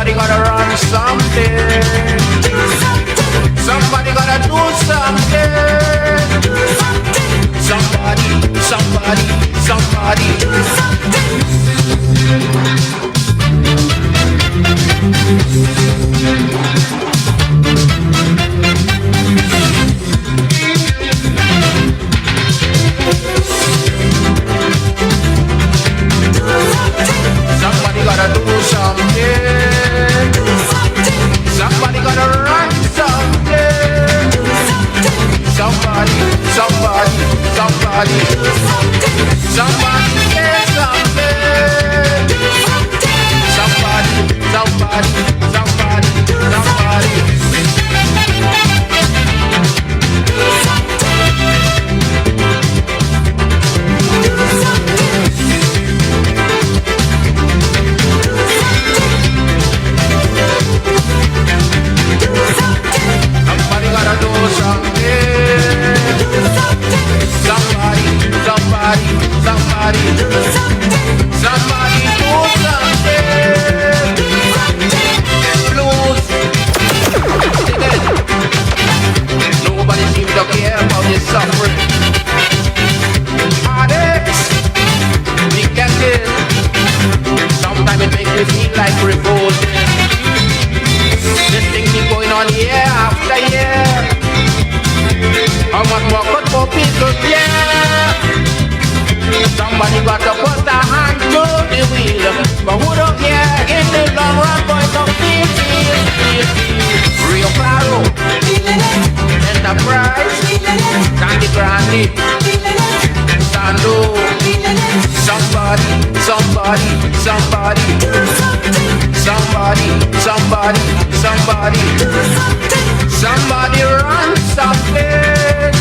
Somebody gotta run something. Somebody gotta do something. Somebody, somebody, somebody. Somebody gotta do something. Somebody gotta run something. Somebody, somebody, somebody. Somebody say something. Somebody, somebody, somebody, somebody. Somebody gotta do something. Somebody, somebody, somebody. Somebody do something. Blues. Nobody seems to care about this suffering. Heartaches, we can kill. Sometimes it makes me feel like revolting. This thing keep going on year after year. How much more could more people bear? Somebody got to put a hand to the wheel. But who don't care? In the long run, boy, don't feel. Rio Claro, Enterprise, Candy Grande, Sando. Somebody, somebody, somebody. Somebody, somebody, somebody. Somebody run something.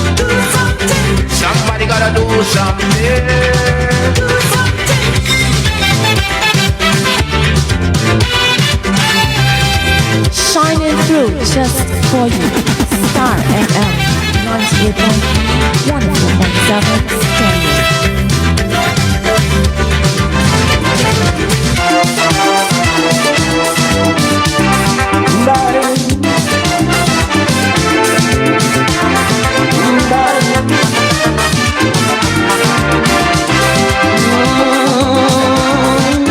Somebody gotta do something. Shining through just for you. Star FM 98.1.7 stereo.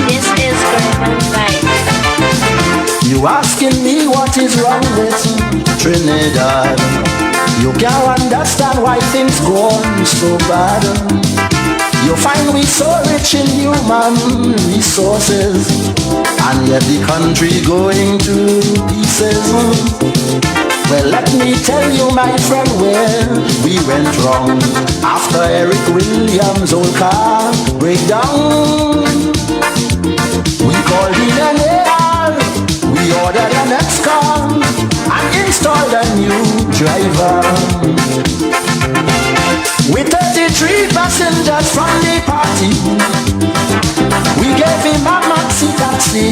This is Urban Life. You asking me what is wrong with Trinidad? You can't understand why things go on so bad. You find we so rich in human resources, and yet the country going to pieces. Well, let me tell you, my friend, where we went wrong. After Eric Williams' old car breakdown, we called in an AR, we ordered an X-car and installed a new driver. With 33 passengers from the party, we gave him a maxi taxi,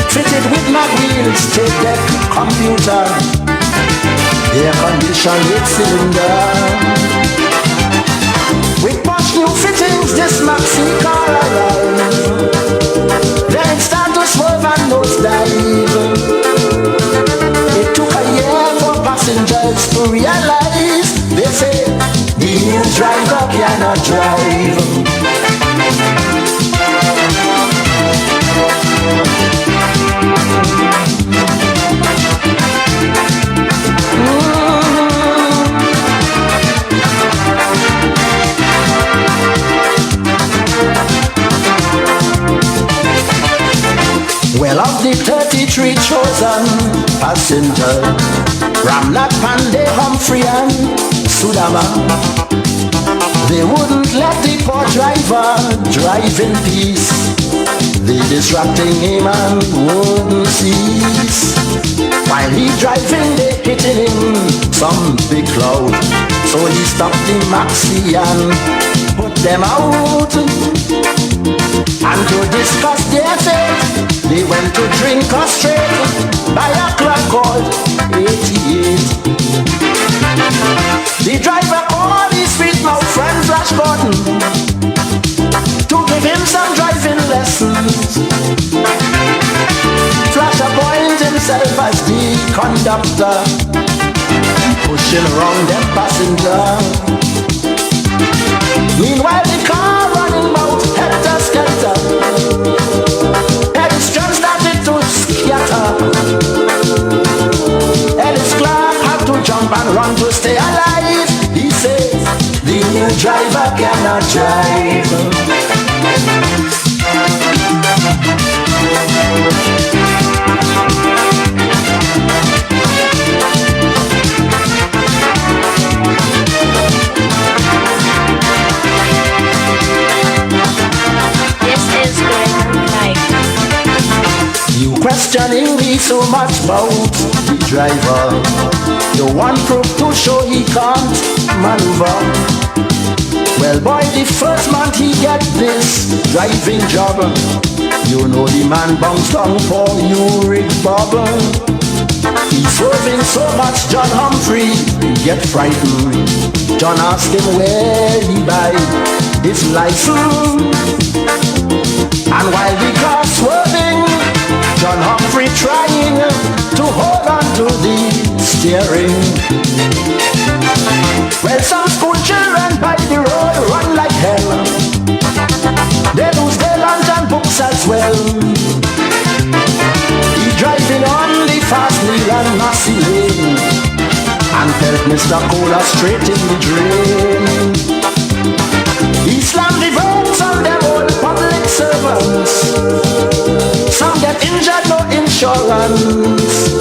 fitted with mag wheels, tape deck, computer, air conditioned 8-cylinder. With posh new fittings, this maxi car arrived. Then it started to swerve and nosedive. It took a year for passengers to realize. They say the new driver cannot drive. Well, of the 33 chosen passengers, Ramnath, Pandey, Humphrey and Sudama, they wouldn't let the poor driver drive in peace. They distracting him and wouldn't cease. While he driving, they hitting him some big cloud. So he stopped the maxi and put them out. And to discuss their fate, they went to drink us straight by a club called 88. The driver called his street mouth friend Flash Gordon to give him some driving lessons. conductor, pushing around them passenger. Meanwhile the car running about helter skelter. Pedestrians started to scatter. Ellis Clark had to jump and run to stay alive. He says the new driver cannot drive. You questioning me so much about the driver. You want proof to show he can't maneuver. Well boy, the first month he get this driving job. You know the man bounced down for you, Rick Bob. He's swerving so much, John Humphrey get frightened. John asked him where he buy his license. And while the car swerving, John Humphrey trying to hold on to the steering. Well, some school children by the road run like hell. They lose their lunch and books as well. He driving on the fast lane and Massey Lane and felt Mr. Cola straight in the drain. He slammed the brakes on them old public servants. Some get injured, no insurance.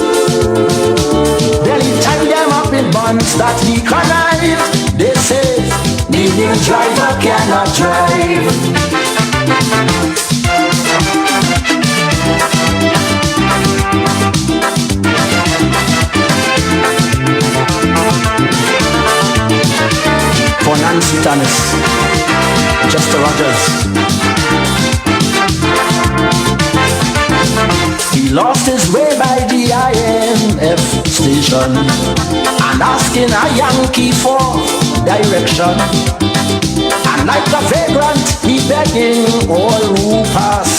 Then he tied them up in bonds that he connived. They say the new driver cannot drive. For Nancy Thomas, Chester Rogers. He lost his way by the IMF station and asking a Yankee for direction. And like a vagrant, he begging all who pass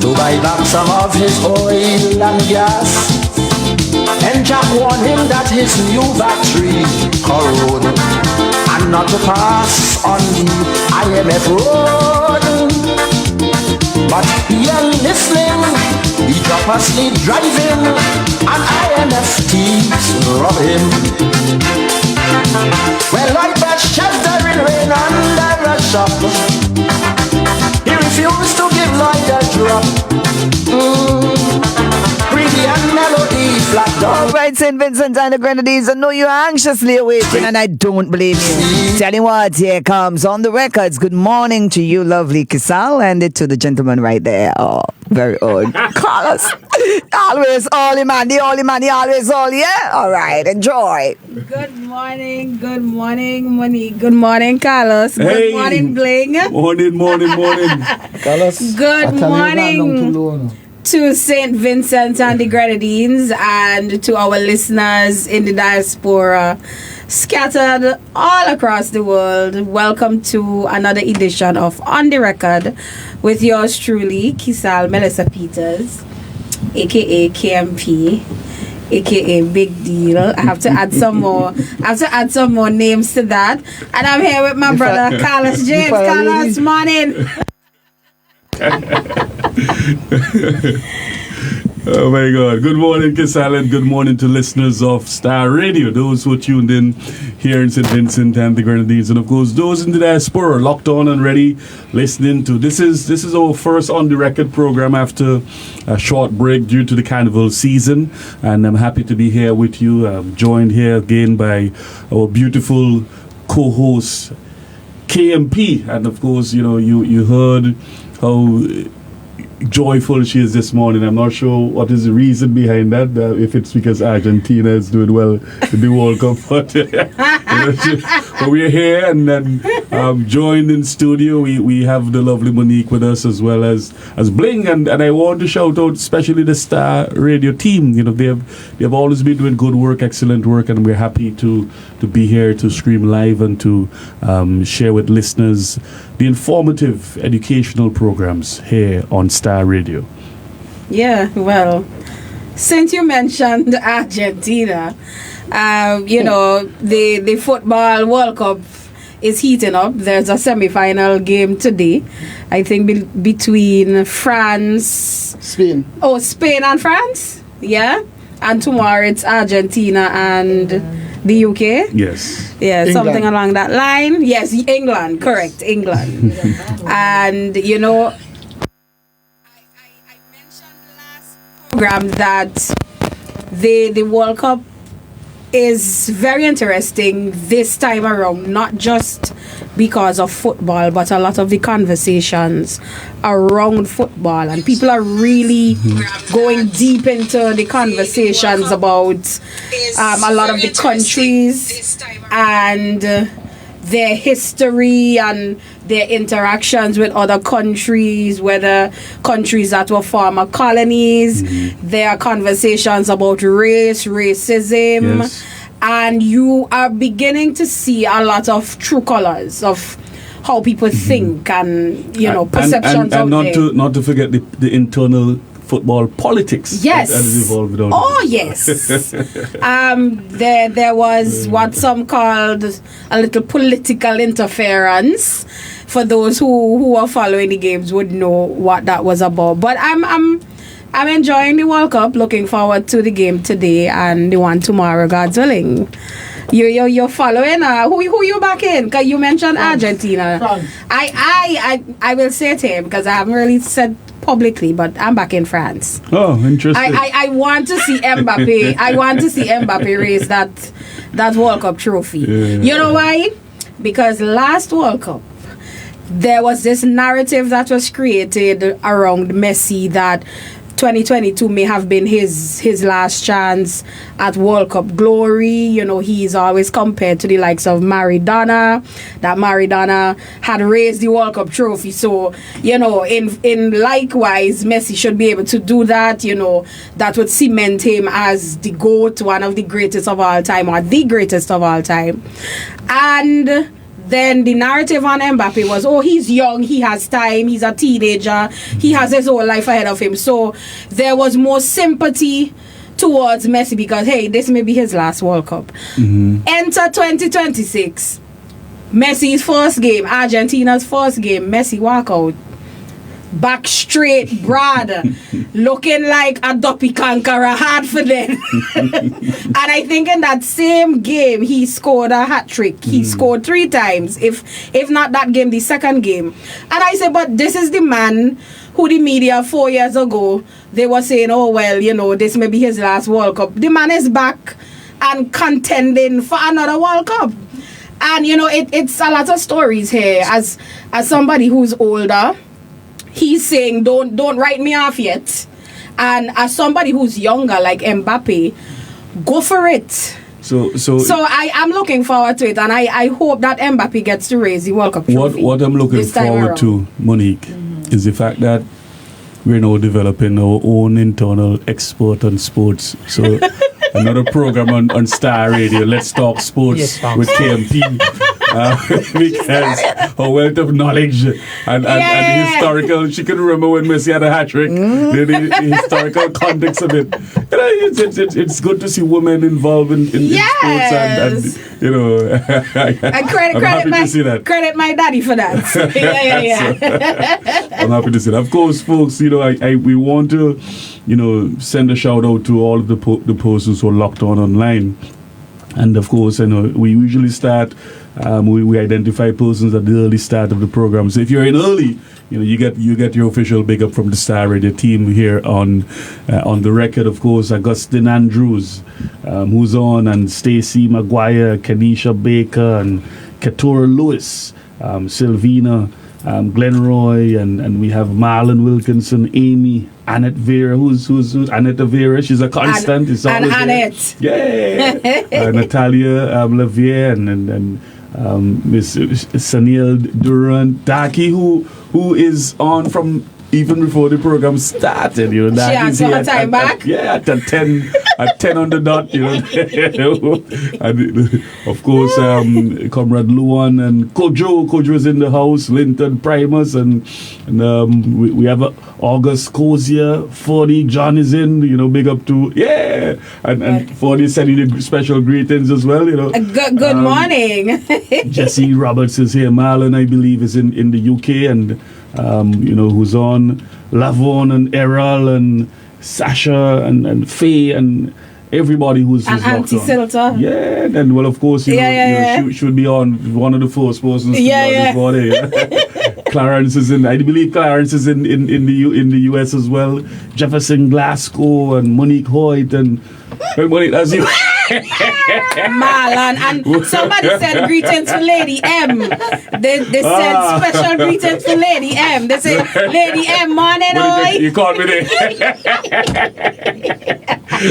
to buy back some of his oil and gas. And Jack warned him that his new battery corrode and not to pass on the IMF road. But he ain't listening, he drop asleep driving, and IMF thieves rob him. Well, I bet shelter in rain under a shop. He refused to give Lloyd a drop. Pretty and melody flat down. All right, St. Vincent and the Grenadines, I know you're anxiously awaiting, and I don't blame you. Tell you what, here comes on the records. Good morning to you, lovely Keisal, and to the gentleman right there. Oh, very old. Carlos. Always all man, the always all, yeah? All right, enjoy. Good morning, Monique. Good morning, Carlos. Good morning, Bling. Morning. Carlos. Good morning to St. Vincent and the Grenadines and to our listeners in the diaspora scattered all across the world. Welcome to another edition of On the Record with yours truly, Keisal Melissa Peters, aka KMP, aka Big Deal. I have to add some more. Names to that. And I'm here with my brother Carlos James. Carlos, morning. Oh my God. Good morning, Keisal, and good morning to listeners of Star Radio, those who are tuned in here in St. Vincent and the Grenadines, and of course those in the diaspora locked on and ready listening to this is our first on the record program after a short break due to the carnival season, and I'm happy to be here with you. I'm joined here again by our beautiful co-host KMP, and of course you heard how joyful she is this morning. I'm not sure what is the reason behind that, if it's because Argentina is doing well in the World Cup, but we're here, and then joined in studio we have the lovely Monique with us, as well as Bling, and I want to shout out especially the Star Radio team. They have always been doing good work, excellent work, and we're happy to be here to stream live and to share with listeners the informative educational programs here on Star Radio. Yeah, well, since you mentioned Argentina, the football World Cup is heating up. There's a semi-final game today, I think, between Spain and France. Yeah, and tomorrow it's Argentina and the UK. Yes. Yeah, England. something along that line. Yes, England. Correct, England. And I mentioned last program that the World Cup is very interesting this time around, not just because of football, but a lot of the conversations around football, and people are really going deep into the conversations about a lot of the countries and their history and their interactions with other countries, whether countries that were former colonies. There are conversations about racism. Yes. And you are beginning to see a lot of true colors of how people think and, perceptions and out there. not to forget the internal football politics. Yes. That is involved with all Oh, yes. There was what some called a little political interference. For those who are following the games would know what that was about. But I'm enjoying the World Cup. Looking forward to the game today and the one tomorrow, God's willing. You're following. Who you back in? Cause you mentioned Argentina. France. I will say to him because I haven't really said publicly, but I'm back in France. Oh, interesting. I want to see Mbappe. I want to see Mbappe raise that World Cup trophy. Yeah. You know why? Because last World Cup, there was this narrative that was created around Messi that 2022 may have been his last chance at World Cup glory. He's always compared to the likes of Maradona, that Maradona had raised the World Cup trophy. So, in likewise, Messi should be able to do that. That would cement him as the GOAT, one of the greatest of all time, or the greatest of all time. And then the narrative on Mbappe was, he's young, he has time, he's a teenager, he has his whole life ahead of him. So there was more sympathy towards Messi because, hey, this may be his last World Cup. Enter 2026. Messi's first game, Argentina's first game, Messi walk out. Back straight, brother, looking like a dopey conqueror, hard for them. And I think in that same game, he scored a hat trick. He scored 3 times, if not that game, the second game. And I said, but this is the man who the media 4 years ago, they were saying, this may be his last World Cup. The man is back and contending for another World Cup. And, it's a lot of stories here. As somebody who's older, he's saying, don't write me off yet. And as somebody who's younger, like Mbappe, go for it. So I am looking forward to it, and I hope that Mbappe gets to raise the World Cup trophy. What I'm looking this time forward around. to, Monique, is the fact that we're now developing our own internal expert on sports. So another program on Star Radio, Let's Talk Sports with KMP. Because her wealth of knowledge and the historical, she can remember when Messi had a hat trick, the historical context of it. It's good to see women involved in sports, and and credit my daddy for that. yeah. I'm happy to see that. Of course, folks, we want to, send a shout out to all of the persons who are locked online. And of course, we usually start, we identify persons at the early start of the program. So if you're in early, you get your official big up from the Star Radio team here on the record. Of course, Augustine Andrews, who's on, and Stacey Maguire, Kenisha Baker, and Keturah Lewis, Sylvina, Glenroy, and we have Marlon Wilkinson, Amy, Annette Vera, who's Annette Vera. She's a constant. And Annette. Yeah. Natalia Lavier and Miss Saniel Durant Daki, who is on from even before the program started. She asked for her time back. At 10 at 10 on the dot, you know. And of course, Comrade Luan and Kojo's in the house, Linton Primus, and we have August Cozier, 40, John is in, you know, big up to, and 40 sending you special greetings as well, you know. Good morning. Jesse Roberts is here, Marlon, I believe, is in the UK, and, you know, who's on, Lavon and Errol and Sasha and Faye and everybody who's and locked Auntie on. Silta. Yeah, and well, of course, you know, should be on one of the first persons to be on this morning. Yeah. Clarence is in. I believe Clarence is in the US as well. Jefferson Glasgow and Monique Hoyt and Monique, as you. Marlon, and somebody said greetings to Lady M. They said special greetings to Lady M. They say Lady M, morning, oi. You caught me there.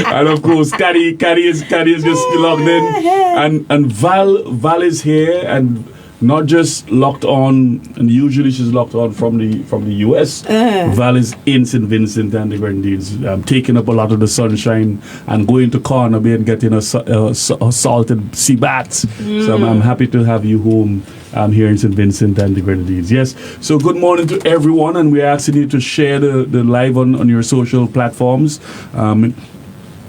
And of course, Caddy is just logged in, and Val is here, and not just locked on, and usually she's locked on from the US. Val is in St. Vincent and the Grenadines, taking up a lot of the sunshine and going to Corner Bay and getting a salted sea baths. So I'm happy to have you home here in St. Vincent and the Grenadines. Yes, so good morning to everyone, and we're asking you to share the live on your social platforms.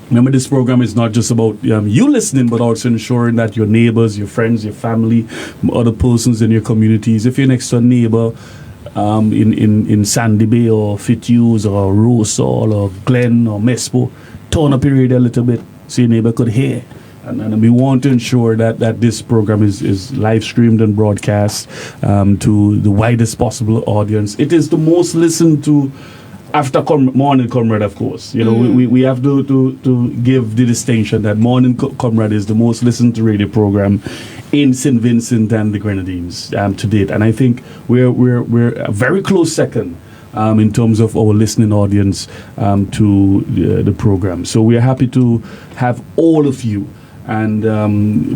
Remember, this program is not just about you listening, but also ensuring that your neighbors, your friends, your family, other persons in your communities, if you're next to a neighbor in Sandy Bay or Fitzhugh or Rosal or Glen or Mespo, turn up your radio a little bit so your neighbor could hear. And we want to ensure that this program is live streamed and broadcast to the widest possible audience. It is the most listened to after Morning Comrade, of course. You know, we have to give the distinction that Morning Comrade is the most listened to radio program in St. Vincent and the Grenadines to date. And I think we're a very close second in terms of our listening audience to the program. So we are happy to have all of you. And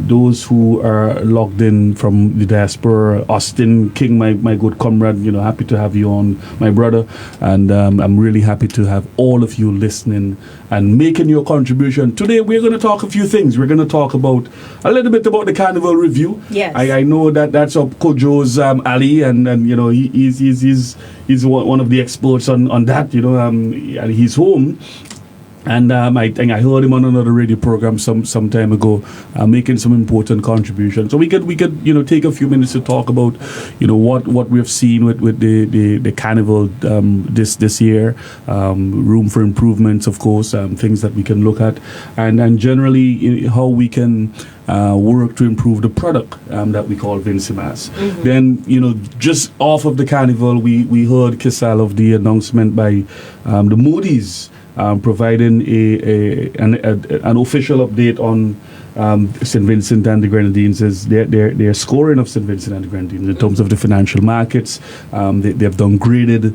those who are logged in from the diaspora, Austin King, my good comrade, you know, happy to have you on, my brother. And I'm really happy to have all of you listening and making your contribution. Today, we're going to talk a few things. We're going to talk about a little bit about the Carnival Review. Yes. I know that's up Kojo's alley, and you know, he's one of the experts on that, you know, and he's home. And I think I heard him on another radio program some time ago, making some important contributions. So we could you know, take a few minutes to talk about, you know, what we've seen with the carnival this year, room for improvements, of course, things that we can look at, and generally how we can work to improve the product that we call Vincimas. Then, you know, just off of the carnival, we heard, Keisal, of the announcement by the Moody's. Providing an official update on St. Vincent and the Grenadines is their scoring of St. Vincent and the Grenadines in terms of the financial markets. They've downgraded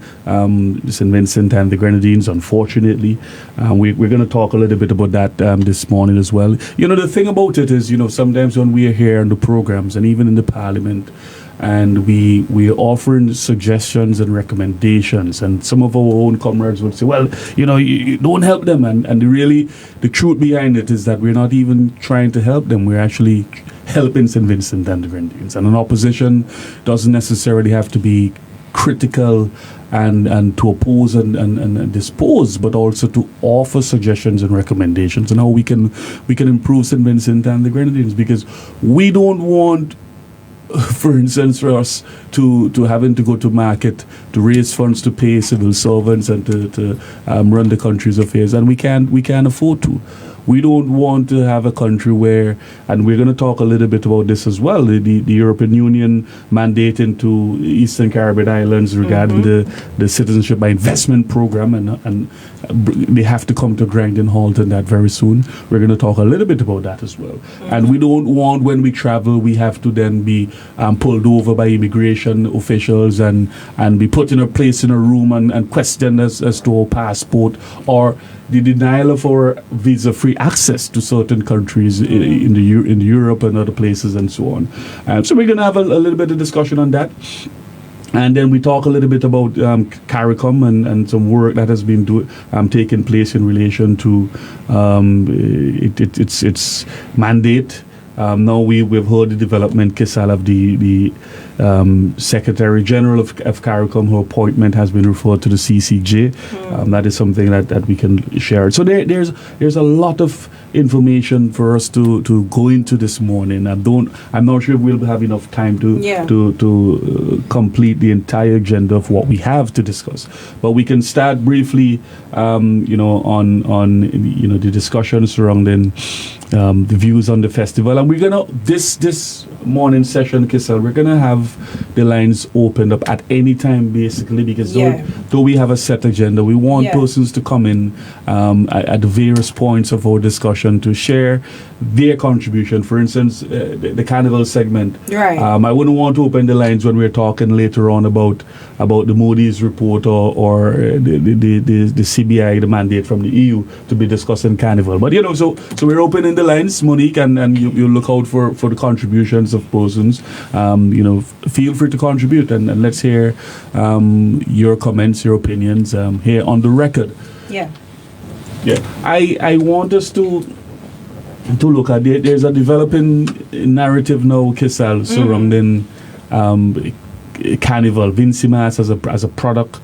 St. Vincent and the Grenadines, unfortunately. We're going to talk a little bit about that this morning as well. You know, the thing about it is, you know, sometimes when we are here in the programs and even in the parliament, and we're offering suggestions and recommendations, and some of our own comrades would say, well, you know, you don't help them, and really the truth behind it is that we're not even trying to help them. We're actually helping St. Vincent and the Grenadines, and an opposition doesn't necessarily have to be critical and to oppose and dispose, but also to offer suggestions and recommendations on how we can improve St. Vincent and the Grenadines, because we don't want, for instance, for us to having to go to market to raise funds to pay civil servants and to run the country's affairs, and we can't afford to. We don't want to have a country where, and we're going to talk a little bit about this as well, the European Union mandating to Eastern Caribbean islands regarding the citizenship by investment program, and they have to come to a grinding halt on that very soon. We're going to talk a little bit about that as well. And we don't want, when we travel, we have to then be pulled over by immigration officials and be put in a place in a room and questioned as to our passport, or the denial of our visa-free access to certain countries in Europe and other places and so on. So we're going to have a little bit of discussion on that. And then we talk a little bit about CARICOM and some work that has been taking place in relation to its mandate. Now we've heard the development, Keisal, of the Secretary General of CARICOM. Her appointment has been referred to the CCJ. That is something that we can share. So there's a lot of information for us to go into this morning. I'm not sure if we'll have enough time to complete the entire agenda of what we have to discuss. But we can start briefly, on the discussion surrounding the views on the festival. And we're gonna this morning session, Keisal, we're gonna have the lines opened up at any time, basically, because though we have a set agenda, we want persons to come in at the various points of our discussion to share their contribution. For instance, the carnival segment. Right. I wouldn't want to open the lines when we're talking later on about the Moody's report or the CBI, the mandate from the EU, to be discussing carnival. But so we're opening the lines, Monique, and you look out for the contributions of persons. Feel free to contribute and let's hear your comments, your opinions here on the record. Yeah. I want us to look at there's a developing narrative now, Keisal, surrounding carnival, Vincimas as a product,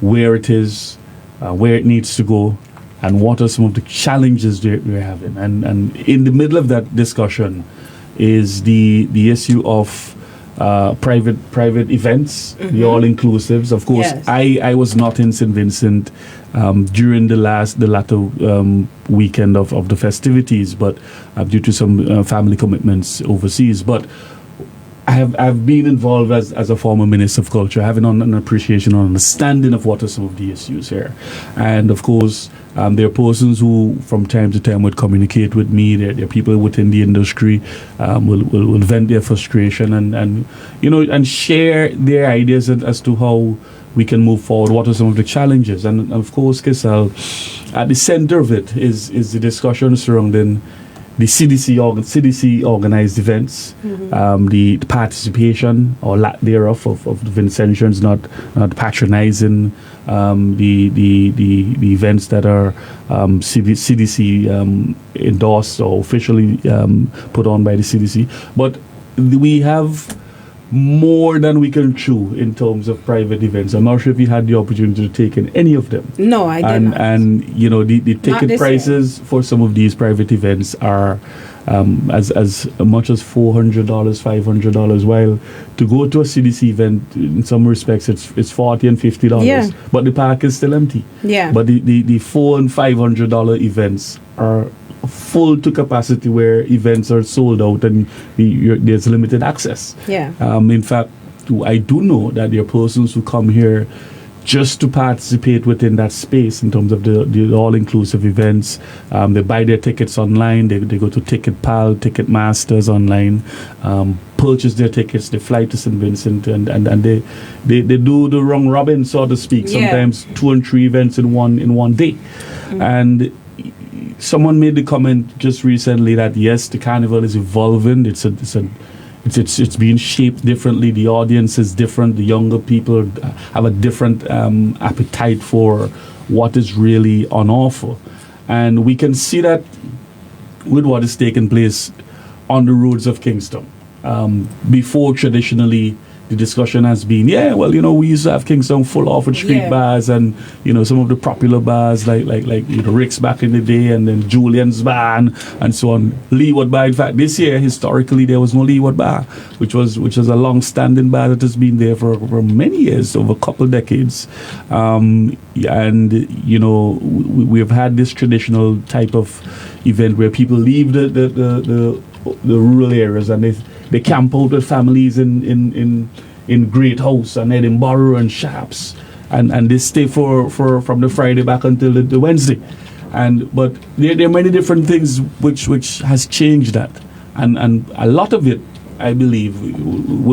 where it is, where it needs to go, and what are some of the challenges we're having. And in the middle of that discussion is the issue of private events, the all-inclusives. Of course, yes. I was not in St. Vincent during the latter weekend of the festivities, but due to some family commitments overseas. But I've been involved as a former Minister of Culture, having an appreciation or understanding of what are some of the issues here. And of course, there are persons who from time to time would communicate with me. There are people within the industry will vent their frustration and share their ideas as to how we can move forward. What are some of the challenges? And of course, Keisal, at the center of it is the discussion surrounding the CDC organized events, the participation or lack thereof of the Vincentians not patronizing the events that are CDC endorsed or officially put on by the CDC. But we have more than we can chew in terms of private events. I'm not sure if you had the opportunity to take in any of them. No, I didn't. And the ticket prices for some of these private events are as much as $400, $500, while to go to a CDC event, in some respects, it's $40 and $50. Yeah. But the park is still empty. Yeah. But the $400 and $500 events are full to capacity, where events are sold out and there's limited access. Yeah. In fact, I do know that there are persons who come here just to participate within that space in terms of the all-inclusive events. They buy their tickets online. They go to TicketPal, Ticketmasters online, purchase their tickets. They fly to St. Vincent and they do the wrong robin, so to speak. Sometimes 2 and 3 events in one day. And someone made the comment just recently that yes, the carnival is evolving. It's being shaped differently. The audience is different. The younger people have a different appetite for what is really on offer, and we can see that with what is taking place on the roads of Kingston. Before, traditionally, the discussion has been, we used to have Kingston full off with street bars and, some of the popular bars like Rick's back in the day, and then Julian's Bar and so on. Leeward Bar. In fact, this year, historically, there was no Leeward Bar, which was a long-standing bar that has been there for many years, over a couple decades. We've had this traditional type of event where people leave the rural areas and they camp out with families in Great House and Edinburgh and Sharps, and they stay from the Friday back until the Wednesday. But there are many different things which has changed that, and a lot of it, I believe,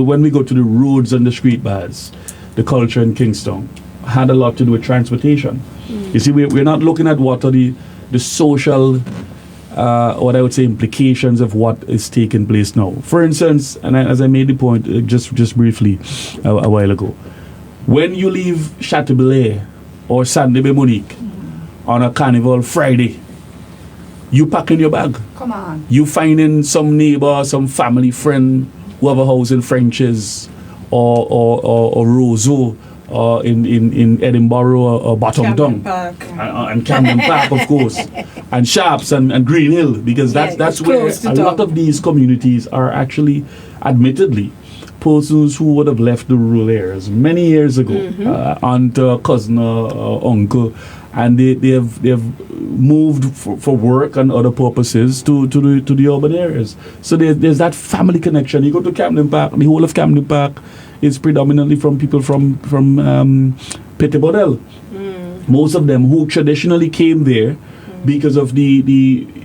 when we go to the roads and the street bars, the culture in Kingston had a lot to do with transportation. You see, we're not looking at what are the social what I would say implications of what is taking place now. For instance, and as I made the point just briefly a while ago, when you leave Chateaubriand or Sandy Bay Monique on a carnival Friday, you pack in your bag. Come on. You finding some neighbor, some family friend who have a house in French's or Roseau or in Edinburgh or Bottom Park. and Camden Park, of course, and Sharps and Green Hill, because that's where a lot of these communities are actually, admittedly, persons who would have left the rural areas many years ago, aunt, cousin, or uncle, and they have moved for work and other purposes to the urban areas. So there's that family connection. You go to Camden Park, the whole of Camden Park is predominantly from people from Petit Bordel. Most of them who traditionally came there because of the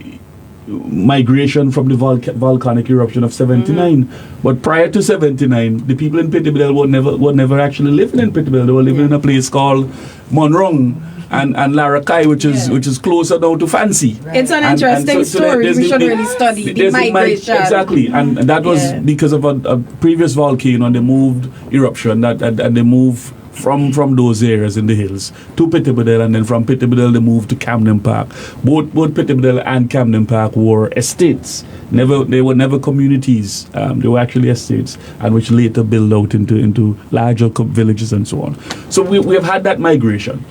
migration from the volcanic eruption of 79. But prior to 79, the people in Petit Bordel were never actually living in Petit Bordel. They were living in a place called Monrong and Larakai, which is closer now to Fancy. Right. It's an interesting story. We should really study the migration. Exactly, and that was because of a previous volcano, and they moved eruption and they moved from those areas in the hills to Petit Bordel, and then from Petit Bordel they moved to Camden Park. Both Petit Bordel and Camden Park were estates. They were never communities. They were actually estates, and which later built out into larger villages and so on. So we have had that migration,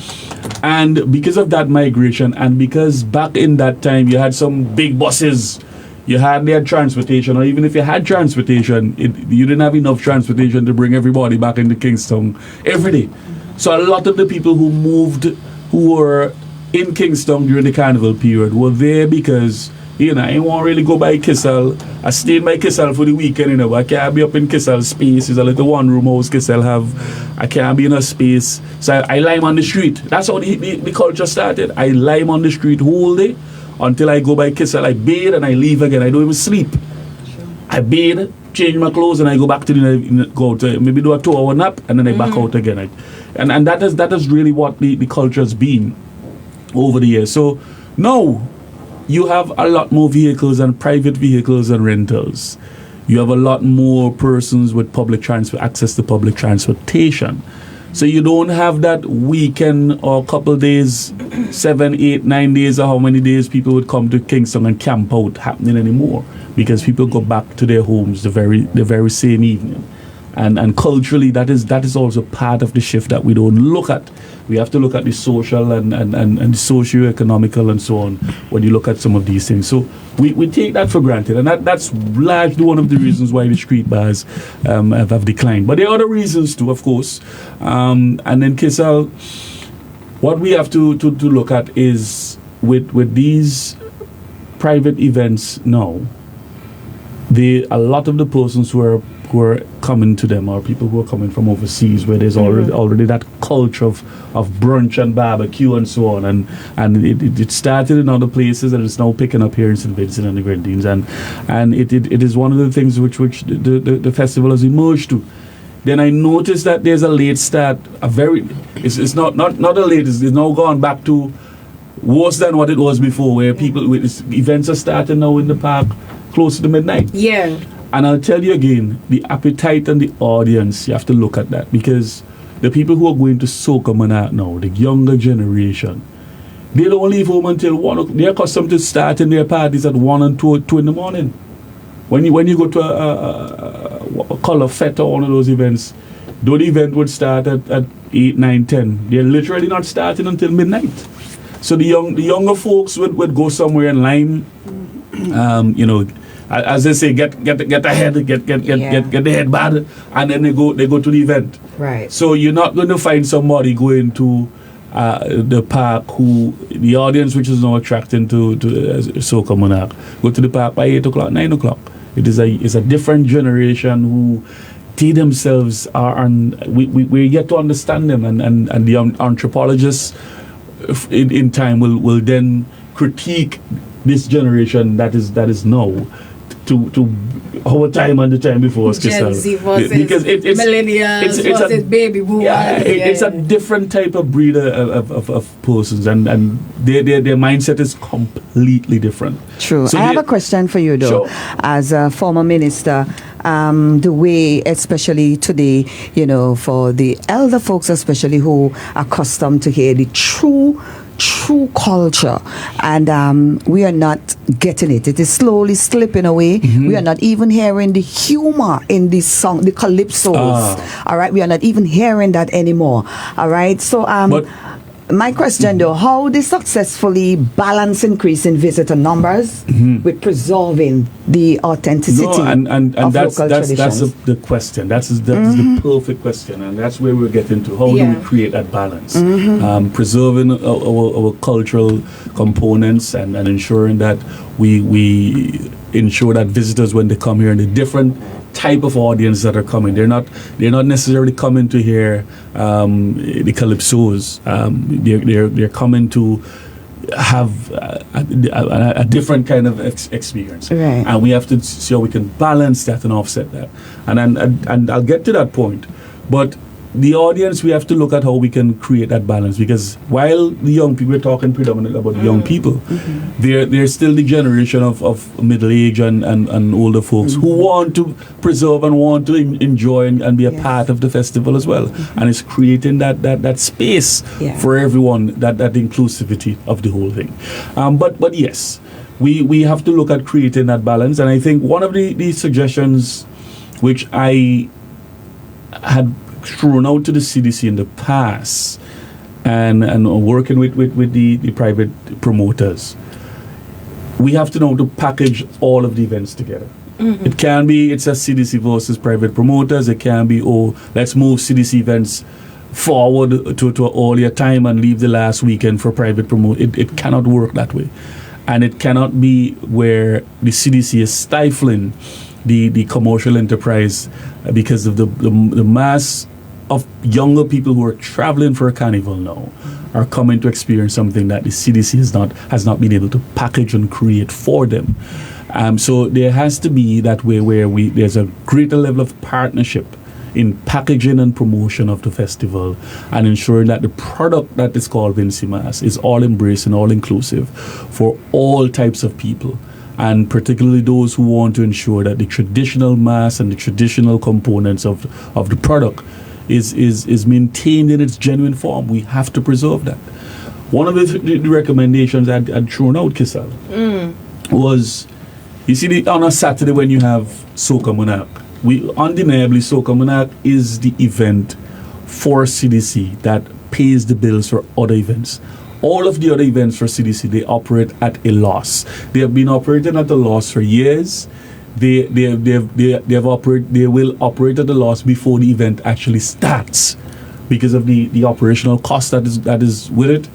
and because of that migration, and because back in that time you had some big buses. You hardly had transportation, or even if you had transportation, you didn't have enough transportation to bring everybody back into Kingston every day. So a lot of the people who moved, who were in Kingston during the carnival period, were there because, I didn't want to really go by Keisal. I stayed by Keisal for the weekend, I can't be up in Keisal space. It's a little one-room house Keisal have. I can't be in a space. So I lime on the street. That's how the culture started. I lime on the street whole day until I go by Keisal. I bathe and I leave again. I don't even sleep. I bathe, change my clothes, and I go back to go to maybe do a 2-hour nap, and then I back out again. And that is really what the culture has been over the years. So now you have a lot more vehicles and private vehicles and rentals. You have a lot more persons with access to public transportation. So you don't have that weekend or couple days, 7, 8, 9 days, or how many days people would come to Kingston and camp out happening anymore, because people go back to their homes the very same evening. And culturally, that is also part of the shift that we don't look at. We have to look at the social and socio-economical and so on when you look at some of these things. So we take that for granted, and that's largely one of the reasons why the street bars have declined. But there are other reasons too, of course. And then Keisal, what we have to look at is with these private events now, a lot of the persons who are coming to them are people who are coming from overseas, where there's already that culture of brunch and barbecue and so on, and it started in other places and it's now picking up here in St. Vincent and the Grenadines, and it is one of the things which the festival has emerged to. Then I noticed that there's a late start, it's not a late, it's now gone back to worse than what it was before, where events are starting now in the park close to midnight. Yeah. And I'll tell you again, the appetite and the audience, you have to look at that, because the people who are going to Soca Monarch now, the younger generation, they don't leave home until 1 o'clock. They're accustomed to starting their parties at 1 and 2 in the morning. When you go to a color fete or one of those events, though the event would start at 8, 9, 10, they're literally not starting until midnight. So the younger folks would go somewhere and lime, as they say, get ahead, get the head bad, and then they go to the event. Right. So you're not going to find somebody going to the park who the audience, which is now attracting to Soca Monarch, go to the park by 8 o'clock, 9 o'clock. It's a different generation who they themselves are, and we yet to understand them, and the anthropologists in time will then critique this generation that is now to our time and the time before us, Gen Keisal. Z versus Because it's millennials it's versus baby boomers. it's a different type of breed of persons, and their mindset is completely different. True. So I have a question for you, though. Sure. As a former minister, the way, especially today, for the elder folks, especially who are accustomed to hear the true culture, and we are not getting it. It is slowly slipping away. We are not even hearing the humor in the song, the calypsos. All right, we are not even hearing that anymore. All right, so But my question, though, how they successfully balance increase in visitor numbers with preserving the authenticity of that's local traditions? the question. That's the perfect question, and that's where we're getting to. How do we create that balance? Preserving our cultural components and ensuring that we ensure that visitors, when they come here, and the different type of audience that are coming, they're not necessarily coming to hear the calypsos. They're coming to have a different kind of experience, right. And we have to see how we can balance that and offset that. And I'll get to that point, but the audience, we have to look at how we can create that balance, because while the young people, we're talking predominantly about the young people, there's still the generation of middle age and older folks who want to preserve and want to enjoy and be a part of the festival as well. And it's creating that space for everyone, that inclusivity of the whole thing. But yes, we have to look at creating that balance. And I think one of the suggestions which I had thrown out to the CDC in the past, and working with the private promoters, we have to know to package all of the events together. It can be it's a CDC versus private promoters. It can be, let's move CDC events forward to an earlier time and leave the last weekend for private promote. It cannot work that way, and it cannot be where the CDC is stifling the commercial enterprise because of the mass of younger people who are traveling for a carnival now are coming to experience something that the CDC has not been able to package and create for them. So there has to be that way where there's a greater level of partnership in packaging and promotion of the festival, and ensuring that the product that is called Vincy Mass is all embracing, all inclusive for all types of people, and particularly those who want to ensure that the traditional mass and the traditional components of the product is maintained in its genuine form. We have to preserve that. One of the recommendations I'd thrown out, Keisal, was, you see, on a Saturday when you have Soca Monarch, undeniably Soca Monarch is the event for CDC that pays the bills for other events. All of the other events for CDC, they operate at a loss. They have been operating at a loss for years. They will operate at a loss before the event actually starts, because of the operational cost that is with it.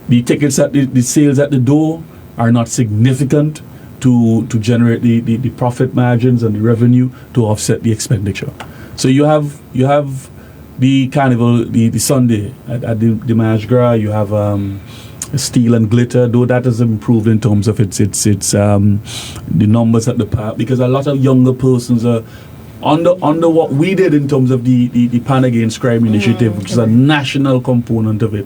The tickets the sales at the door are not significant to generate the profit margins and the revenue to offset the expenditure. So you have the carnival, the Sunday at the Mardi Gras. You have Steel and Glitter, though that has improved in terms of its the numbers at the park, because a lot of younger persons are under what we did in terms of the Pan Against Crime initiative, which is a national component of it.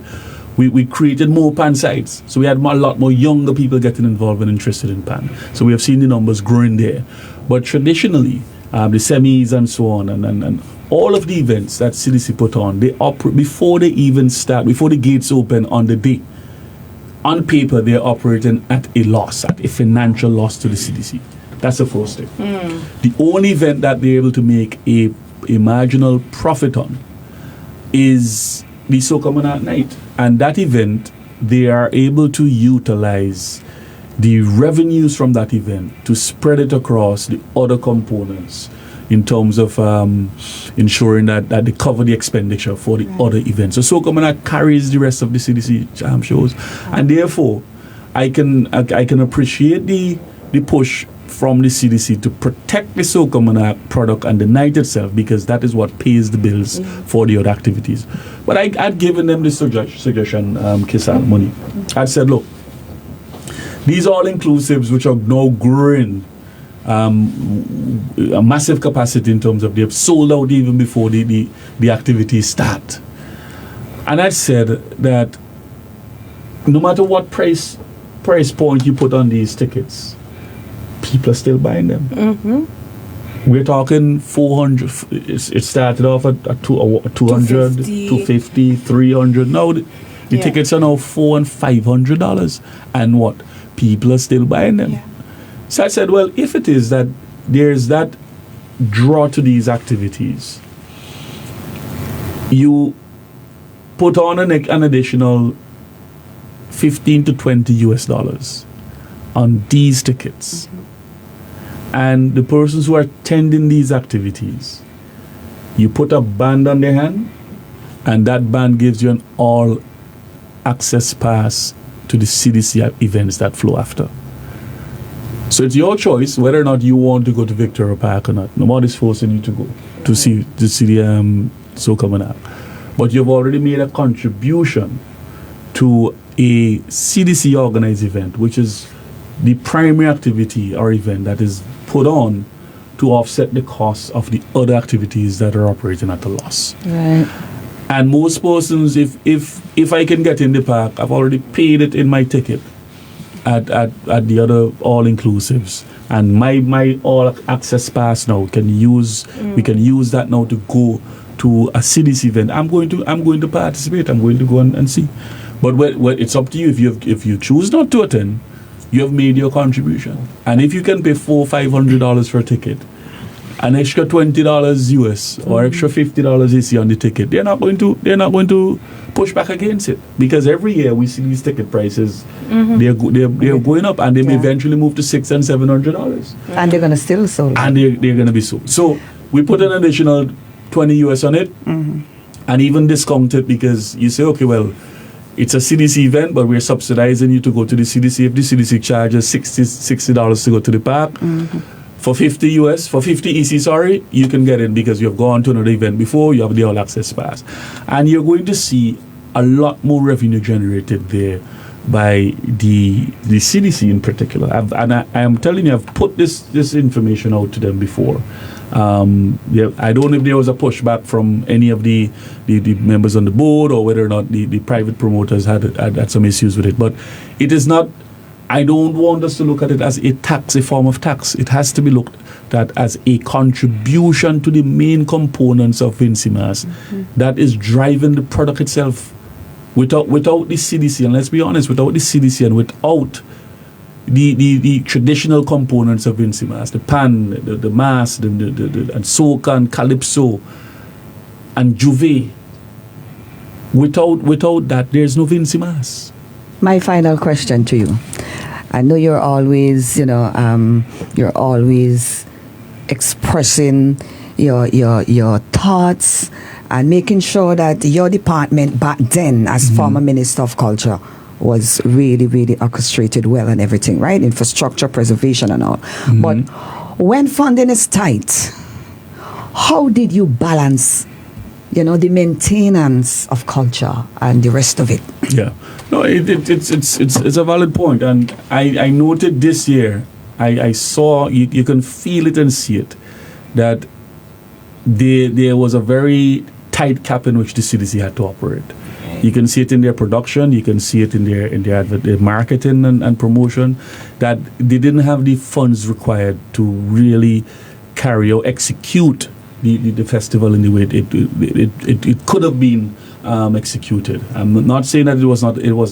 We created more Pan sites, so we had a lot more younger people getting involved and interested in Pan. So we have seen the numbers growing there. But traditionally, the semis and so on, and all of the events that CDC put on, they operate before they even start, before the gates open on the day. On paper, they're operating at a loss, at a financial loss to the CDC. That's the first thing. The only event that they're able to make a marginal profit on is the Soca Monarch Night. And that event, they are able to utilize the revenues from that event to spread it across the other components in terms of ensuring that they cover the expenditure for the other events. So Soca Monarch carries the rest of the CDC shows, and therefore I can appreciate the push from the CDC to protect the Soca Monarch product and the night itself, because that is what pays the bills for the other activities. But I'd given them the suggestion, Keisal, Money. I'd said, look, these all-inclusives which are now growing a massive capacity in terms of they've sold out even before the activities start. And I said that no matter what price point you put on these tickets, people are still buying them. We're talking 400. It started off at 200, 250, 300. Now the tickets are now $400 and $500, and what? People are still buying them. Yeah. So I said, well, if it is that there's that draw to these activities, you put on an additional 15 to 20 US dollars on these tickets. And the persons who are attending these activities, you put a band on their hand, and that band gives you an all access pass to the CDC events that flow after. So it's your choice whether or not you want to go to Victoria Park or not. Nobody's forcing you to go to see the soca coming up. But you've already made a contribution to a CDC organized event, which is the primary activity or event that is put on to offset the costs of the other activities that are operating at a loss. Right. And most persons, if I can get in the park, I've already paid it in my ticket at the other all-inclusives. And my all-access pass now we can use that now to go to a CDC event. I'm going to participate. I'm going to go and see. But it's up to you. If you choose not to attend, you have made your contribution. And if you can pay $400-$500 for a ticket, an extra $20 US or extra $50 AC on the ticket, they're not going to push back against it, because every year we see these ticket prices they're going up, and they may eventually move to $600 and $700, and they're gonna still sold. And they're gonna be sold. So we put an additional 20 US on it, and even discount it, because you say, okay, well, it's a CDC event, but we're subsidizing you to go to the CDC. If the CDC charges $60 to go to the park, for 50 US, for 50 EC, you can get in because you've gone to another event before, you have the all access pass. And you're going to see a lot more revenue generated there by the CDC in particular. I am telling you, I've put this information out to them before. I don't know if there was a pushback from any of the members on the board, or whether or not the private promoters had some issues with it. But it is not, I don't want us to look at it as a form of tax. It has to be looked at as a contribution to the main components of Vincimas that is driving the product itself. Without the CDC, and let's be honest, without the CDC and without the traditional components of Vincimas, the pan, the mass, and soca and calypso and juve, without that, there's no Vincimas. My final question to you. I know you're always, you're always expressing your thoughts and making sure that your department back then, as former Minister of Culture, was really, really orchestrated well and everything, right? Infrastructure, preservation and all. But when funding is tight, how did you balance, the maintenance of culture and the rest of it? Yeah. No, it's a valid point. And I noted this year, I saw, you can feel it and see it, that there was a very tight cap in which the CDC had to operate. You can see it in their production, you can see it in their marketing and promotion, that they didn't have the funds required to really carry or execute the festival in the way it could have been executed. I'm not saying that it was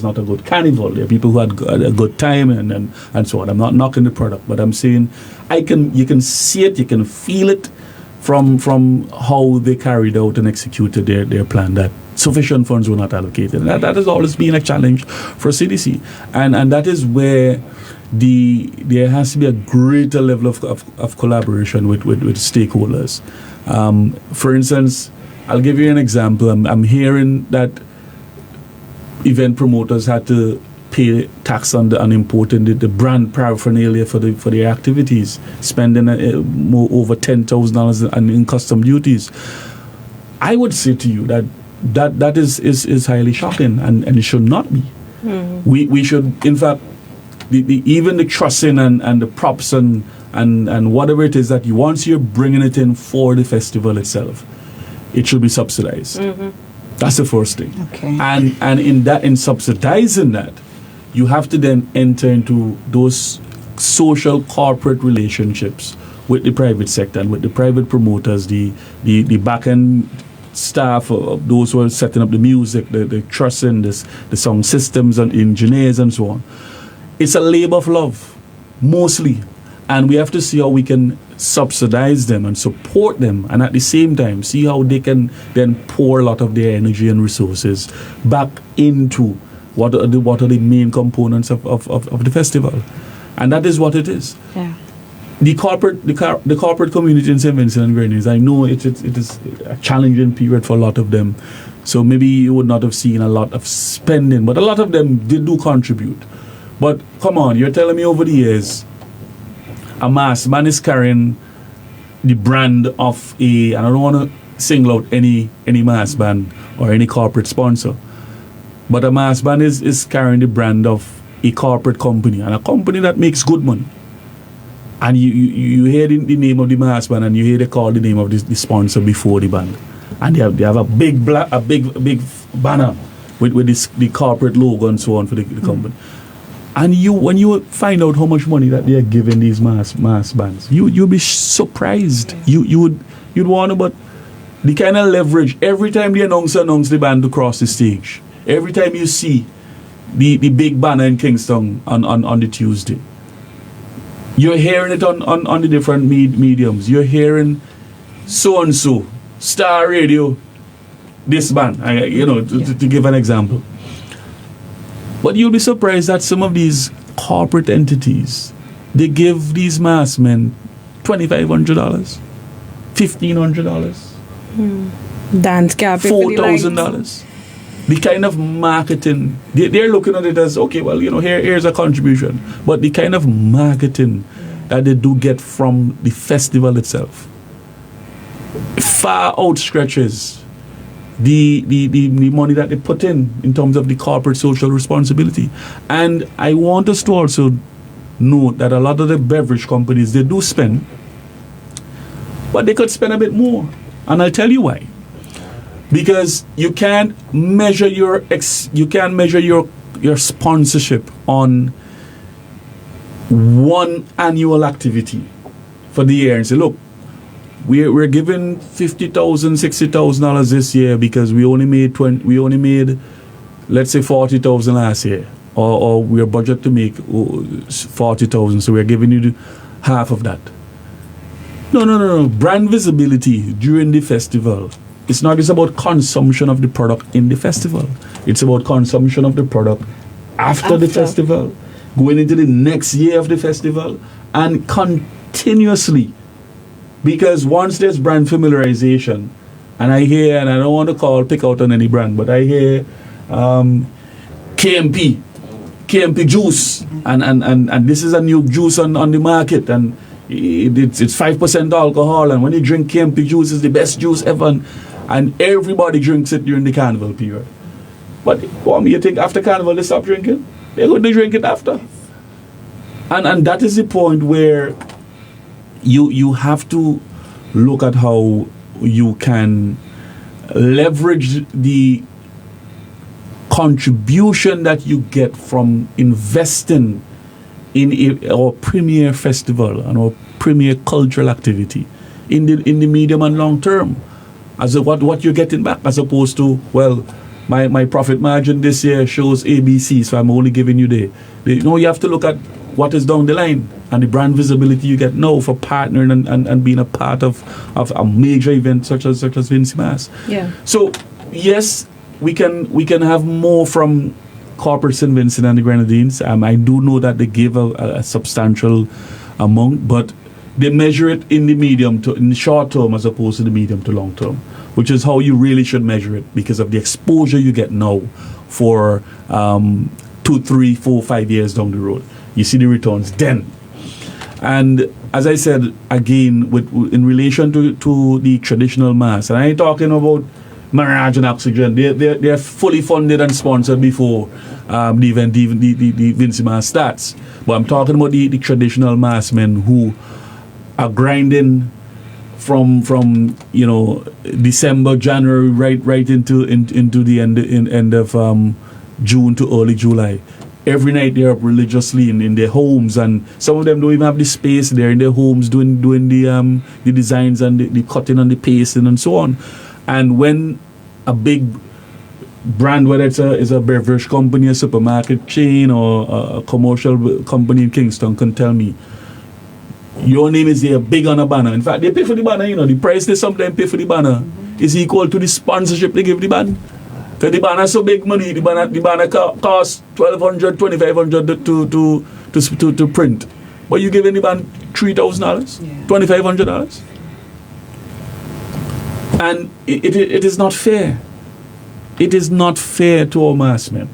not a good carnival. There are people who had a good time and so on. I'm not knocking the product, but I'm saying you can see it, you can feel it from how they carried out and executed their plan, that sufficient funds were not allocated. And that has always been a challenge for CDC. And that is where there has to be a greater level of collaboration with stakeholders. For instance, I'll give you an example. I'm hearing that event promoters had to pay tax on importing the brand paraphernalia for their activities, spending over $10,000 in custom duties. I would say to you that is highly shocking, and it should not be. We should, in fact, even the trussing and the props and whatever it is that you, once you're bringing it in for the festival itself, it should be subsidized. That's the first thing. Okay. And in subsidizing that, you have to then enter into those social corporate relationships with the private sector and with the private promoters, the back end staff of those who are setting up the music, the trussing, the sound systems and engineers and so on. It's a labor of love, mostly. And we have to see how we can subsidize them and support them, and at the same time see how they can then pour a lot of their energy and resources back into what are the main components of the festival. And that is what it is. Yeah. The corporate community in St. Vincent and Grenadines, I know it is a challenging period for a lot of them. So maybe you would not have seen a lot of spending, but a lot of them did do contribute. But come on, you're telling me over the years, a mass band is carrying the brand of and I don't want to single out any mass band or any corporate sponsor, but a mass band is carrying the brand of a corporate company, and a company that makes good money. And you hear the name of the mass band, and you hear they call the name of the sponsor before the band, and they have a big banner with the corporate logo and so on for the company. And when you find out how much money that they are giving these mass bands, you'll be surprised. You'd want to, but the kind of leverage every time the announcer announce the band to cross the stage, every time you see the big banner in Kingston on the Tuesday, you're hearing it on the different mediums. You're hearing so and so Star Radio, this band, to give an example. But you'll be surprised that some of these corporate entities, they give these mass men $2,500, $1,500, Dance cap, $4,000. The kind of marketing, they're looking at it as, okay, well, here's a contribution. But the kind of marketing that they do get from the festival itself far outstretches the money that they put in terms of the corporate social responsibility. And I want us to also note that a lot of the beverage companies, they do spend, but they could spend a bit more. And I'll tell you why. Because you can't measure your sponsorship on one annual activity for the year and say, look, we're giving $50,000, $60,000 this year because we only made let's say $40,000 last year, or we're budget to make $40,000, so we're giving you half of that. No. Brand visibility during the festival. It's not just about consumption of the product in the festival. It's about consumption of the product after the festival, going into the next year of the festival, and continuously. Because once there's brand familiarization, and I hear, and I don't want to pick out on any brand, but I hear KMP juice, and this is a new juice on the market, and it's 5% alcohol, and when you drink KMP juice, it's the best juice ever, and everybody drinks it during the carnival period. But you think after carnival they stop drinking? They're going to drink it after. And that is the point where you have to look at how you can leverage the contribution that you get from investing in our premier festival and our premier cultural activity in the medium and long term, as what you're getting back, as opposed to, well, my profit margin this year shows ABC, so I'm only giving you you have to look at what is down the line and the brand visibility you get now for partnering and being a part of a major event such as Vinci Mass. Yeah. So yes, we can have more from corporate St. Vincent and the Grenadines. I do know that they give a substantial amount, but they measure it in the short term as opposed to the medium to long term, which is how you really should measure it because of the exposure you get now for 2, 3, 4, 5 years down the road. You see the returns then. And as I said again, in relation to the traditional mass, and I ain't talking about Mirage and Oxygen. They're fully funded and sponsored before the event, even the Vincy Mas starts. But I'm talking about the traditional mass men who are grinding from December, January, right into the end of June to early July. Every night they're up religiously in their homes, and some of them don't even have the space. They're in their homes doing the designs and the cutting and the pasting and so on. And when a big brand, whether it's a beverage company, a supermarket chain, or a commercial company in Kingston, can tell me your name is there big on a banner. In fact, they pay for the banner. The price they sometimes pay for the banner is equal to the sponsorship they give the band. Because the banner is so big money, the banner costs $1,200, $2,500 to print. But you giving the band $3,000, $2,500. And it is not fair. It is not fair to our mass men.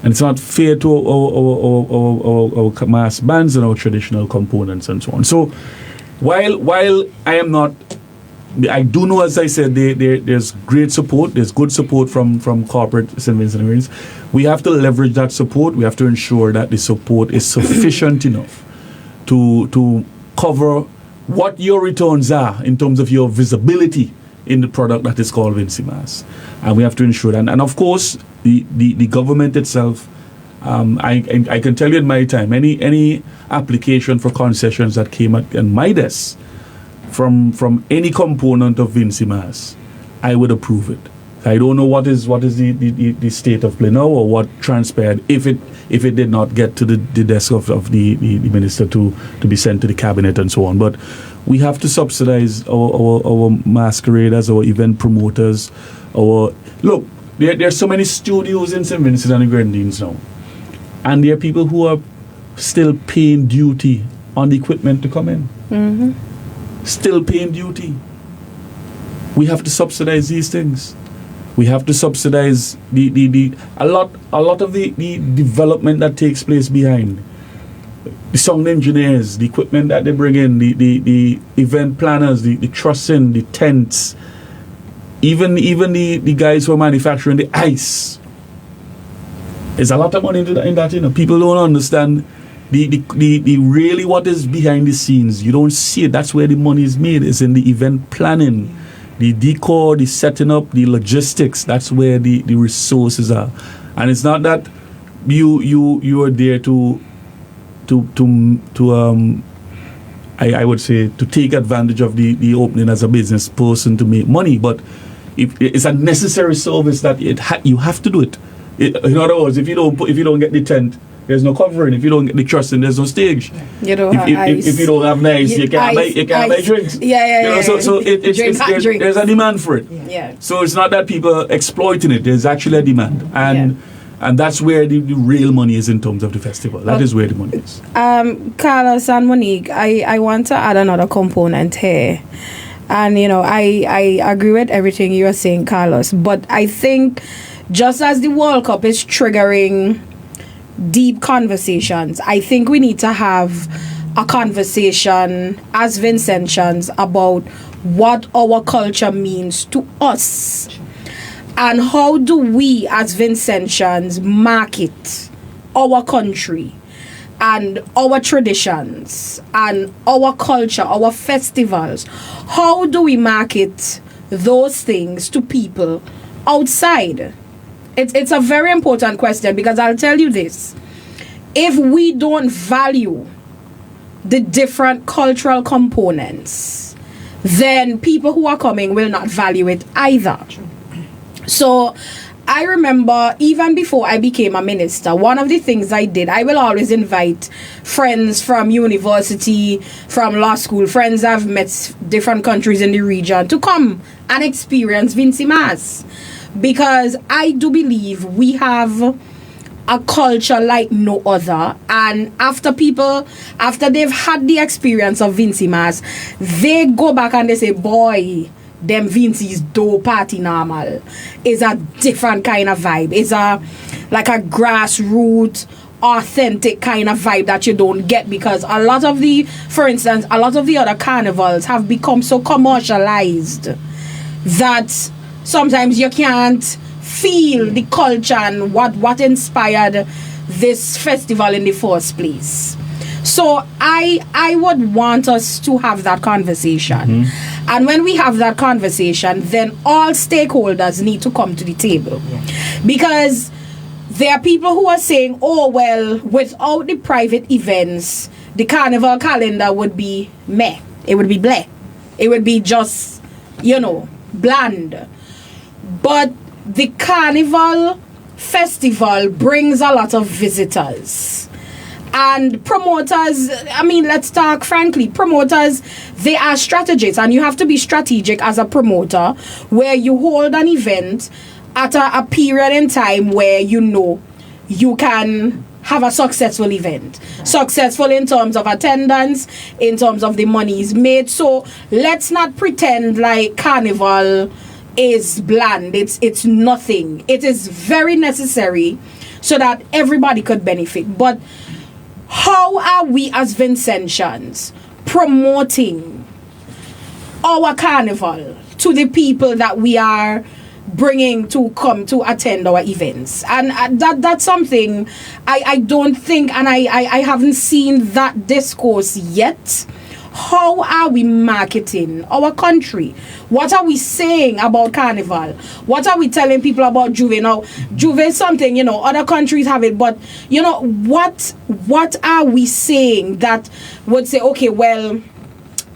And it's not fair to our mass bands and our traditional components and so on. So while I do know, as I said, there's great support, there's good support from corporate St. Vincent and Grenadines. We have to leverage that support. We have to ensure that the support is sufficient enough to cover what your returns are in terms of your visibility in the product that is called Vincy Mas. And we have to ensure that. And of course, the government itself, I can tell you in my time, any application for concessions that came on my desk from any component of Vincy Mas, I would approve it. I don't know what is the state of play now, or what transpired if it did not get to the desk of the minister to be sent to the cabinet and so on. But we have to subsidize our masqueraders, our event promoters. Look, there's so many studios in St. Vincent and the Grenadines now, and there are people who are still paying duty on the equipment to come in. Mm-hmm. Still paying duty. We have to subsidize these things. We have to subsidize a lot of the development that takes place behind the sound engineers, the equipment that they bring in, the event planners, the trussing, the tents, even the guys who are manufacturing the ice. There's a lot of money in that. People don't understand the really what is behind the scenes. You don't see it. That's where the money is made. It's in the event planning, the decor, the setting up, the logistics. That's where the resources are. And it's not that you are there I would say to take advantage of the opening as a business person to make money, but it's a necessary service that you have to do it. In other words, if you don't get the tent, there's no covering. If you don't get the trussing, there's no stage. You don't have ice. If you don't have ice, you can't buy drinks. Yeah. So there's a demand for it. Yeah. So it's not that people are exploiting it. There's actually a demand, and that's where the real money is in terms of the festival. That is where the money is. Carlos and Monique, I want to add another component here. And, I agree with everything you are saying, Carlos. But I think just as the World Cup is triggering deep conversations, I think we need to have a conversation as Vincentians about what our culture means to us. And how do we as Vincentians market our country and our traditions and our culture, our festivals? How do we market those things to people outside? It's a very important question, because I'll tell you this. If we don't value the different cultural components, then people who are coming will not value it either. So I remember even before I became a minister, one of the things I did, I will always invite friends from university, from law school, friends I've met different countries in the region to come and experience Vincy Mas. Because I do believe we have a culture like no other, and after they've had the experience of Vincy Mas, they go back and they say, boy, them Vincy's dope party normal is a different kind of vibe. It's like a grassroots, authentic kind of vibe that you don't get, because for instance, a lot of the other carnivals have become so commercialized that sometimes you can't feel the culture and what inspired this festival in the first place. So I would want us to have that conversation. And when we have that conversation, then all stakeholders need to come to the table. Because there are people who are saying, oh, well, without the private events, the carnival calendar would be meh. It would be bleh. It would be just, bland. But the carnival festival brings a lot of visitors. And promoters, let's talk frankly, promoters, they are strategists, and you have to be strategic as a promoter where you hold an event at a period in time where you can have a successful event. Successful in terms of attendance, in terms of the monies made. So let's not pretend like carnival is bland. It's nothing. It is very necessary so that everybody could benefit. But how are we as Vincentians promoting our carnival to the people that we are bringing to come to attend our events? And that's something I don't think, and I haven't seen that discourse yet. How are we marketing our country? What are we saying about carnival? What are we telling people about Juve? Now, Juve is something, other countries have it, but, what are we saying that would say, okay, well,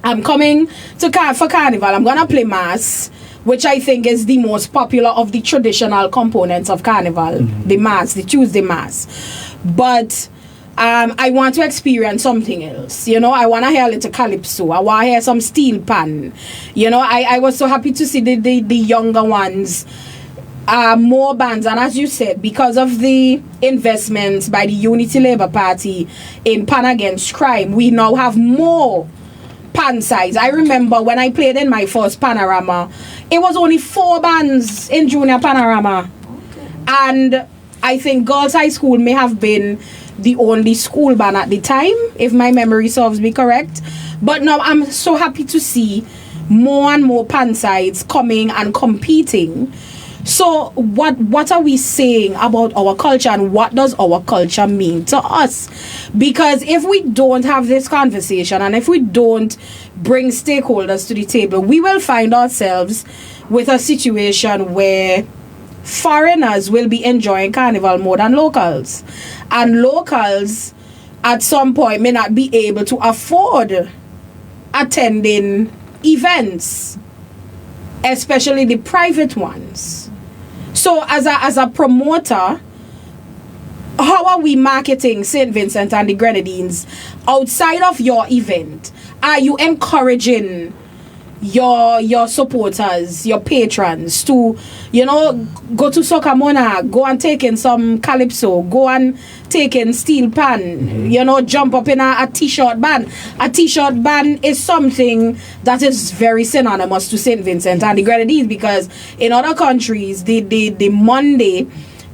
I'm coming for carnival, I'm going to play mass, which I think is the most popular of the traditional components of carnival, the mass, the Tuesday mass. But I want to experience something else. I want to hear a little calypso. I want to hear some steel pan. I was so happy to see the younger ones, more bands. And as you said, because of the investments by the Unity Labour Party in Pan Against Crime, we now have more pan size. I remember when I played in my first Panorama, it was only 4 bands in Junior Panorama. And I think Girls High School may have been the only school band at the time, if my memory serves me correct. But now I'm so happy to see more and more pan sides coming and competing. So what are we saying about our culture, and what does our culture mean to us? Because if we don't have this conversation, and if we don't bring stakeholders to the table, we will find ourselves with a situation where foreigners will be enjoying carnival more than locals, and locals at some point may not be able to afford attending events, especially the private ones. So as a promoter, how are we marketing St. Vincent and the Grenadines outside of your event? Are you encouraging your supporters, your patrons to, go to Socamona, go and take in some calypso, go and take in steel pan, jump up in a t-shirt band. A t-shirt band is something that is very synonymous to St. Vincent and the Grenadines, because in other countries, the Monday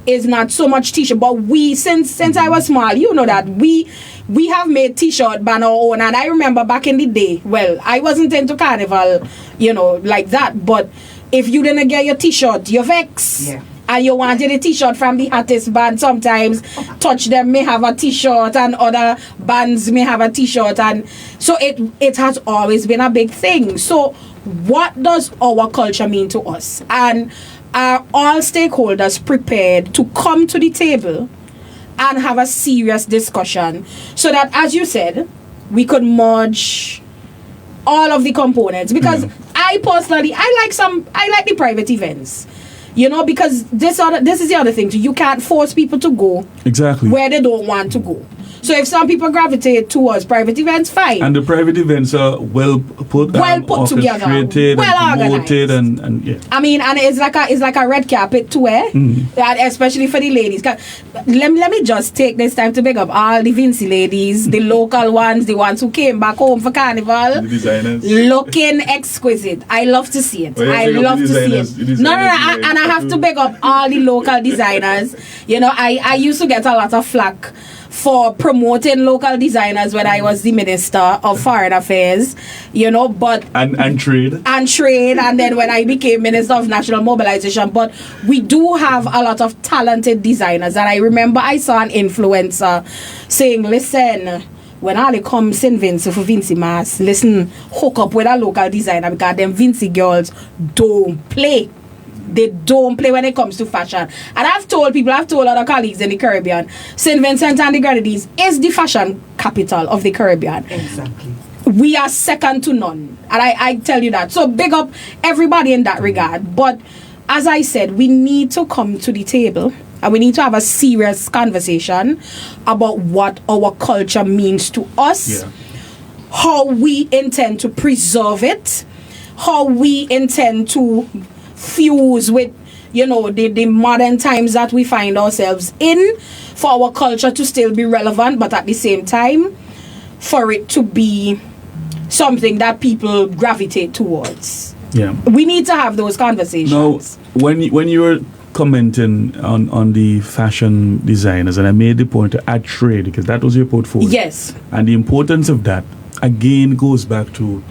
is not so much t-shirt, but we, since I was small, that we have made t-shirt band our own. And I remember back in the day, well, I wasn't into carnival, like that, but if you didn't get your t-shirt, your vex. Yeah. And you wanted a t-shirt from the hottest band, sometimes Touch Them may have a t-shirt and other bands may have a t-shirt, and so it has always been a big thing. So what does our culture mean to us? And are all stakeholders prepared to come to the table and have a serious discussion, so that, as you said, we could merge all of the components? Because I personally, I like the private events, because this is the other thing too. You can't force people to go exactly where they don't want to go. So if some people gravitate towards private events, fine. And the private events are well put together, well organized, and yeah. And it's like a red carpet to wear, especially for the ladies. Let me just take this time to big up all the Vinci ladies, the local ones, the ones who came back home for carnival, the designers, looking exquisite. I love to see it. I love to see it. No, and I have to big up all the local designers. I used to get a lot of flack for promoting local designers when I was the Minister of Foreign Affairs, but... And trade. And trade, and then when I became Minister of National Mobilization. But we do have a lot of talented designers. And I remember I saw an influencer saying, listen, when all come St. Vincent for Vincy Mass, listen, hook up with a local designer because them Vincy girls don't play. They don't play when it comes to fashion. And I've told other colleagues in the Caribbean, St. Vincent and the Grenadines is the fashion capital of the Caribbean. Exactly. We are second to none. And I tell you that. So big up everybody in that regard. But as I said, we need to come to the table and we need to have a serious conversation about what our culture means to us, how we intend to preserve it, how we intend to fuse with the modern times that we find ourselves in, for our culture to still be relevant, but at the same time for it to be something that people gravitate towards. We need to have those conversations. Now, when you were commenting on the fashion designers, and I made the point to add trade because that was your portfolio. Yes. And the importance of that again goes back to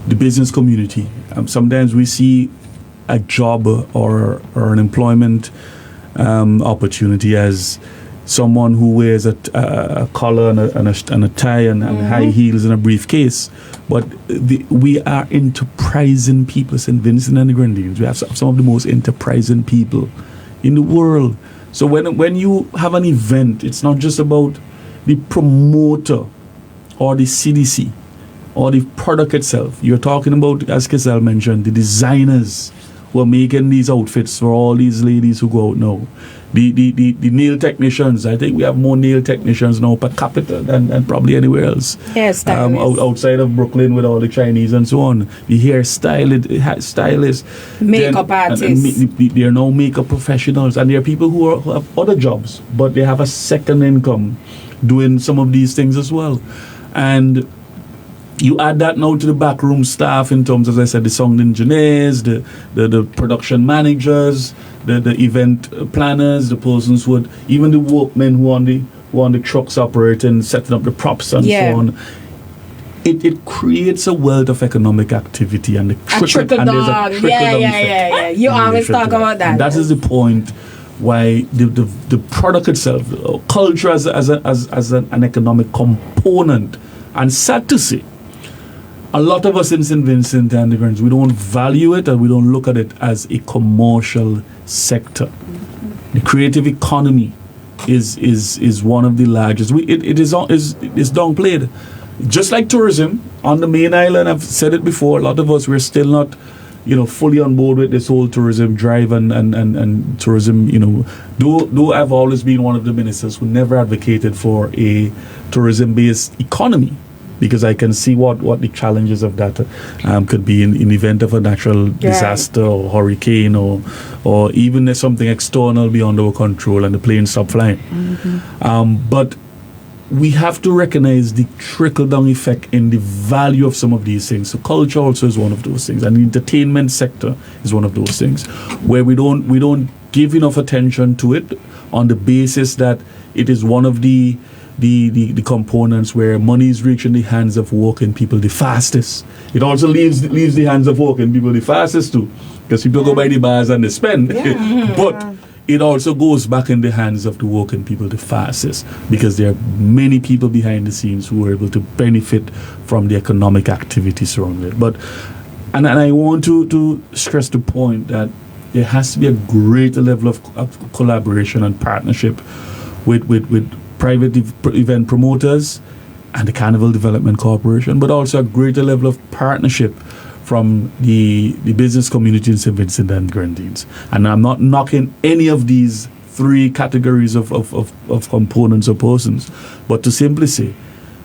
the business community. Sometimes we see a job or an employment opportunity as someone who wears a collar and a tie and high heels and a briefcase. But we are enterprising people, St. Vincent and the Grenadines. We have some of the most enterprising people in the world. So when you have an event, it's not just about the promoter or the CDC or the product itself. You're talking about, as Keisal mentioned, the designers who are making these outfits for all these ladies who go out now. The nail technicians. I think we have more nail technicians now per capita than probably anywhere else. Outside of Brooklyn with all the Chinese and so on. The hairstylists, makeup artists. They are now makeup professionals, and there are people who have other jobs, but they have a second income doing some of these things as well. And you add that now to the backroom staff in terms, as I said, the sound engineers, the production managers, the event planners, the persons who would, even the workmen who on the trucks operating, setting up the props and so on. It creates a wealth of economic activity and there's a trickle down effect. You always talk about that. And that is the point why the product itself, culture as an economic component, and sad to say, a lot of us in St. Vincent and the Grenadines, we don't value it and we don't look at it as a commercial sector. The creative economy is one of the largest. It is downplayed. Just like tourism on the main island, I've said it before, a lot of us, we're still not fully on board with this whole tourism drive and tourism, though I've always been one of the ministers who never advocated for a tourism-based economy, because I can see what the challenges of that could be in event of a natural disaster or hurricane or even if something external beyond our control and the plane stop flying. But we have to recognize the trickle-down effect in the value of some of these things. So culture also is one of those things, and the entertainment sector is one of those things where we don't give enough attention to it on the basis that it is one of the components where money is reaching the hands of working people the fastest. It also leaves the hands of working people the fastest too, because people go by the bars and they spend. But it also goes back in the hands of the working people the fastest, because there are many people behind the scenes who are able to benefit from the economic activity surrounding it. But and I want to stress the point that there has to be a greater level of collaboration and partnership with private event promoters and the Carnival Development Corporation, but also a greater level of partnership from the business community in St. Vincent and Grenadines. And I'm not knocking any of these three categories of components or persons, but to simply say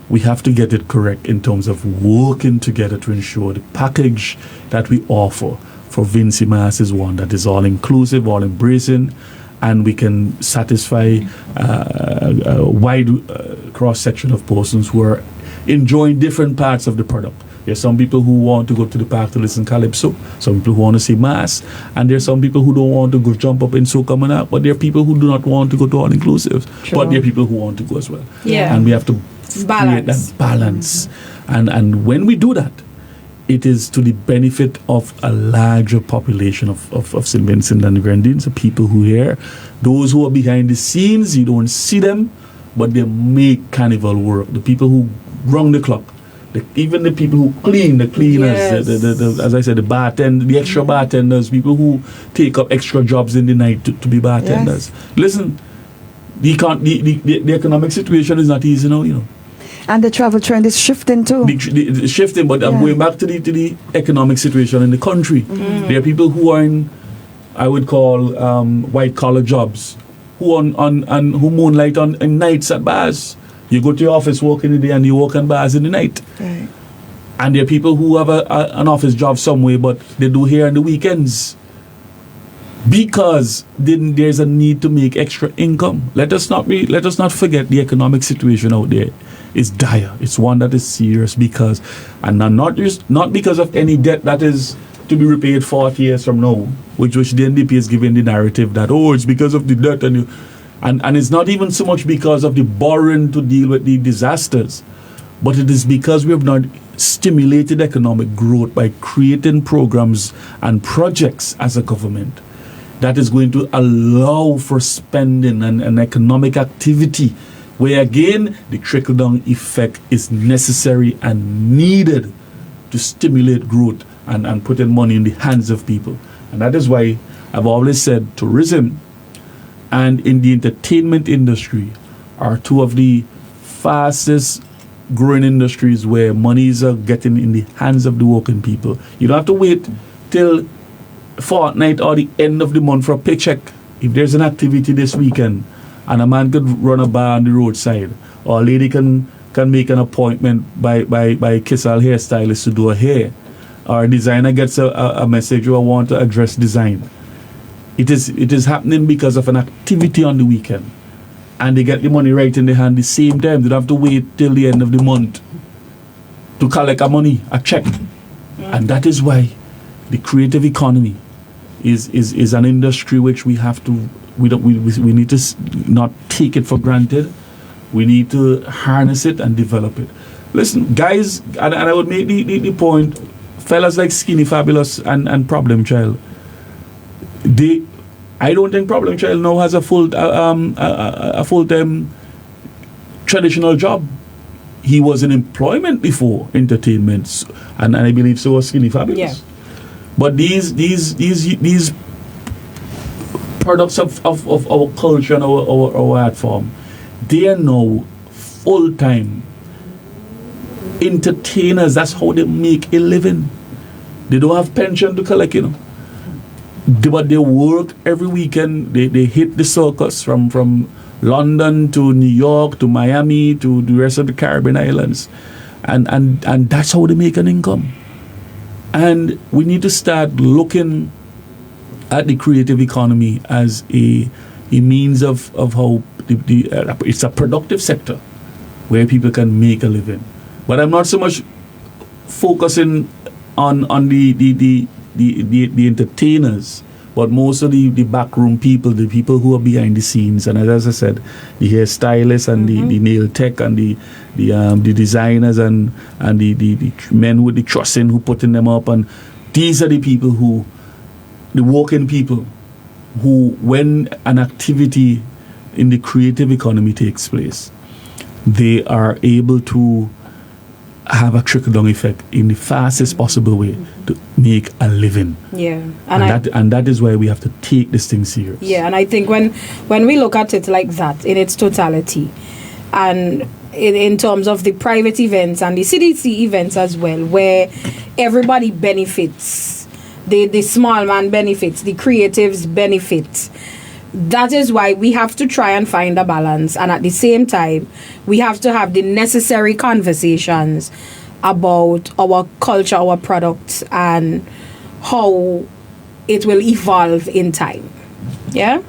we have to get it correct in terms of working together to ensure the package that we offer for Vincy Mass is one that is all inclusive, all embracing, and we can satisfy a wide cross-section of persons who are enjoying different parts of the product. There's some people who want to go to the park to listen calypso. Some people who want to see mass. And there's some people who don't want to go jump up in Soca Manak. But there are people who do not want to go to all-inclusive. But there are people who want to go as well. Yeah. And we have to create that balance. And when we do that, it is to the benefit of a larger population of St. Vincent and the Grenadines, the people who here. Those who are behind the scenes, you don't see them, but they make carnival work. The people who run the clock. Even the people who clean, the cleaners, the as I said, the bartenders, the extra bartenders, people who take up extra jobs in the night to be bartenders. Yes. Listen, the economic situation is not easy now, you know. And the travel trend is shifting too. Shifting, but I'm going back to the economic situation in the country. There are people who are in, I would call, white collar jobs, who who moonlight in nights at bars. You go to your office, work in the day, and you work on bars in the night. Right. And there are people who have an office job somewhere, but they do here on the weekends. Because then there's a need to make extra income. Let us not forget the economic situation out there is dire. It's one that is serious because, and not because of any debt that is to be repaid 40 years from now, which the NDP is giving the narrative that it's because of the debt and it's not even so much because of the borrowing to deal with the disasters, but it is because we have not stimulated economic growth by creating programs and projects as a government that is going to allow for spending and economic activity, where again the trickle-down effect is necessary and needed to stimulate growth and putting money in the hands of people. And that is why I've always said tourism and in the entertainment industry are two of the fastest growing industries where monies are getting in the hands of the working people. You don't have to wait till fortnight or the end of the month for a paycheck. If there's an activity this weekend and a man could run a bar on the roadside, or a lady can make an appointment by Keisal hairstylist to do her hair, or a designer gets a message or want to address design. It is happening because of an activity on the weekend, and they get the money right in their hand the same time. They don't have to wait till the end of the month to collect a check. And that is why the creative economy is an industry which we need to not take it for granted. We need to harness it and develop it. Listen, guys, and I would make the point, fellas like Skinny Fabulous and Problem Child, I don't think Problem Child now has a full-time traditional job. He was in employment before entertainment, and I believe so was Skinny Fabulous. Yeah. But these products of our culture and our art form, they are now full-time entertainers. That's how they make a living. They don't have pension to collect, you know. But they work every weekend. They hit the circus from London to New York to Miami to the rest of the Caribbean islands, and that's how they make an income. And we need to start looking at the creative economy as a means of how it's a productive sector where people can make a living. But I'm not so much focusing on the entertainers, but most of the backroom people, the people who are behind the scenes. And as I said, the hairstylists and the nail tech and the designers and the men with the trussing who putting them up. And these are the people the working people who, when an activity in the creative economy takes place, they are able to have a trickle-down effect in the fastest possible way to make a living. Yeah. And that is why we have to take this thing serious. Yeah, and I think when we look at it like that, in its totality, and in terms of the private events and the CDC events as well, where everybody benefits, the small man benefits, the creatives benefit. That is why we have to try and find a balance, and at the same time we have to have the necessary conversations about our culture, our products, and how it will evolve in time. Yeah?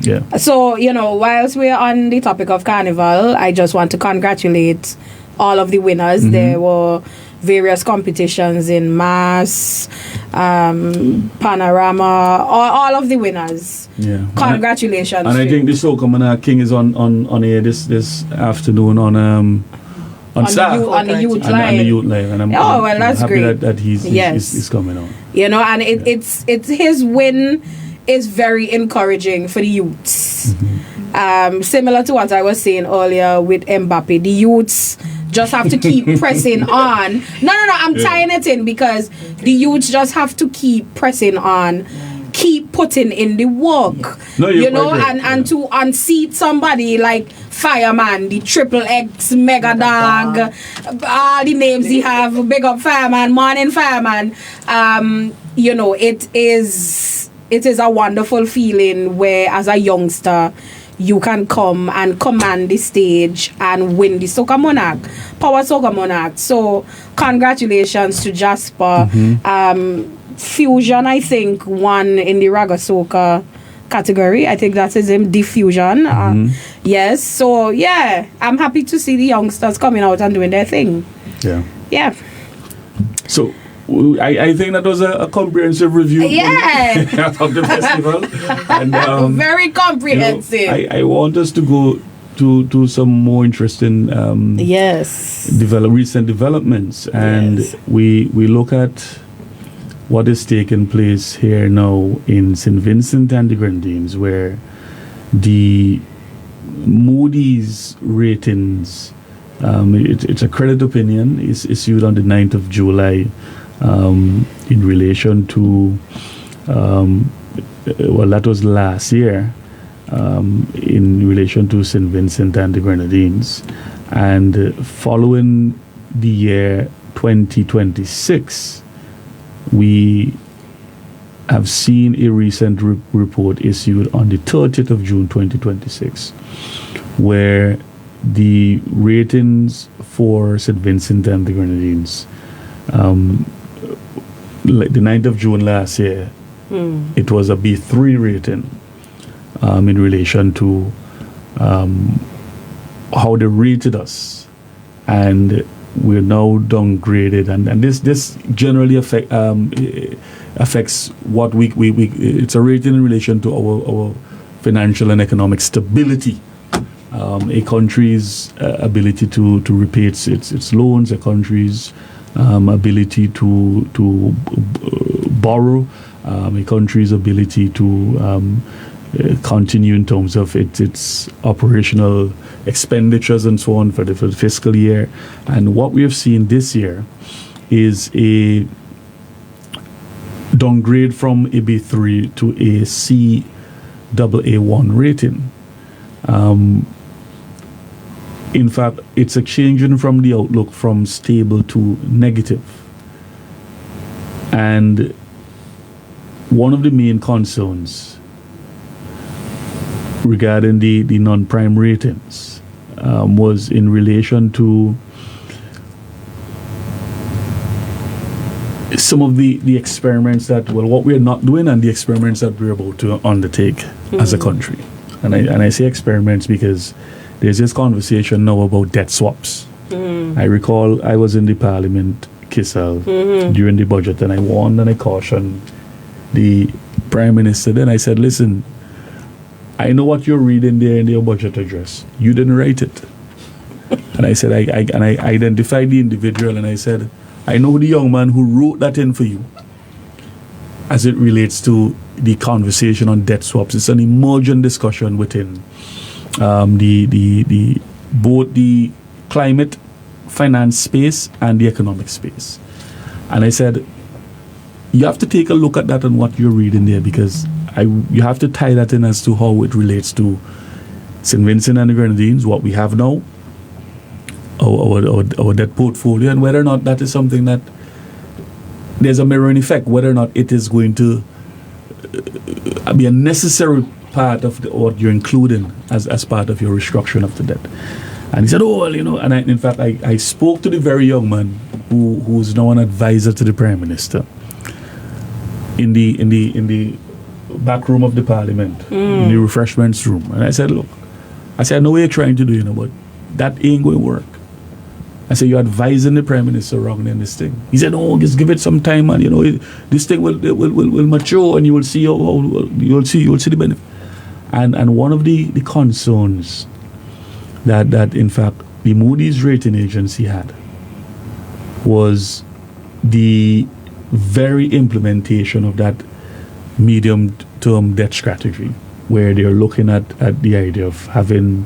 Yeah. So, whilst we're on the topic of Carnival, I just want to congratulate all of the winners. There were various competitions in mass, panorama, all of the winners. Yeah. Congratulations. And I think the Soca Monarch King is on air this afternoon on Star. On the youth line. On the youth line. And I'm that's happy great. that he's coming on. You know, and it's his win is very encouraging for the youths. Similar to what I was saying earlier with Mbappe, the youths just have to keep pressing on. No, I'm tying it in because the youths just have to keep pressing on, keep putting in the work. And to unseat somebody like Fireman, the Triple X Mega Dog, all the names he have, big up Fireman, Morning Fireman. It is a wonderful feeling where as a youngster you can come and command the stage and win the Soca Monarch, Power Soca Monarch. So congratulations to Jasper. Fusion, I think, won in the Raga Soca category. I think that is him, Diffusion. Yes, so yeah, I'm happy to see the youngsters coming out and doing their thing. Yeah. So I think that was a comprehensive review of the festival. And, very comprehensive. I want us to go to some more interesting recent developments. And we look at what is taking place here now in St. Vincent and the Grenadines, where the Moody's ratings, it's a credit opinion, is issued on the 9th of July in relation to, that was last year, in relation to St. Vincent and the Grenadines. And following the year 2026, we have seen a recent report issued on the 30th of June 2026, where the ratings for St. Vincent and the Grenadines, like the 9th of June last year, it was a B3 rating in relation to how they rated us, and we're now downgraded, and this generally affects what we it's a rating in relation to our financial and economic stability, a country's ability to repay its loans, a country's ability to borrow, a country's ability to continue in terms of its operational expenditures and so on for the fiscal year. And what we have seen this year is a downgrade from a B3 to a CAA1 rating. In fact, it's a changing from the outlook from stable to negative. And one of the main concerns regarding the non-prime ratings was in relation to some of the experiments what we're not doing and the experiments that we're about to undertake as a country. And I say experiments because there's this conversation now about debt swaps. I recall I was in the Parliament, Keisal, during the budget, and I warned and I cautioned the Prime Minister. Then I said, listen, I know what you're reading there in your budget address. You didn't write it. And I said, I identified the individual, and I said, I know the young man who wrote that in for you as it relates to the conversation on debt swaps. It's an emergent discussion within both the climate finance space and the economic space. And I said, you have to take a look at that and what you're reading there, because you have to tie that in as to how it relates to St. Vincent and the Grenadines, what we have now, our debt portfolio, and whether or not that is something that there's a mirroring effect, whether or not it is going to be a necessary part of what you're including as part of your restructuring of the debt. And he said, and in fact I spoke to the very young man who's now an advisor to the Prime Minister in the back room of the Parliament, in the refreshments room. And I said, look, I know what you're trying to do, but that ain't going to work. I said, you're advising the Prime Minister wrong in this thing. He said, no, just give it some time, and this thing will mature, and you will see you'll see the benefit. And one of the concerns that in fact the Moody's rating agency had was the very implementation of that medium-term debt strategy, where they're looking at the idea of having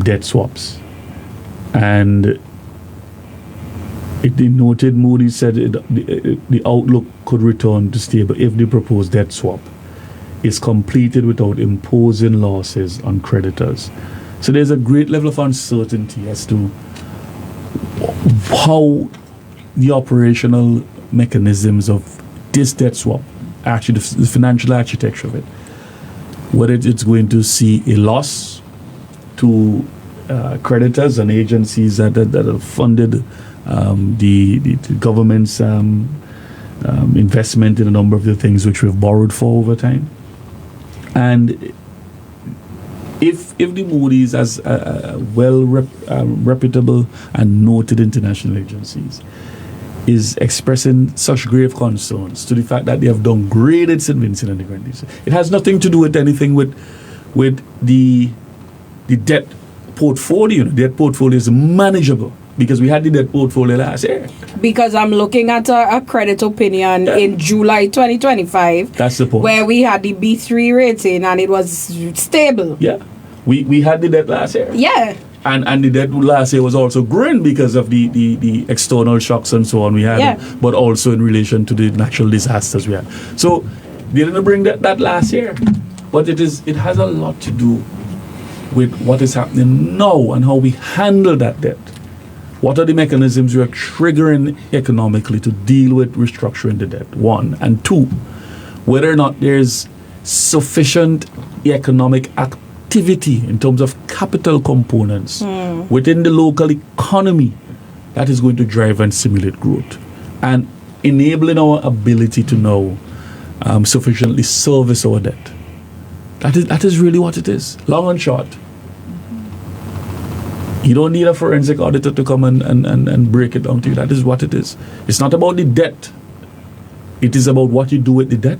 debt swaps. And it denoted, Moody's said the outlook could return to stable if the proposed debt swap is completed without imposing losses on creditors. So there's a great level of uncertainty as to how the operational mechanisms of this debt swap, actually the financial architecture of it, whether it's going to see a loss to creditors and agencies that have funded the government's investment in a number of the things which we've borrowed for over time. And if the Moody's, as reputable and noted international agencies, is expressing such grave concerns to the fact that they have downgraded St. Vincent and the Grenadines, it has nothing to do with anything with the debt portfolio. The debt portfolio is manageable, because we had the debt portfolio last year. Because I'm looking at a credit opinion in July 2025. That's the point. Where we had the B3 rating and it was stable. Yeah. We had the debt last year. Yeah. And the debt last year was also growing because of the external shocks and so on we had, but also in relation to the natural disasters we had. So they didn't bring that last year. But it has a lot to do with what is happening now and how we handle that debt. What are the mechanisms we are triggering economically to deal with restructuring the debt? One. And two, whether or not there's sufficient economic activity in terms of capital components within the local economy that is going to drive and stimulate growth and enabling our ability to now sufficiently service our debt. That is really what it is, long and short. You don't need a forensic auditor to come and break it down to you. That is what it is. It's not about the debt. It is about what you do with the debt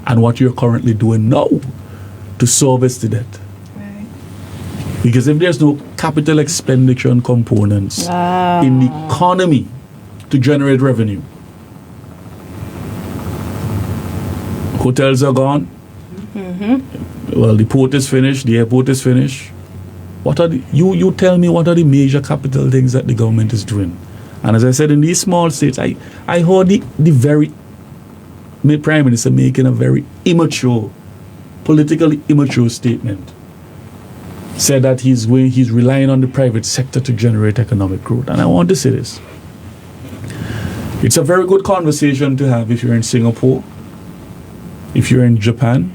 and what you're currently doing now to service the debt. Right. Because if there's no capital expenditure and components in the economy to generate revenue, hotels are gone. Well, the port is finished, the airport is finished. What are you tell me what are the major capital things that the government is doing? And as I said, in these small states, I heard the very Prime Minister making a very politically immature statement. Said that he's relying on the private sector to generate economic growth. And I want to say this. It's a very good conversation to have if you're in Singapore, if you're in Japan.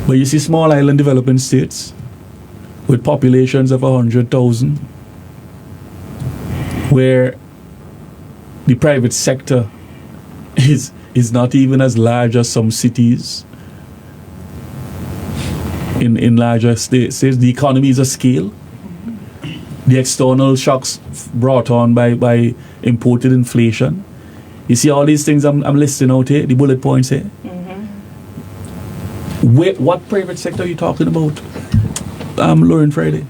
But you see small island developing states with populations of 100,000, where the private sector is not even as large as some cities in larger states. The economy is a scale. The external shocks brought on by imported inflation. You see all these things I'm listing out here, the bullet points here. What private sector are you talking about, Lauren Friday?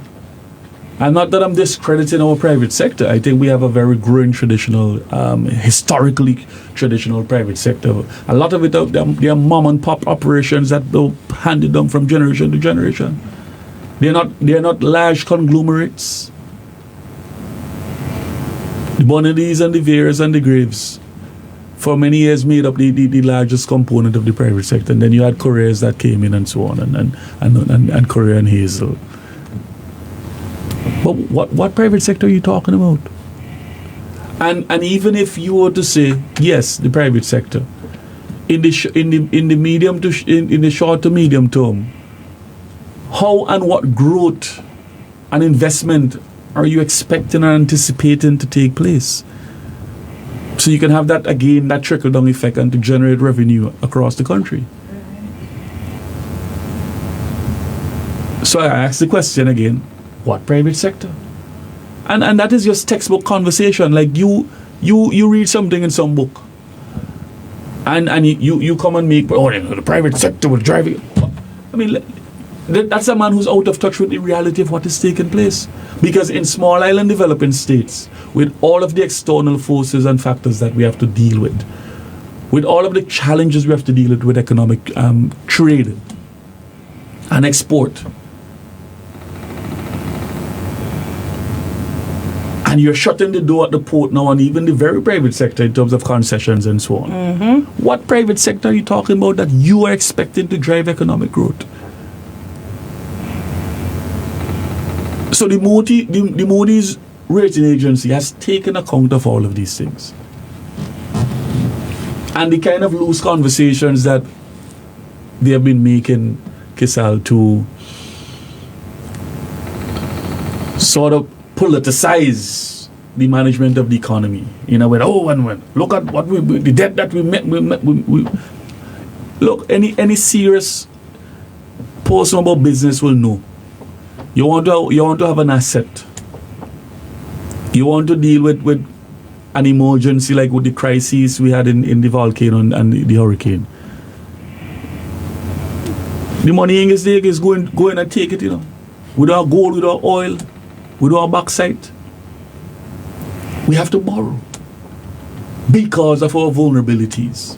And not that I'm discrediting our private sector. I think we have a very growing historically traditional private sector. A lot of it, they are mom and pop operations that are handed down from generation to generation. They are not large conglomerates. The Bonadies and the Veers and the Graves for many years made up the largest component of the private sector. And then you had Couriers that came in and so on, and Courier and Hazel. But what private sector are you talking about? And even if you were to say yes, the private sector, in the short to medium term, how and what growth and investment are you expecting and anticipating to take place? So you can have that again, that trickle down effect, and to generate revenue across the country. So I ask the question again. What private sector? And that is just textbook conversation. Like you read something in some book, and you come and make, the private sector will drive it. I mean, that's a man who's out of touch with the reality of what is taking place. Because in small island developing states, with all of the external forces and factors that we have to deal with all of the challenges we have to deal with economic trade and export, and you're shutting the door at the port now, and even the very private sector in terms of concessions and so on. Mm-hmm. What private sector are you talking about that you are expecting to drive economic growth? So the Moody's rating agency has taken account of all of these things. And the kind of loose conversations that they have been making, Keisal, to sort of politicize the management of the economy. When look at what the debt that we met. Look, any serious person about business will know. You want to have an asset. You want to deal with an emergency like with the crises we had in the volcano and the hurricane. The money in is going and take it, with our gold, with our oil, with our bauxite. We have to borrow because of our vulnerabilities.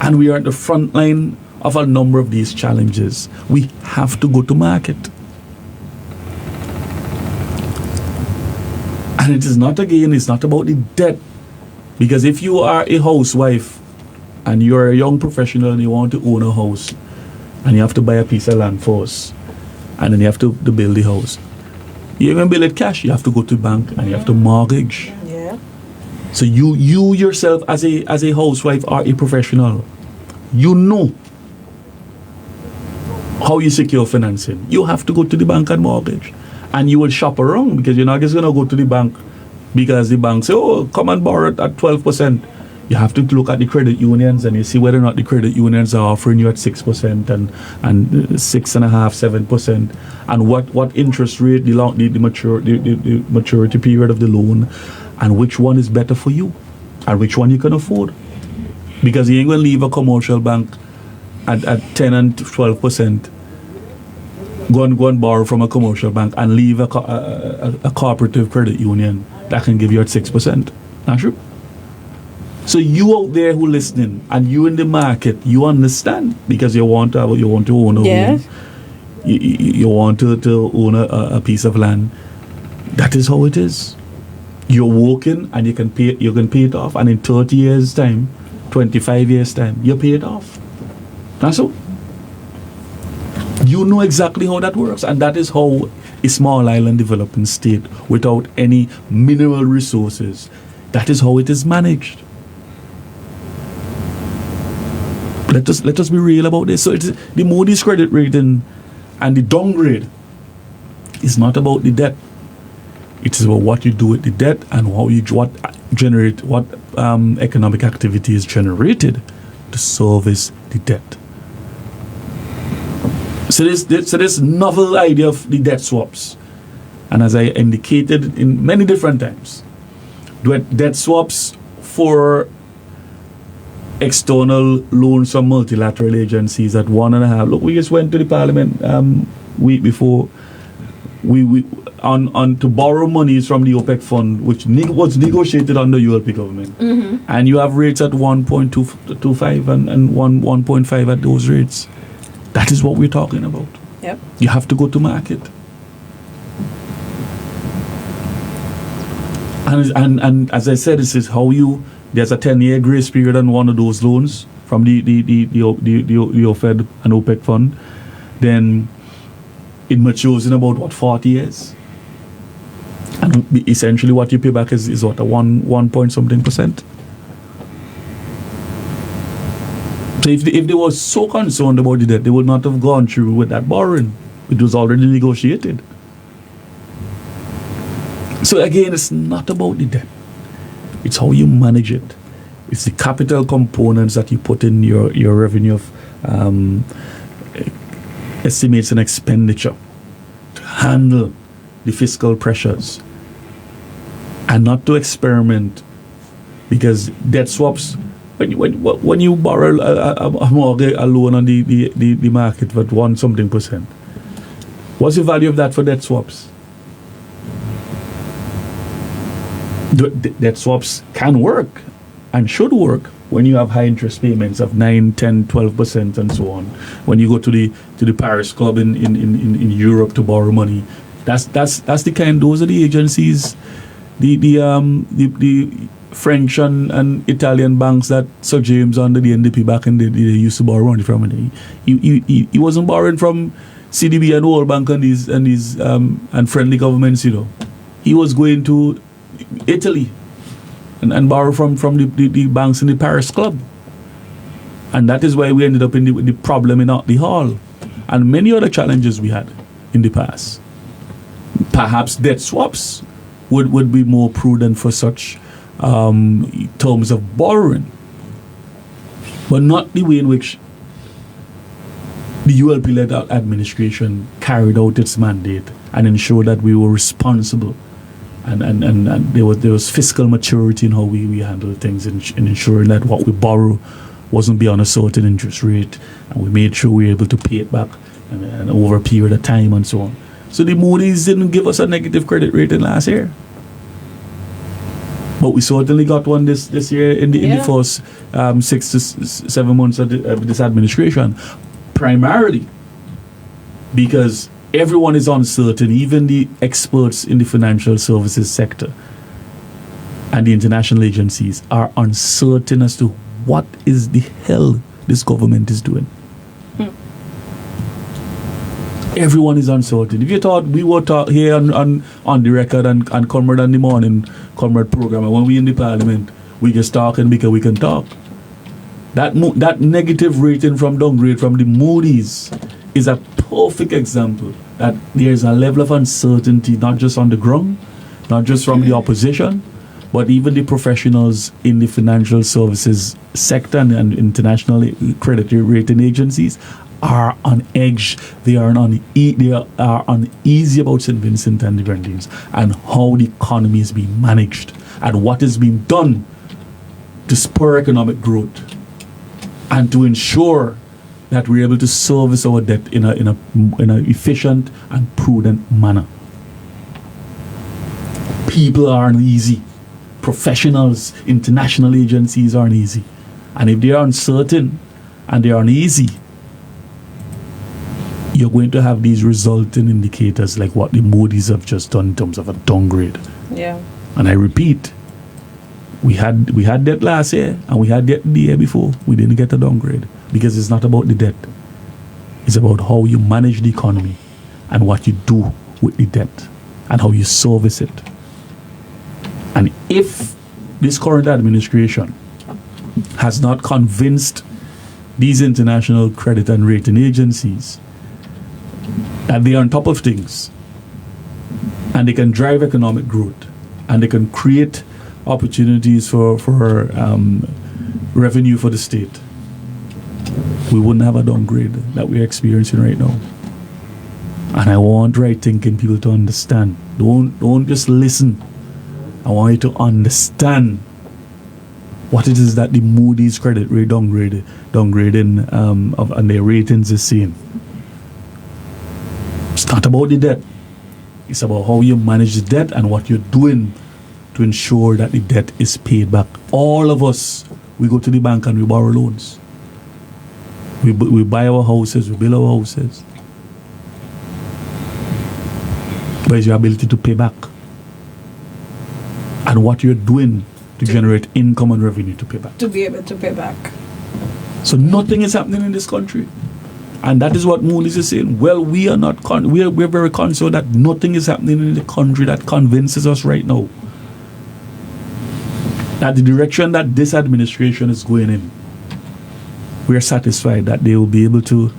And we are at the front line of a number of these challenges. We have to go to market. And it's not about the debt. Because if you are a housewife and you're a young professional and you want to own a house and you have to buy a piece of land first and then you have to build the house, you even build it cash, you have to go to the bank and you have to mortgage. Yeah. So you yourself as a housewife are a professional. You know how you secure financing. You have to go to the bank and mortgage. And you will shop around because you're not just going to go to the bank because the bank say, come and borrow it at 12%. You have to look at the credit unions and you see whether or not the credit unions are offering you at 6% and 6.5%, 7%, and what interest rate, the maturity period of the loan, and which one is better for you and which one you can afford. Because you ain't going to leave a commercial bank at 10 and 12%. Go and borrow from a commercial bank and leave a cooperative credit union that can give you at 6%. Not true? So you out there who listening and you in the market, you understand because you want to own a home. You want to own a piece of land. That is how it is. You're working and you can pay it off, and in 30 years time, 25 years time, you pay it off. That's all. You know exactly how that works, and that is how a small island developing state without any mineral resources, that is how it is managed. Let us be real about this. So it's the Moody's credit rating and the downgrade is not about the debt. It is about what you do with the debt and what economic activity is generated to service the debt. So this novel idea of the debt swaps, and as I indicated in many different times, debt swaps for external loans from multilateral agencies at 1.5. Look, we just went to the parliament week before we to borrow monies from the OPEC fund, which was negotiated under ULP government, and you have rates at 1.25 and 1.5 at those rates. That is what we're talking about. Yep. You have to go to market. And as I said, this is how there's a 10-year grace period on one of those loans from the OFED and OPEC fund. Then it matures in about 40 years. And essentially what you pay back is what, a 1 point something percent. So if they were so concerned about the debt, they would not have gone through with that borrowing. It was already negotiated. So again, it's not about the debt. It's how you manage it. It's the capital components that you put in your revenue of estimates and expenditure to handle the fiscal pressures and not to experiment, because debt swaps, when you borrow a mortgage, a loan on the market for 1% what's the value of that for debt swaps? Debt swaps can work and should work when you have high interest payments of 9, 10, 12% and so on. When you go to the Paris Club in Europe to borrow money, that's the kind. Those are the agencies, the French and Italian banks that Sir James under the NDP back in the day used to borrow money from. He wasn't borrowing from CDB and World Bank and these and friendly governments. He was going to Italy and borrow from the banks in the Paris Club, and that is why we ended up in the problem in the Hall and many other challenges we had in the past. Perhaps debt swaps would be more prudent for such terms of borrowing, but not the way in which the ULP-led administration carried out its mandate and ensured that we were responsible and there was fiscal maturity in how we handle things in ensuring that what we borrow wasn't beyond a certain interest rate, and we made sure we were able to pay it back and over a period of time and so on. So the Moody's didn't give us a negative credit rating last year, but we certainly got one this year in the first 6 to 7 months of this administration, primarily because everyone is uncertain. Even the experts in the financial services sector and the international agencies are uncertain as to what is the hell this government is doing. Everyone is uncertain. If you thought we were here on the record and Comrade on the morning Comrade program, and when we in the parliament, we just talking because we can talk. That negative rating from downgrade from the Moody's is a perfect example that there's a level of uncertainty, not just on the ground, not just from the opposition, but even the professionals in the financial services sector and international credit rating agencies are on edge. They are uneasy about St. Vincent and the Grenadines and how the economy is being managed and what is being done to spur economic growth and to ensure that we're able to service our debt in a efficient and prudent manner. People are uneasy. Professionals, international agencies are uneasy. And if they are uncertain and they are uneasy, you're going to have these resulting indicators like what the Moody's have just done in terms of a downgrade. Yeah. And I repeat, we had debt last year and we had debt the year before. We didn't get a downgrade because it's not about the debt. It's about how you manage the economy and what you do with the debt and how you service it. And if this current administration has not convinced these international credit and rating agencies that they are on top of things and they can drive economic growth and they can create opportunities for revenue for the state, we wouldn't have a downgrade that we're experiencing right now. And I want right thinking people to understand. Don't just listen. I want you to understand what it is that the Moody's credit rate downgrading and their ratings is saying. It's not about the debt. It's about how you manage the debt and what you're doing to ensure that the debt is paid back. All of us, we go to the bank and we borrow loans. We buy our houses, we build our houses. But it's your ability to pay back and what you're doing to generate income and revenue to pay back. To be able to pay back. So nothing is happening in this country. And that is what Moody's is saying. Well, we are not, we're very concerned that nothing is happening in the country that convinces us right now that the direction that this administration is going in, we are satisfied that they will be able to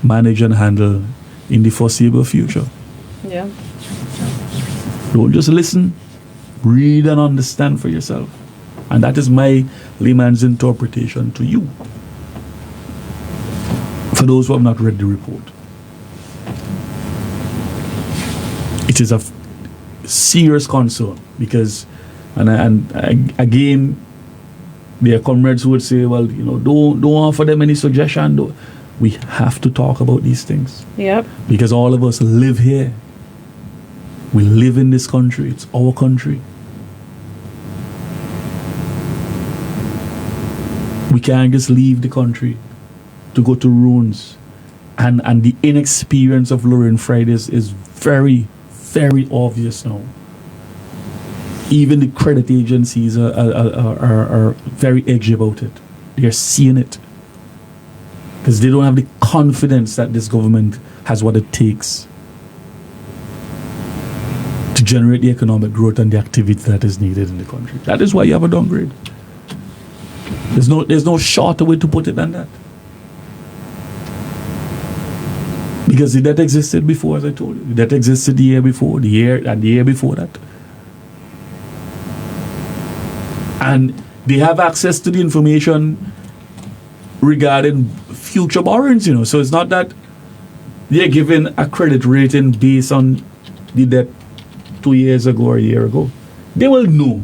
manage and handle in the foreseeable future. Yeah. Don't just listen, read and understand for yourself. And that is my layman's interpretation to you. For those who have not read the report, it is of serious concern because, again, their comrades would say, well, don't offer them any suggestion. We have to talk about these things. Yep. Because all of us live here. We live in this country. It's our country. We can't just leave the country to go to ruins. And the inexperience of Lorraine Fridays is very, very obvious now. Even the credit agencies are very edgy about it. They're seeing it. Because they don't have the confidence that this government has what it takes to generate the economic growth and the activity that is needed in the country. That is why you have a downgrade. There's no shorter way to put it than that. Because the debt existed before, as I told you. The debt existed the year before, the year before that. And they have access to the information regarding future borrowings, So it's not that they're given a credit rating based on the debt 2 years ago or a year ago. They will know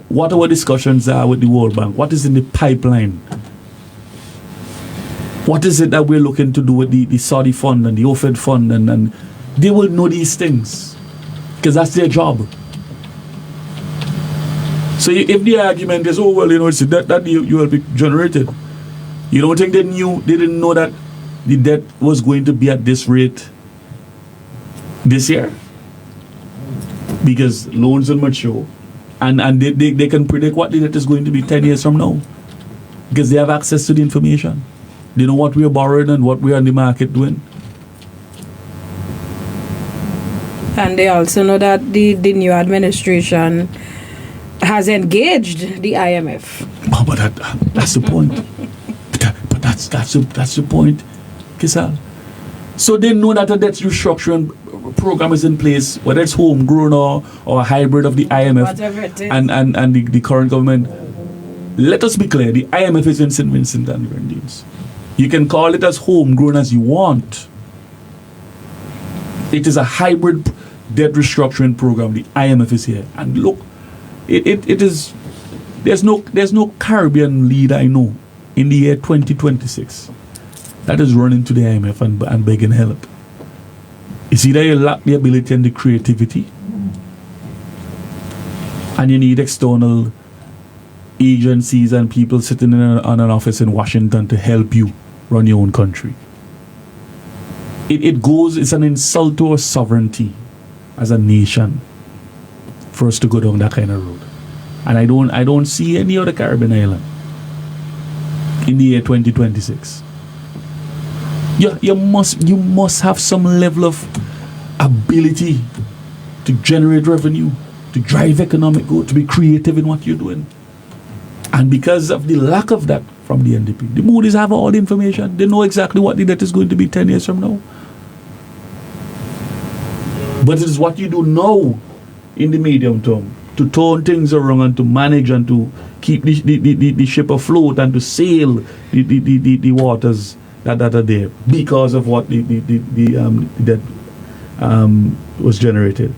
what our discussions are with the World Bank, what is in the pipeline, what is it that we're looking to do with the Saudi fund and the OFED fund, and they will know these things because that's their job. So if the argument is, oh well, it's the debt that you will be generated, you don't think they didn't know that the debt was going to be at this rate this year? Because loans will mature and they can predict what the debt is going to be 10 years from now. Because they have access to the information. They know what we are borrowing and what we are in the market doing. And they also know that the new administration has engaged the IMF. Oh, but that's the point. But that's the point, Keisal. So they know that a debt restructuring program is in place, whether it's homegrown or a hybrid of the IMF Whatever it is. and the current government. Let us be clear, the IMF is in St. Vincent and the Grenadines. You can call it as homegrown as you want. It is a hybrid debt restructuring program. The IMF is here. And look, it is, there's no Caribbean leader I know in the year 2026 that is running to the IMF and begging help. It's either you lack the ability and the creativity and you need external agencies and people sitting in an office in Washington to help you run your own country. It's an insult to our sovereignty as a nation for us to go down that kind of road. And I don't see any other Caribbean island in the year 2026. You must have some level of ability to generate revenue, to drive economic growth, to be creative in what you're doing. And because of the lack of that from the NDP, the Moody's have all the information. They know exactly what the debt is going to be 10 years from now. But it is what you do now in the medium term to turn things around and to manage and to keep the ship afloat and to sail the waters that are there because of what that was generated.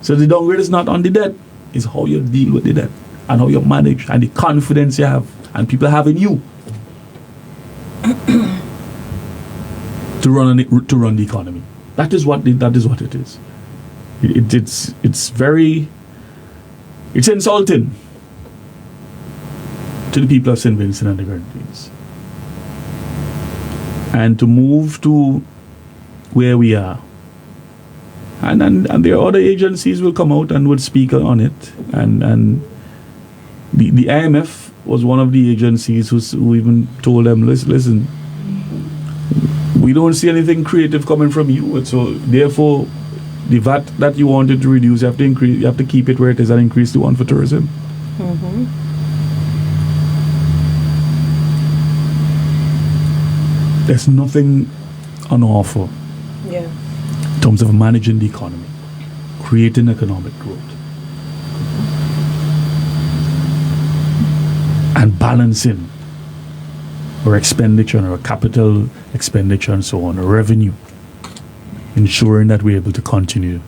So the downgrade is not on the debt, it's how you deal with the debt and how you manage and the confidence you have and people have in you to run the economy. That is what it is. It's insulting to the people of St. Vincent and the Grenadines. And to move to where we are. And there are other agencies will come out and will speak on it. And the IMF was one of the agencies who even told them, listen, we don't see anything creative coming from you. So therefore, the VAT that you wanted to reduce, you have to keep it where it is and increase the one for tourism. Mm-hmm. There's nothing on offer in terms of managing the economy, creating economic growth, and balancing our expenditure and our capital expenditure and so on, our revenue, ensuring that we're able to continue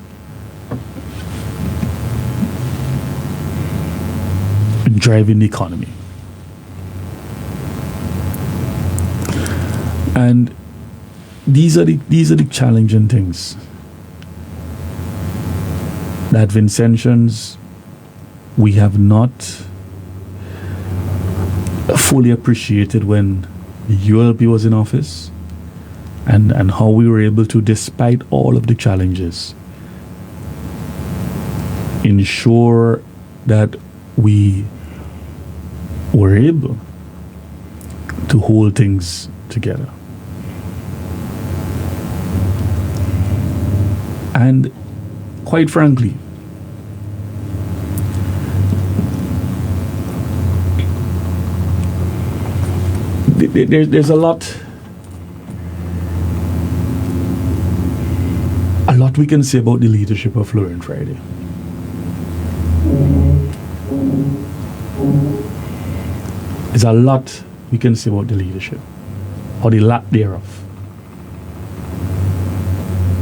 driving the economy. And these are the challenging things that Vincentians we have not fully appreciated when the ULP was in office, and how we were able to, despite all of the challenges, ensure that we were able to hold things together. And quite frankly, there's a lot we can say about the leadership of Florian Friday. There's a lot we can say about the leadership, or the lack thereof.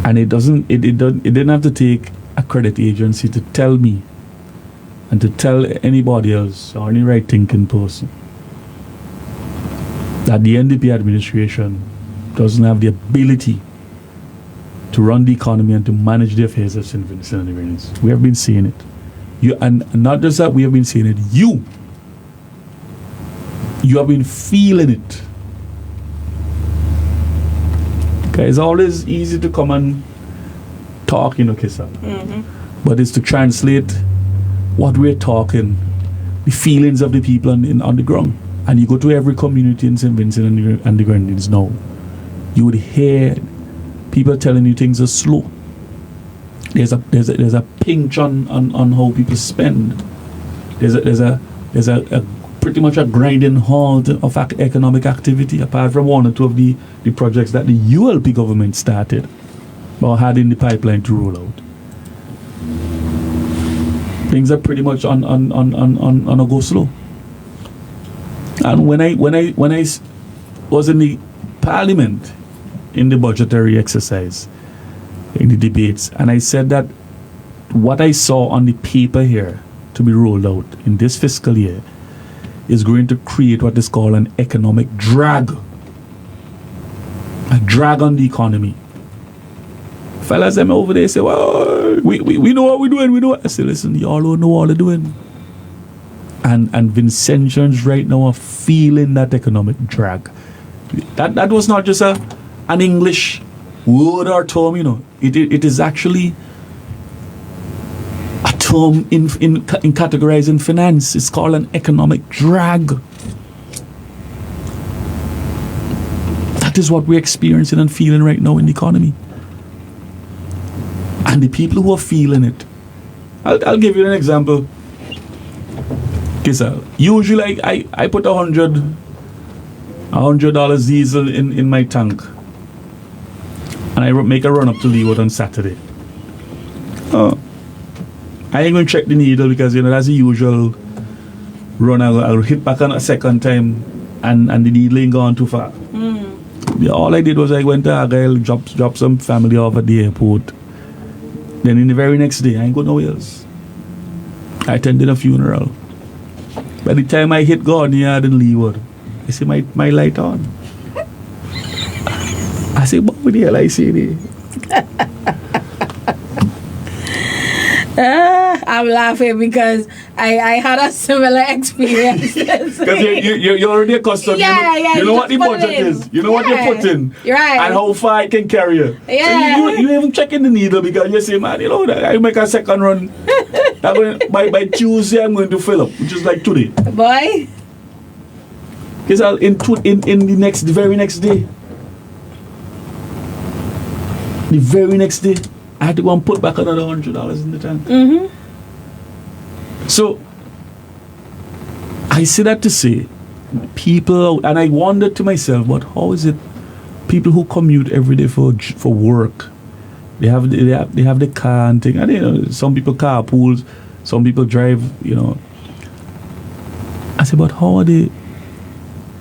And it didn't have to take a credit agency to tell me and to tell anybody else or any right thinking person that the NDP administration doesn't have the ability to run the economy and to manage the affairs of St. Vincent and the Grenadines. We have been seeing it. And not just that, we have been seeing it. You have been feeling it. Okay, it's always easy to come and talk, Keisal. Mm-hmm. But it's to translate what we're talking, the feelings of the people on the ground. And you go to every community in St. Vincent and the Grenadines now, you would hear people telling you things are slow. There's a pinch on how people spend. There's a pretty much a grinding halt of economic activity, apart from one or two of the projects that the ULP government started or had in the pipeline to roll out. Things are pretty much on a go slow. And when I was in the parliament in the budgetary exercise, in the debates, and I said that what I saw on the paper here to be rolled out in this fiscal year is going to create what is called an economic drag. A drag on the economy. Fellas, them over there say, well, we know what we're doing, we know what. I say, listen, y'all don't know what they're doing. And Vincentians right now are feeling that economic drag. That was not just an English word or term, It is actually a term in categorizing finance. It's called an economic drag. That is what we're experiencing and feeling right now in the economy. And the people who are feeling it, I'll give you an example. Keisal, usually I put $100 diesel in my tank, and I make a run up to Leeward on Saturday. I ain't going to check the needle because that's the usual run. I'll hit back on a second time, and the needle ain't gone too far. All I did was I went to Argyle, drop some family off at the airport. Then in the very next day, I ain't go nowhere else. I attended a funeral. By the time I hit Gordon in Leeward, I see my light on. I say, what the hell I see there? I'm laughing because I had a similar experience. Because you're already accustomed. Yeah, you know what the budget is. You know what you put in. Right. And how far it can carry you. Yeah. So you even checking the needle because you say, man, I make a second run. By Tuesday, I'm going to fill up, which is like today. Boy. Because in the very next day, I had to go and put back another $100 in the tank. Mm-hmm. So, I say that to say, people, and I wondered to myself, but how is it people who commute every day for work, they have the car and thing, and some people carpools, some people drive, I say, but how are they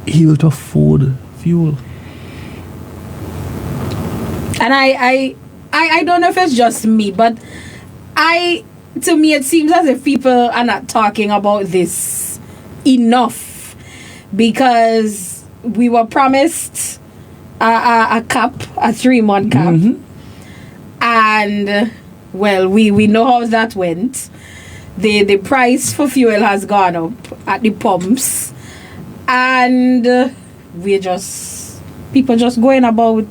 able to afford fuel? And I don't know if it's just me, but to me it seems as if people are not talking about this enough, because we were promised a cap, a 3-month cap, and well, we know how that went. The price for fuel has gone up at the pumps, and people just going about.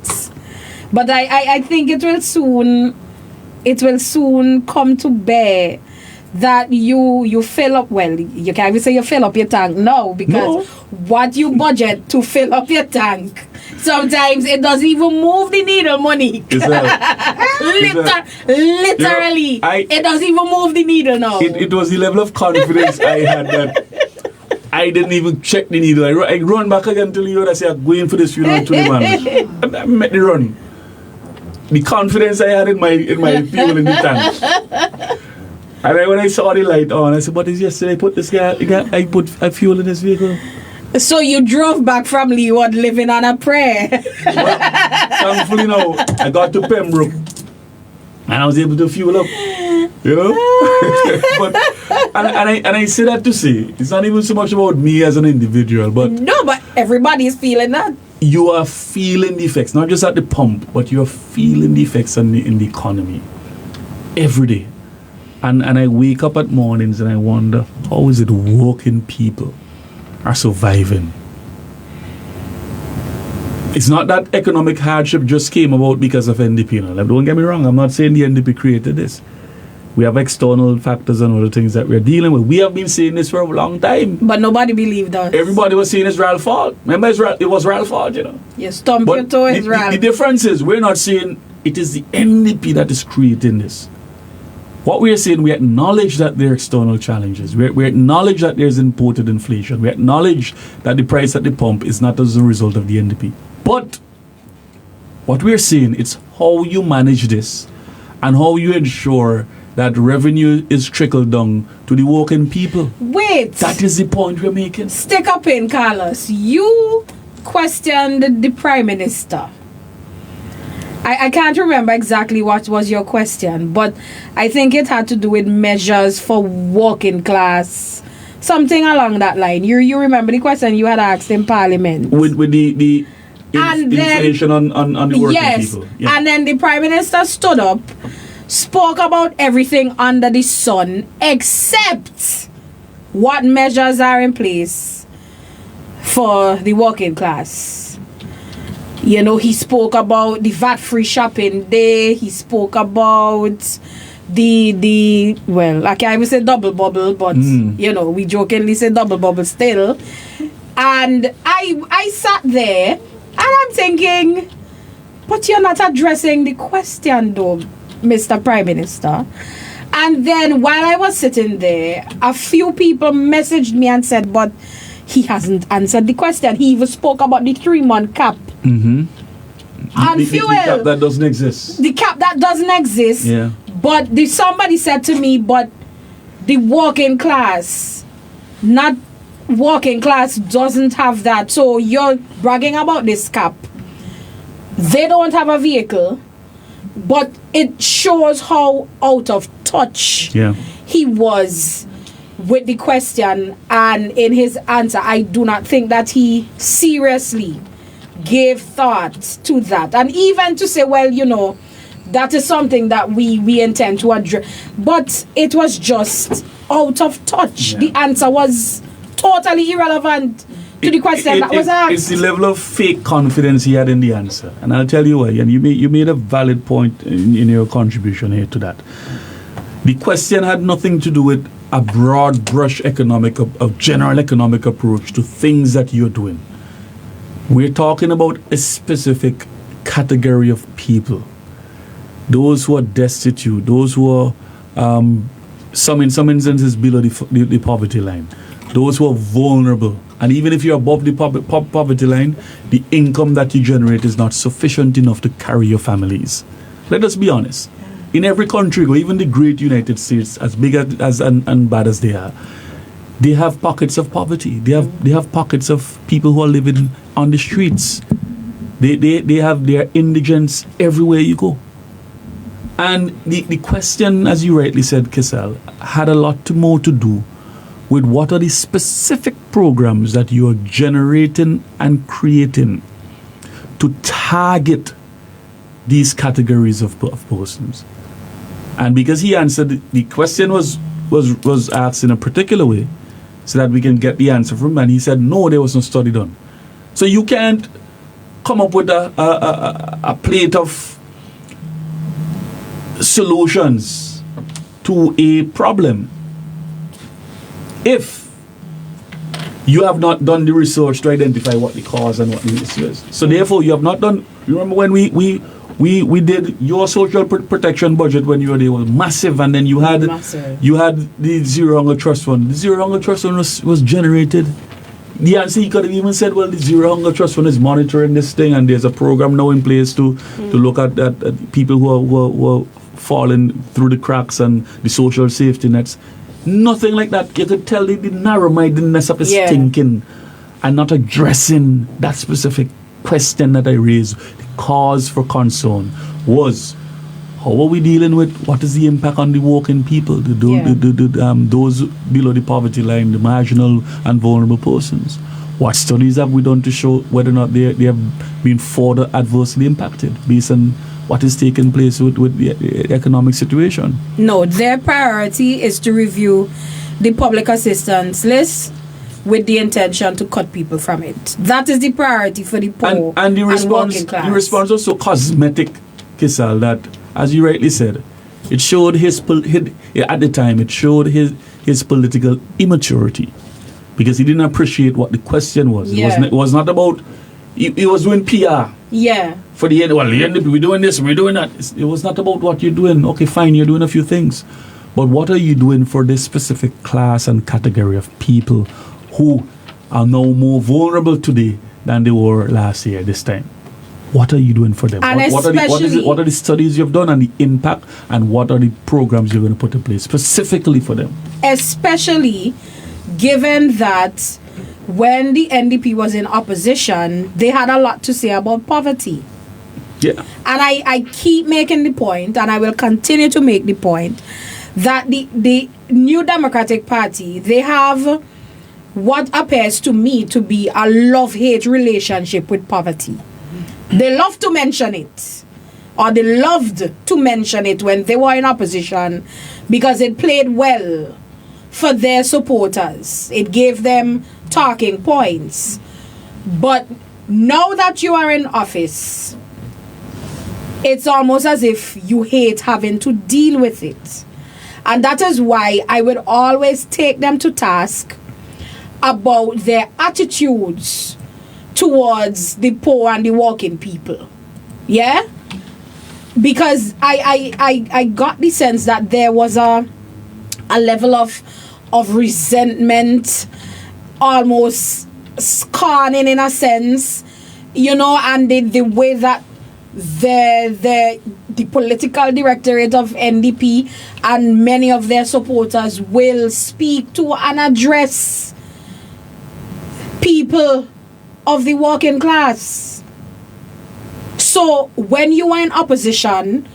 But I think it will soon come to bear that you fill up. Well, you can't even say you fill up your tank now, because what you budget to fill up your tank, sometimes it doesn't even move the needle, money. Literally, it doesn't even move the needle now. It was the level of confidence I had that I didn't even check the needle. I run back again to Leeward. I say, I'm going for this funeral to the man. I met the run. The confidence I had in my fuel in the tank. And then when I saw the light on, I said, what is yesterday? I put fuel in this vehicle. So you drove back from Leeward living on a prayer. Thankfully now, I got to Pembroke and I was able to fuel up. You know? and I say that to say, it's not even so much about me as an individual, but... No, but everybody is feeling that. You are feeling the effects, not just at the pump, but you are feeling the effects in the economy. Every day. And I wake up at mornings and I wonder, how is it working people are surviving? It's not that economic hardship just came about because of NDP. Now, don't get me wrong, I'm not saying the NDP created this. We have external factors and other things that we're dealing with. We have been saying this for a long time. But nobody believed us. Everybody was saying it's Ralph's fault. Remember, it was Ralph's fault, you know. You stump your toe, it's Ralph. The difference is, we're not saying it is the NDP that is creating this. What we are saying, we acknowledge that there are external challenges. We acknowledge that there's imported inflation. We acknowledge that the price at the pump is not as a result of the NDP. But what we're saying, it's how you manage this and how you ensure that revenue is trickled down to the working people. Wait. That is the point we're making. Stick up in, Carlos. You questioned the Prime Minister. I can't remember exactly what was your question, but I think it had to do with measures for working class, something along that line. You remember the question you had asked in Parliament? With the inflation on the working people. Yeah. And then the Prime Minister stood up, spoke about everything under the sun except what measures are in place for the working class. You know, he spoke about the VAT-free shopping day. He spoke about the well, I can't even say double bubble, but you know, we jokingly say double bubble still. And I sat there and I'm thinking, but you're not addressing the question though, Mr. Prime Minister. And then while I was sitting there, a few people messaged me and said, but he hasn't answered the question. He even spoke about the 3-month cap. Mm-hmm. And fuel. The cap that doesn't exist. The cap that doesn't exist. Yeah. But somebody said to me, but the working class, not working class, doesn't have that. So you're bragging about this cap. They don't have a vehicle, but it shows how out of touch he was with the question. And in his answer, I do not think that he seriously gave thought to that. And even to say, well, you know, that is something that we intend to address. But it was just out of touch. The answer was totally irrelevant to the question that was asked. It's the level of fake confidence he had in the answer. And I'll tell you why. And you made a valid point in your contribution here to that. The question had nothing to do with a broad brush a general economic approach to things that you're doing. We're talking about a specific category of people. Those who are destitute, those who are, in some instances, below the poverty line. Those who are vulnerable. And even if you're above the poverty line, the income that you generate is not sufficient enough to carry your families. Let us be honest. In every country, or even the great United States, as big as and bad as they are, they have pockets of poverty. They have pockets of people who are living on the streets. They have their indigents everywhere you go. And the question, as you rightly said, Keisal, had a lot more to do with what are the specific programs that you are generating and creating to target these categories of persons. And because he answered, the question was asked in a particular way so that we can get the answer from him, and he said, no, there was no study done. So you can't come up with a plate of solutions to a problem if you have not done the research to identify what the cause and what the issue is. So therefore, you have not done. Remember when we did your social protection budget when you were there was massive, and then you had the Zero Hunger Trust Fund. The Zero Hunger Trust Fund was generated. The answer, he could have even said, well, the Zero Hunger Trust Fund is monitoring this thing, and there's a program now in place to look at people who are falling through the cracks and the social safety nets. Nothing like that. You could tell the narrow-mindedness of his thinking and not addressing that specific question that I raised. The cause for concern was, how are we dealing with what is the impact on the working people, those below the poverty line, the marginal and vulnerable persons? What studies have we done to show whether or not they have been further adversely impacted based on what is taking place with the economic situation? No, their priority is to review the public assistance list with the intention to cut people from it. That is the priority for the poor and the response, working class. The response was so cosmetic, Keisal, that, as you rightly said, it showed his at the time it showed his political immaturity, because he didn't appreciate what the question was. Yeah. It was not about. He was doing PR. Yeah. For the end, well, the end, we're doing this, we're doing that. It was not about what you're doing. Okay, fine, you're doing a few things, but what are you doing for this specific class and category of people who are now more vulnerable today than they were last year, this time? What are you doing for them? And what are the studies you've done and the impact, and what are the programs you're going to put in place specifically for them? Especially given that when the NDP was in opposition, they had a lot to say about poverty. Yeah. And I keep making the point, and I will continue to make the point, that the New Democratic Party, they have what appears to me to be a love-hate relationship with poverty. They love to mention it, or they loved to mention it when they were in opposition, because it played well for their supporters. It gave them talking points. But now that you are in office, it's almost as if you hate having to deal with it. And that is why I would always take them to task about their attitudes towards the poor and the working people. Yeah? Because I got the sense that there was a level of resentment, almost scorning in a sense, and the way that the political directorate of NDP and many of their supporters will speak to and address people of the working class. So when you are in opposition,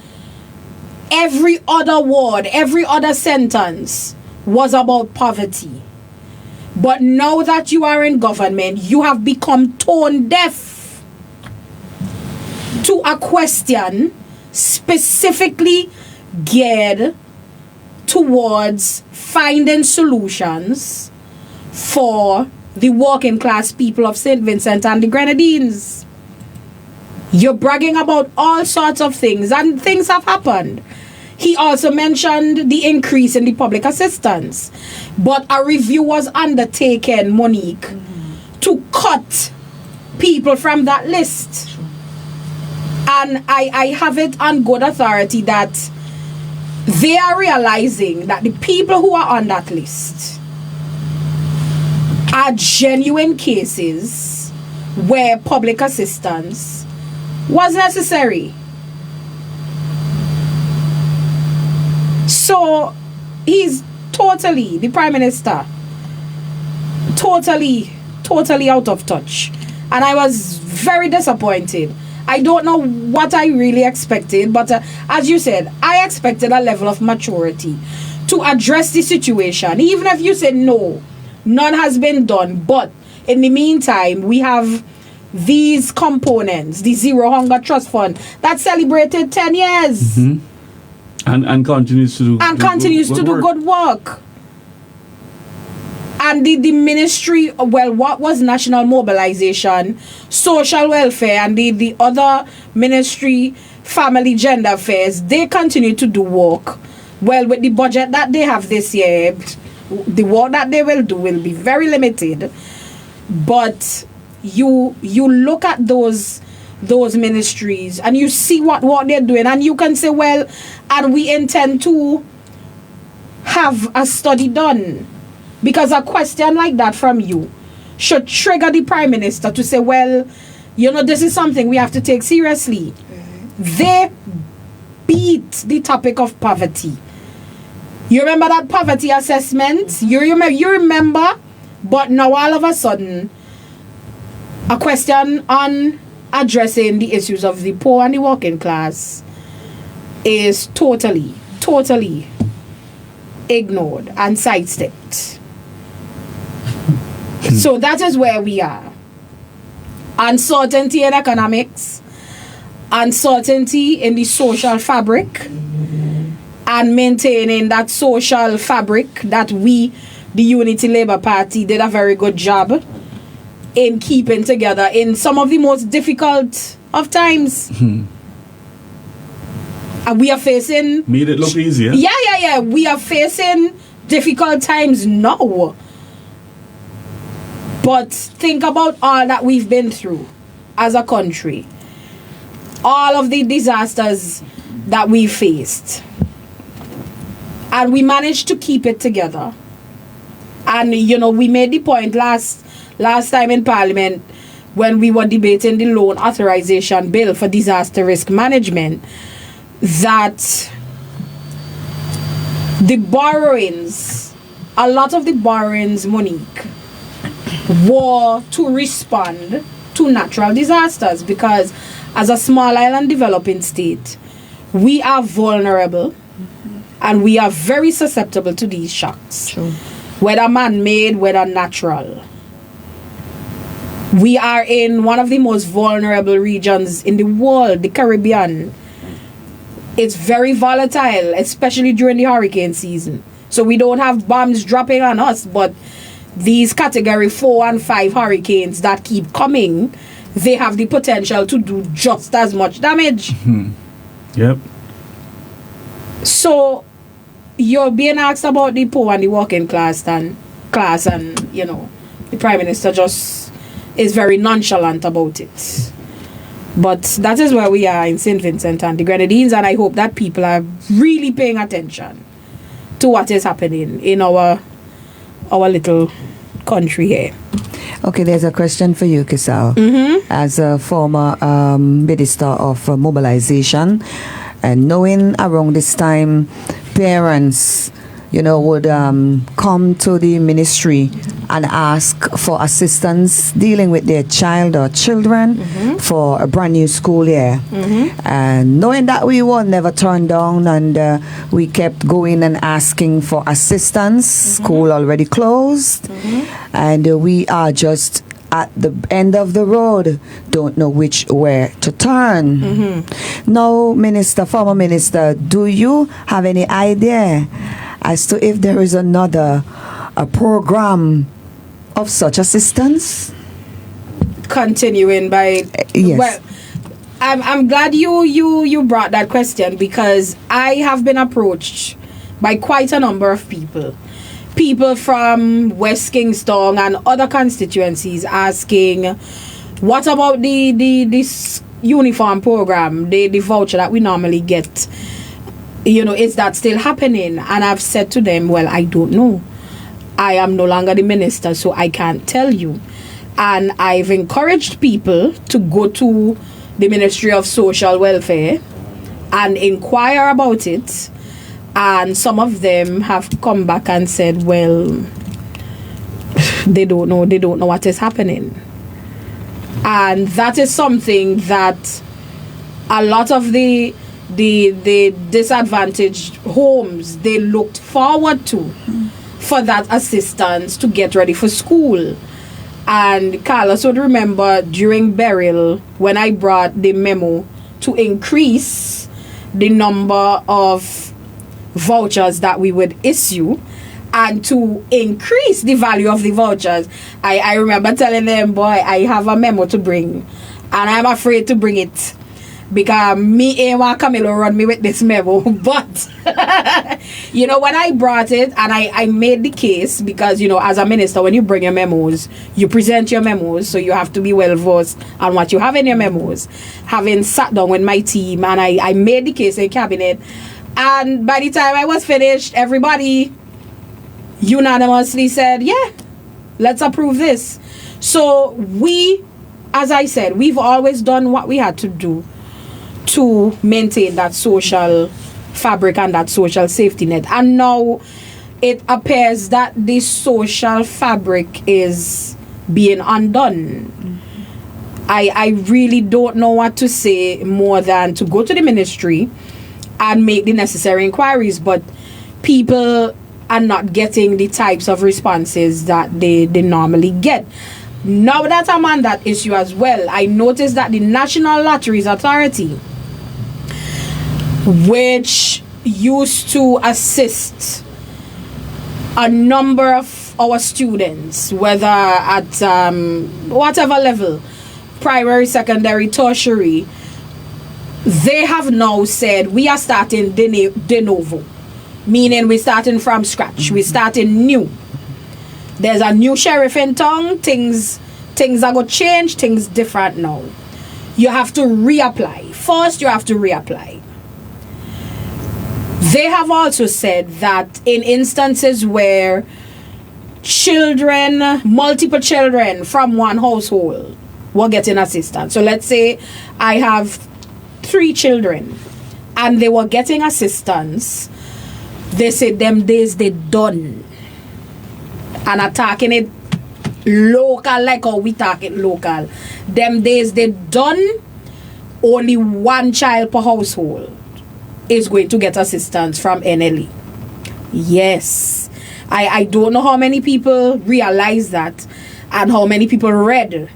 every other word, every other sentence was about poverty. But now that you are in government, you have become tone deaf to a question specifically geared towards finding solutions for the working class people of St. Vincent and the Grenadines. You're bragging about all sorts of things, and things have happened. He also mentioned the increase in the public assistance. But a review was undertaken, Monique, to cut people from that list. And I have it on good authority that they are realizing that the people who are on that list are genuine cases where public assistance was necessary. So he's totally, the Prime Minister, totally out of touch. And I was very disappointed. I don't know what I really expected, but as you said, I expected a level of maturity to address the situation. Even if you say no, none has been done. But in the meantime, we have these components, the Zero Hunger Trust Fund, that celebrated 10 years. And continues to do good work. And the ministry, well, what was national mobilization, social welfare, and the other ministry, family, gender affairs, they continue to do work. Well, with the budget that they have this year, the work that they will do will be very limited. But you look at those ministries and you see what they're doing, and you can say, well, and we intend to have a study done. Because a question like that from you should trigger the Prime Minister to say, well, this is something we have to take seriously. They beat the topic of poverty. You remember that poverty assessment? You remember? But now all of a sudden, a question on addressing the issues of the poor and the working class is totally ignored and sidestepped. So that is where we are. Uncertainty in economics, uncertainty in the social fabric, and maintaining that social fabric that we, the Unity Labour Party, did a very good job in keeping together in some of the most difficult of times. And we are facing... Made it look easier. Yeah. We are facing difficult times now. But think about all that we've been through as a country. All of the disasters that we faced. And we managed to keep it together. And, we made the point last time in Parliament when we were debating the loan authorization bill for disaster risk management that the borrowings, a lot of the borrowings, Monique, were to respond to natural disasters, because as a small island developing state, we are vulnerable and we are very susceptible to these shocks. True. Whether man-made, whether natural. We are in one of the most vulnerable regions in the world, the Caribbean. It's very volatile, especially during the hurricane season. So we don't have bombs dropping on us, but these category 4 and 5 hurricanes that keep coming, they have the potential to do just as much damage. Yep. So you're being asked about the poor and the working class and the Prime Minister just is very nonchalant about it. But that is where we are in St. Vincent and the Grenadines, and I hope that people are really paying attention to what is happening in our little country here. Okay, there's a question for you, Keisal. As a former Minister of Mobilization, and knowing around this time, parents, would come to the ministry and ask for assistance dealing with their child or children for a brand new school year. And knowing that we were never turned down, and we kept going and asking for assistance, school already closed, and we are just at the end of the road, don't know which way to turn. Now, former minister, do you have any idea as to if there is a program of such assistance? Continuing by... Yes. Well, I'm glad you brought that question, because I have been approached by quite a number of people. People from West Kingston and other constituencies asking, what about this uniform program, the voucher that we normally get? Is that still happening? And I've said to them, well, I don't know. I am no longer the minister, so I can't tell you. And I've encouraged people to go to the Ministry of Social Welfare and inquire about it. And some of them have come back and said, well, they don't know what is happening. And that is something that a lot of the the disadvantaged homes, they looked forward to for that assistance to get ready for school. And Carlos would remember during burial when I brought the memo to increase the number of vouchers that we would issue and to increase the value of the vouchers. I remember telling them, boy, I have a memo to bring and I'm afraid to bring it because me and Camilo run me with this memo. But you know, when I brought it and I made the case, because you know, as a minister, when you bring your memos, you present your memos, so you have to be well versed on what you have in your memos. Having sat down with my team and I made the case in cabinet, and by the time I was finished, everybody unanimously said, yeah, let's approve this. So we, as I said, we've always done what we had to do to maintain that social fabric and that social safety net. And now it appears that the social fabric is being undone. I really don't know what to say more than to go to the ministry and make the necessary inquiries, but people are not getting the types of responses that they normally get. Now that I'm on that issue as well, I noticed that the National Lotteries Authority, which used to assist a number of our students, whether at whatever level, primary, secondary, tertiary, they have now said we are starting de novo, meaning we're starting from scratch, we're starting new. There's a new sheriff in town, things are going to change, things different now. You have to reapply. First, you have to reapply. They have also said that in instances where multiple children from one household were getting assistance. So let's say I have 3 children and they were getting assistance. They said them days they done. And attacking it local like how we talk it local. Them days they done, only 1 child per household is going to get assistance from NLE. Yes. I don't know how many people realize that and how many people read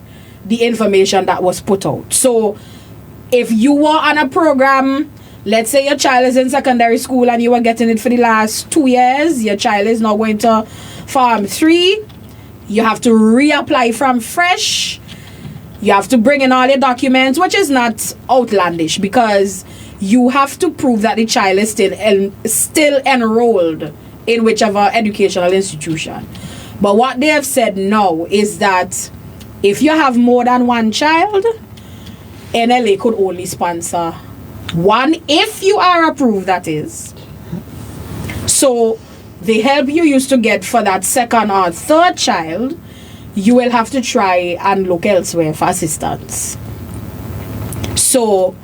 the information that was put out. So if you were on a program, let's say your child is in secondary school and you were getting it for the last 2 years, your child is now going to Form 3, you have to reapply from fresh. You have to bring in all your documents, which is not outlandish because you have to prove that the child is still enrolled in whichever educational institution. But what they have said now is that if you have more than 1 child, NLA could only sponsor 1 if you are approved, that is. So the help you used to get for that 2nd or 3rd child, you will have to try and look elsewhere for assistance. So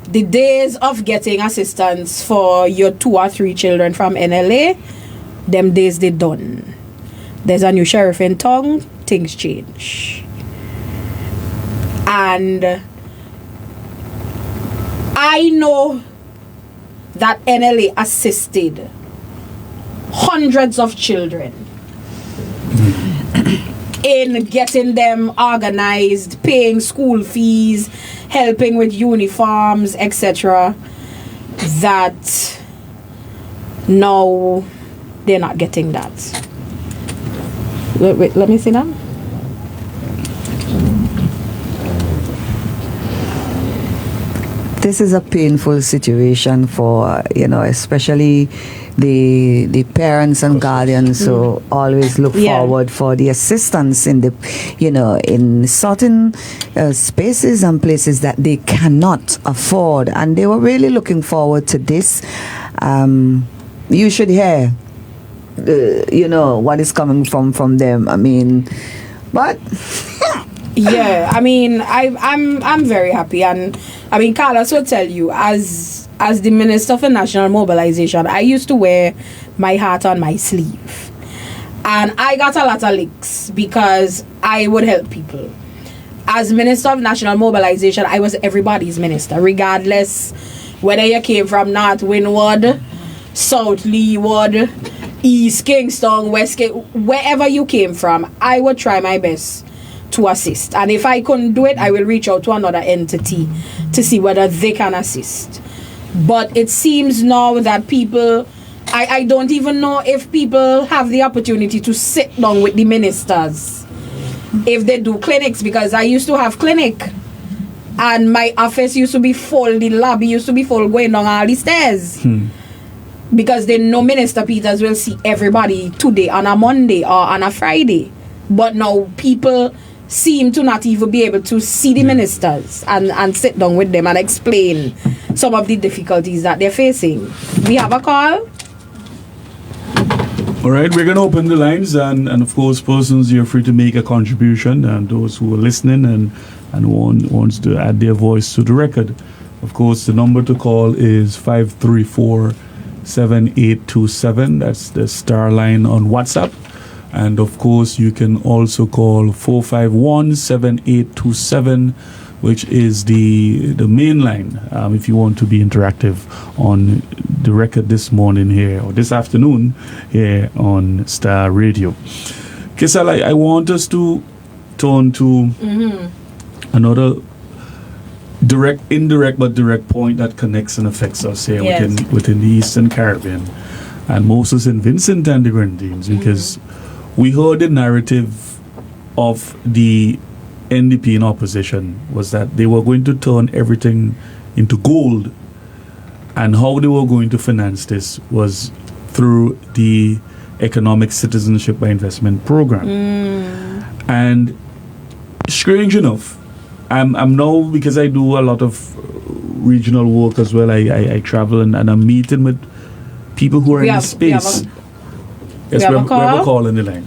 the days of getting assistance for your 2 or 3 children from NLA, them days they done. There's a new sheriff in town, things change. And I know that NLA assisted hundreds of children in getting them organized, paying school fees, helping with uniforms, etc. That now they're not getting that. Wait, let me see now. This is a painful situation for, especially the parents and guardians who always look forward for the assistance in in certain spaces and places that they cannot afford, and they were really looking forward to this. You should hear what is coming from them. I mean, but yeah, I mean, I'm very happy, and I mean, Carlos will tell you, as the Minister for National Mobilization, I used to wear my heart on my sleeve, and I got a lot of licks because I would help people. As Minister of National Mobilization, I was everybody's minister, regardless Whether you came from North Windward, South Leeward, East Kingston, West King, wherever you came from, I would try my best to assist. And if I couldn't do it, I will reach out to another entity to see whether they can assist. But it seems now that people, I don't even know if people have the opportunity to sit down with the ministers if they do clinics, because I used to have clinic and my office used to be full, the lobby used to be full going down all the stairs. Because they know Minister Peters will see everybody today on a Monday or on a Friday. But now people seem to not even be able to see the ministers and sit down with them and explain some of the difficulties that they're facing. We have a call. All right, we're going to open the lines, and of course, persons, you're free to make a contribution, and those who are listening and wants to add their voice to the record. Of course, the number to call is 534-7827. That's the star line on WhatsApp. And of course, you can also call 451-7827, which is the main line, if you want to be interactive on the record this morning here, or this afternoon here on Star Radio. Keisal, I want us to turn to another indirect but direct point that connects and affects us here within the Eastern Caribbean, and mostly St. Vincent and the Grenadines, because we heard the narrative of the NDP in opposition was that they were going to turn everything into gold, and how they were going to finance this was through the Economic Citizenship by Investment Program. And strange enough, I'm now, because I do a lot of regional work as well, I travel and I'm meeting with people who are in the space. We have a call in the line.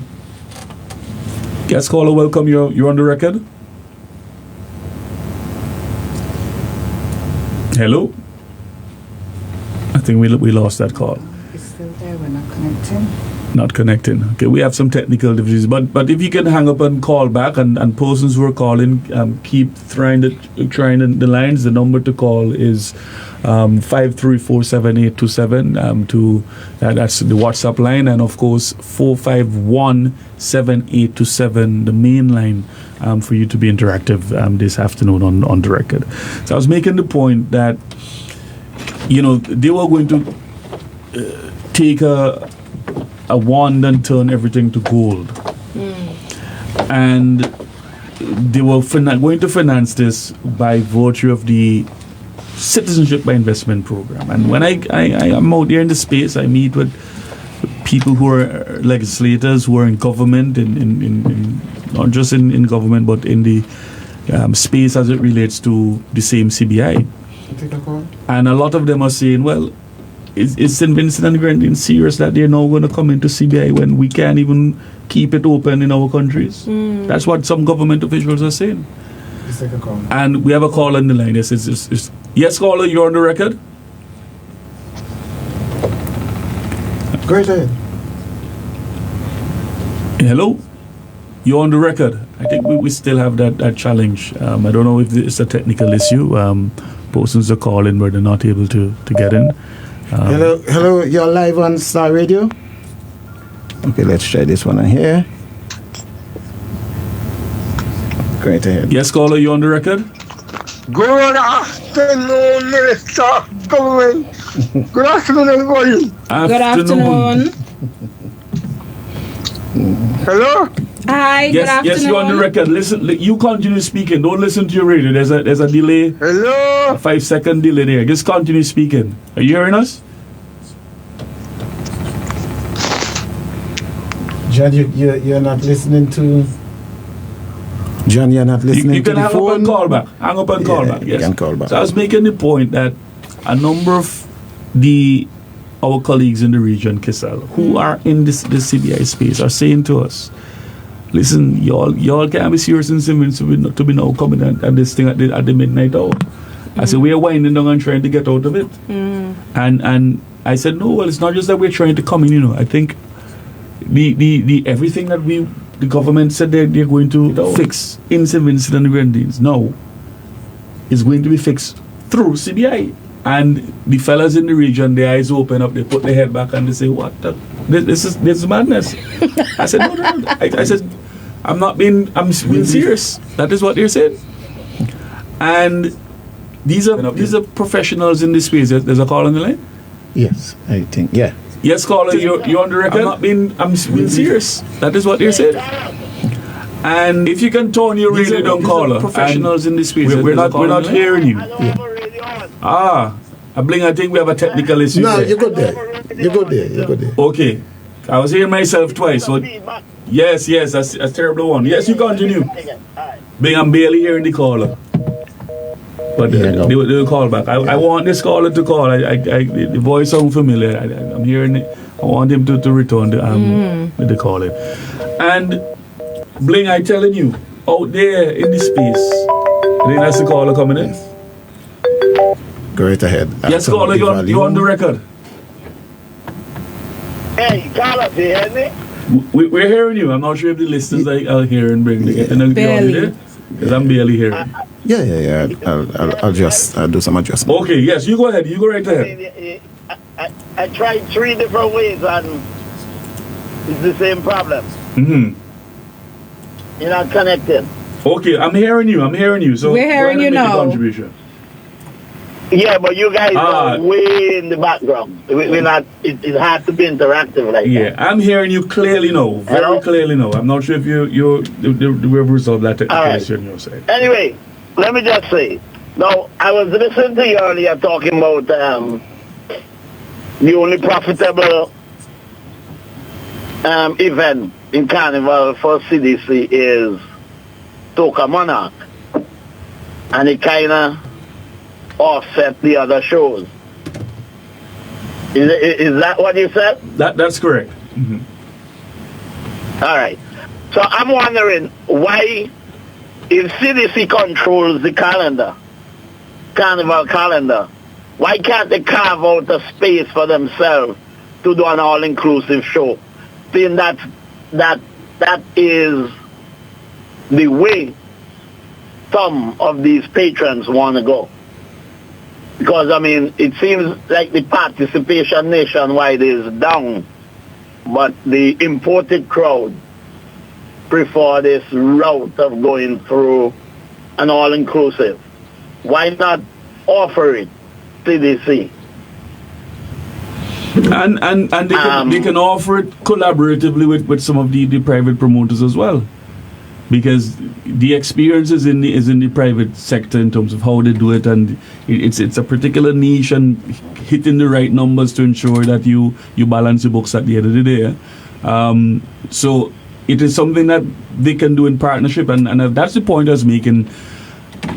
Yes, caller, welcome. You're on the record. Hello? I think we lost that call. It's still there, we're not connecting. Not connecting. Okay, we have some technical difficulties, but if you can hang up and call back, and persons who are calling, keep trying the lines. The number to call is 534-7827. That's the WhatsApp line, and of course 451-7827, the main line, for you to be interactive this afternoon on the record. So I was making the point that they were going to take a wand and turn everything to gold. And they were going to finance this by virtue of the Citizenship by Investment Program. And when I am out there in the space, I meet with people who are legislators, who are in government, in not just in government, but in the space as it relates to the same CBI. And a lot of them are saying, well, is St. Vincent and the Grenadines serious that they're now going to come into CBI when we can't even keep it open in our countries? That's what some government officials are saying. And we have a call on the line. Yes, caller, you're on the record. Go ahead. Hello? You're on the record. I think we still have that challenge. I don't know if it's a technical issue. Persons are calling but they're not able to get in. Hello, you're live on Star Radio. Okay, let's try this one on here. Go right ahead. Yes, caller, you on the record? Good afternoon, Minister Government. Good afternoon, everybody. Good afternoon. Hello? Hi, good afternoon. Yes, you're on the record. Listen, you continue speaking. Don't listen to your radio. There's a delay. Hello? A 5-second delay there. Just continue speaking. Are you hearing us? John, you're not listening to... John, you're not listening you to the phone? You can hang up and call back. Hang up and call back, yes. You can call back. So I was making the point that a number of our colleagues in the region, Keisal, who are in this CBI space, are saying to us, listen, y'all can't be serious and Simmons to be now coming at this thing at the midnight hour. I said, we are winding down and trying to get out of it. And I said, no, well, it's not just that we're trying to come in, I think the everything that the government said they're going to fix in St. Vincent and the Grenadines now is going to be fixed through CBI. And the fellas in the region, their eyes open up, they put their head back and they say, what the? This is madness. I said, no. I said, I'm being serious. That is what they're saying. And these are professionals in this space. There's a call on the line? Yes, I think, yeah. Yes, caller, you're on the record. I'm being serious. That is what they're saying. And if you can tone your radio down, caller. Professionals in this space. We're not hearing you. I think we have a technical issue. No, there. you're good there. Okay. I was hearing myself twice. So yes, that's a terrible one. Yes, you continue. Bing, I'm barely hearing the caller. But they will call back. I want this caller to call. The voice sounds familiar. I'm hearing it. I want him to return the call. And Bling, I'm telling you, out there in this space, I think that's the caller coming in. Go right ahead. Yes, caller, you're on the record. Hey, caller, do you hear me? We're hearing you. I'm not sure if the listeners are hearing Bling. Barely. Because I'm barely hearing. Yeah. I'll just do some adjustment. Okay, yes, you go ahead. You go right ahead. I tried 3 different ways and it's the same problem. Mm-hmm. You're not connected. Okay, I'm hearing you. So we're hearing you now. Contribution. Yeah, but you guys are way in the background. We're not. It has to be interactive like that. Yeah, I'm hearing you clearly now. Very clearly now. I'm not sure if we've resolved that technical issue on your side. Anyway, let me just say. Now, I was listening to you earlier talking about the only profitable event in Carnival for CDC is Toka Monarch. And it kind of offset the other shows. Is that what you said? That's correct. Mm-hmm. All right. So I'm wondering why, if CDC controls the Carnival calendar, why can't they carve out a space for themselves to do an all-inclusive show? Seeing that is the way some of these patrons want to go. Because, I mean, it seems like the participation nationwide is down, but the imported crowd prefer this route of going through an all-inclusive. Why not offer it, CDC? And they can offer it collaboratively with some of the private promoters as well. Because the experience is in the private sector in terms of how they do it, and it's a particular niche and hitting the right numbers to ensure that you balance your books at the end of the day. So it is something that they can do in partnership, and that's the point I was making.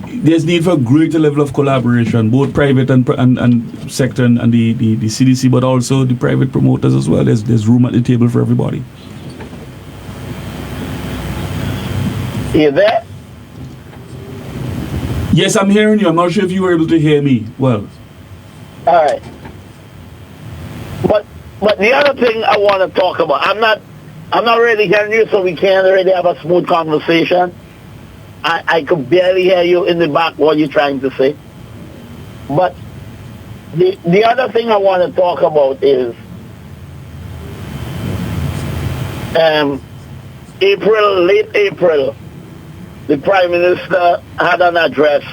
There's need for a greater level of collaboration, both private and sector and the CDC, but also the private promoters as well. There's room at the table for everybody. You there? Yes, I'm hearing you. I'm not sure if you were able to hear me well. All right. But the other thing I want to talk about, I'm not really hearing you, so we can't really have a smooth conversation. I could barely hear you in the back what you're trying to say. But the other thing I want to talk about is late April, the Prime Minister had an address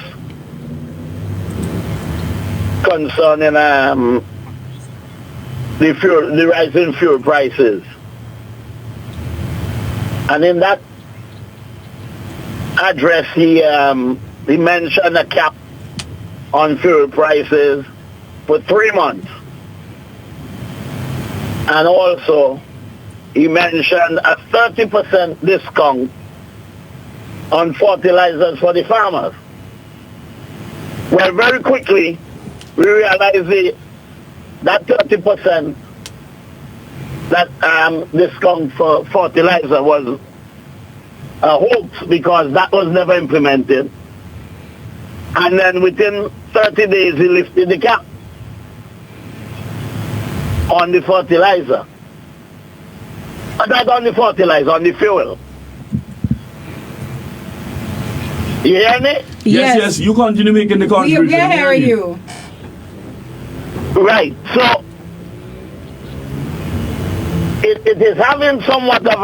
concerning the rising fuel prices. And in that address, he mentioned a cap on fuel prices for 3 months. And also, he mentioned a 30% discount on fertilizers for the farmers. Well, very quickly, we realized that 30% that discount for fertilizer was a hoax, because that was never implemented. And then within 30 days, he lifted the cap on the fertilizer. Not on the fertilizer, on the fuel. You hear me? Yes. You continue making the contribution. We are hearing you. Right. So it is having somewhat of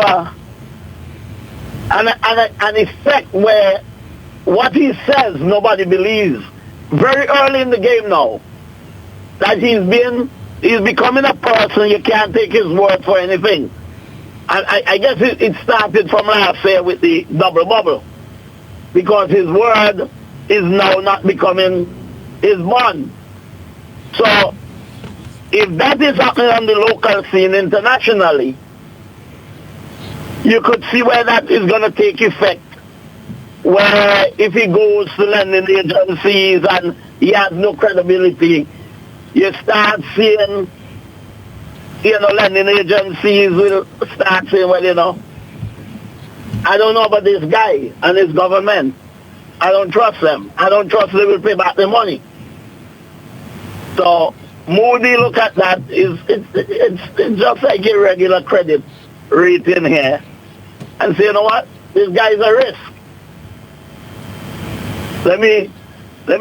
an effect where what he says nobody believes. Very early in the game now, that he's becoming a person you can't take his word for anything. And I guess it started from last year with the double bubble, because his word is now not becoming his bond. So if that is happening on the local scene internationally, you could see where that is going to take effect. Where if he goes to lending agencies and he has no credibility, you start seeing, lending agencies will start saying, well, I don't know about this guy and his government. I don't trust them. I don't trust they will pay back the money. So Moody look at that, it's just like a regular credit rating here, and say, you know what, this guy is a risk. Let me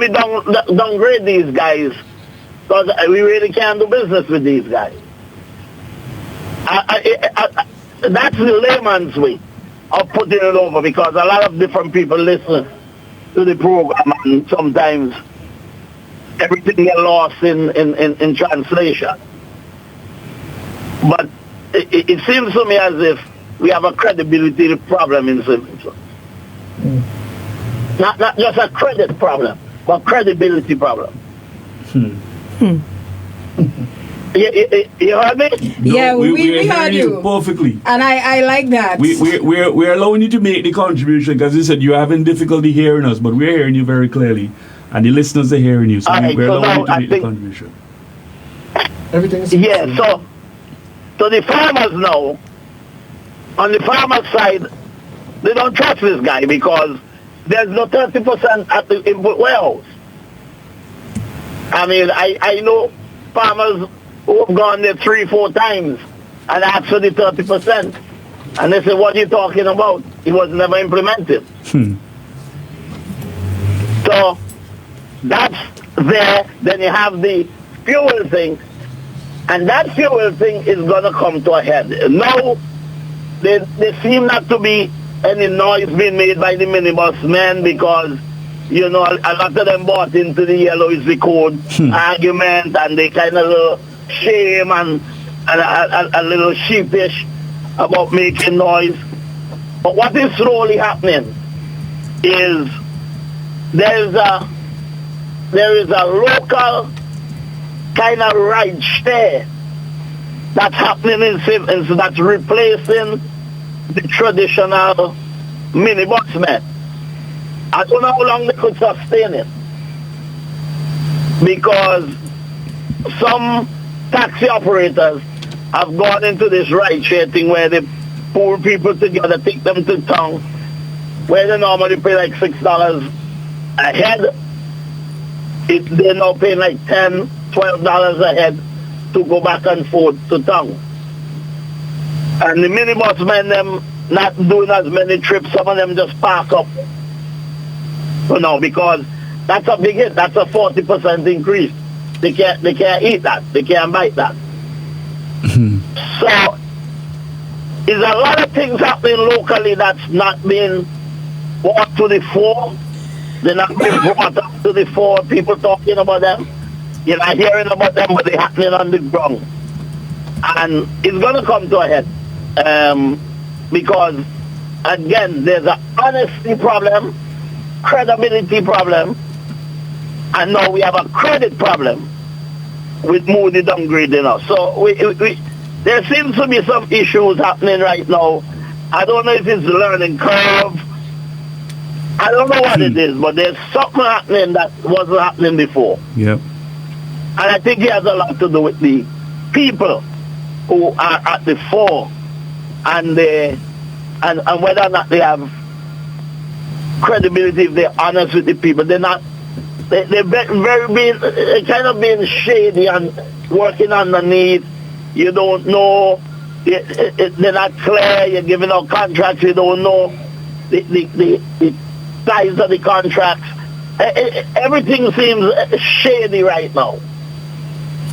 downgrade these guys, because we really can't do business with these guys. That's the layman's way of putting it over, because a lot of different people listen to the program, and sometimes everything gets lost in translation. But it seems to me as if we have a credibility problem in Simmons. Not just a credit problem, but credibility problem. You heard me? Yeah, we heard you perfectly, and I like that. We're allowing you to make the contribution, because you said you're having difficulty hearing us, but we're hearing you very clearly, and the listeners are hearing you. So we're allowing you to make the contribution. Everything is So the farmers now, on the farmers side, they don't trust this guy because there's no 30% at the input warehouse. I mean, I know farmers who have gone there 3-4 times and asked for the 30%. And they say, what are you talking about? It was never implemented. So that's there. Then you have the fuel thing. And that fuel thing is going to come to a head. Now, there seem not to be any noise being made by the minibus men, because, a lot of them bought into the yellow is the code argument, and they kind of shame and a little sheepish about making noise. But what is slowly happening is there is a local kind of ride share that's happening in Simmons that's replacing the traditional minibus men. I don't know how long they could sustain it, because some taxi operators have gone into this ride share thing where they pull people together, take them to town, where they normally pay like $6 a head. They're now paying like $10, $12 a head to go back and forth to town. And the minibus men, them not doing as many trips, some of them just park up. Because that's a big hit. That's a 40% increase. They can't eat that. They can't bite that. So there's a lot of things happening locally that's not being brought to the fore. They're not being brought up to the fore. People talking about them. You're not hearing about them, but they're happening on the ground. And it's going to come to a head. Because, again, there's an honesty problem, credibility problem, and now we have a credit problem with Moody downgrading us. So there seems to be some issues happening right now. I don't know if it's learning curve. I don't know what it is, but there's something happening that wasn't happening before. Yep. And I think it has a lot to do with the people who are at the fore, and whether or not they have credibility, if they're honest with the people. They're not. They're kind of being shady and working underneath. You don't know. They're not clear. You're giving out contracts. You don't know the size of the contracts. Everything seems shady right now.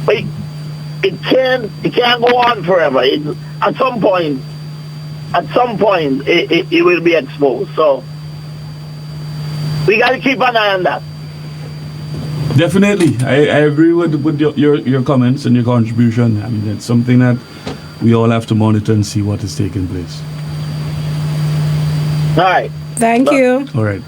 But it can't go on forever. At some point, it will be exposed. So we got to keep an eye on that. Definitely, I agree with your comments and your contribution. I mean, it's something that we all have to monitor and see what is taking place. All right. Thank you. All right.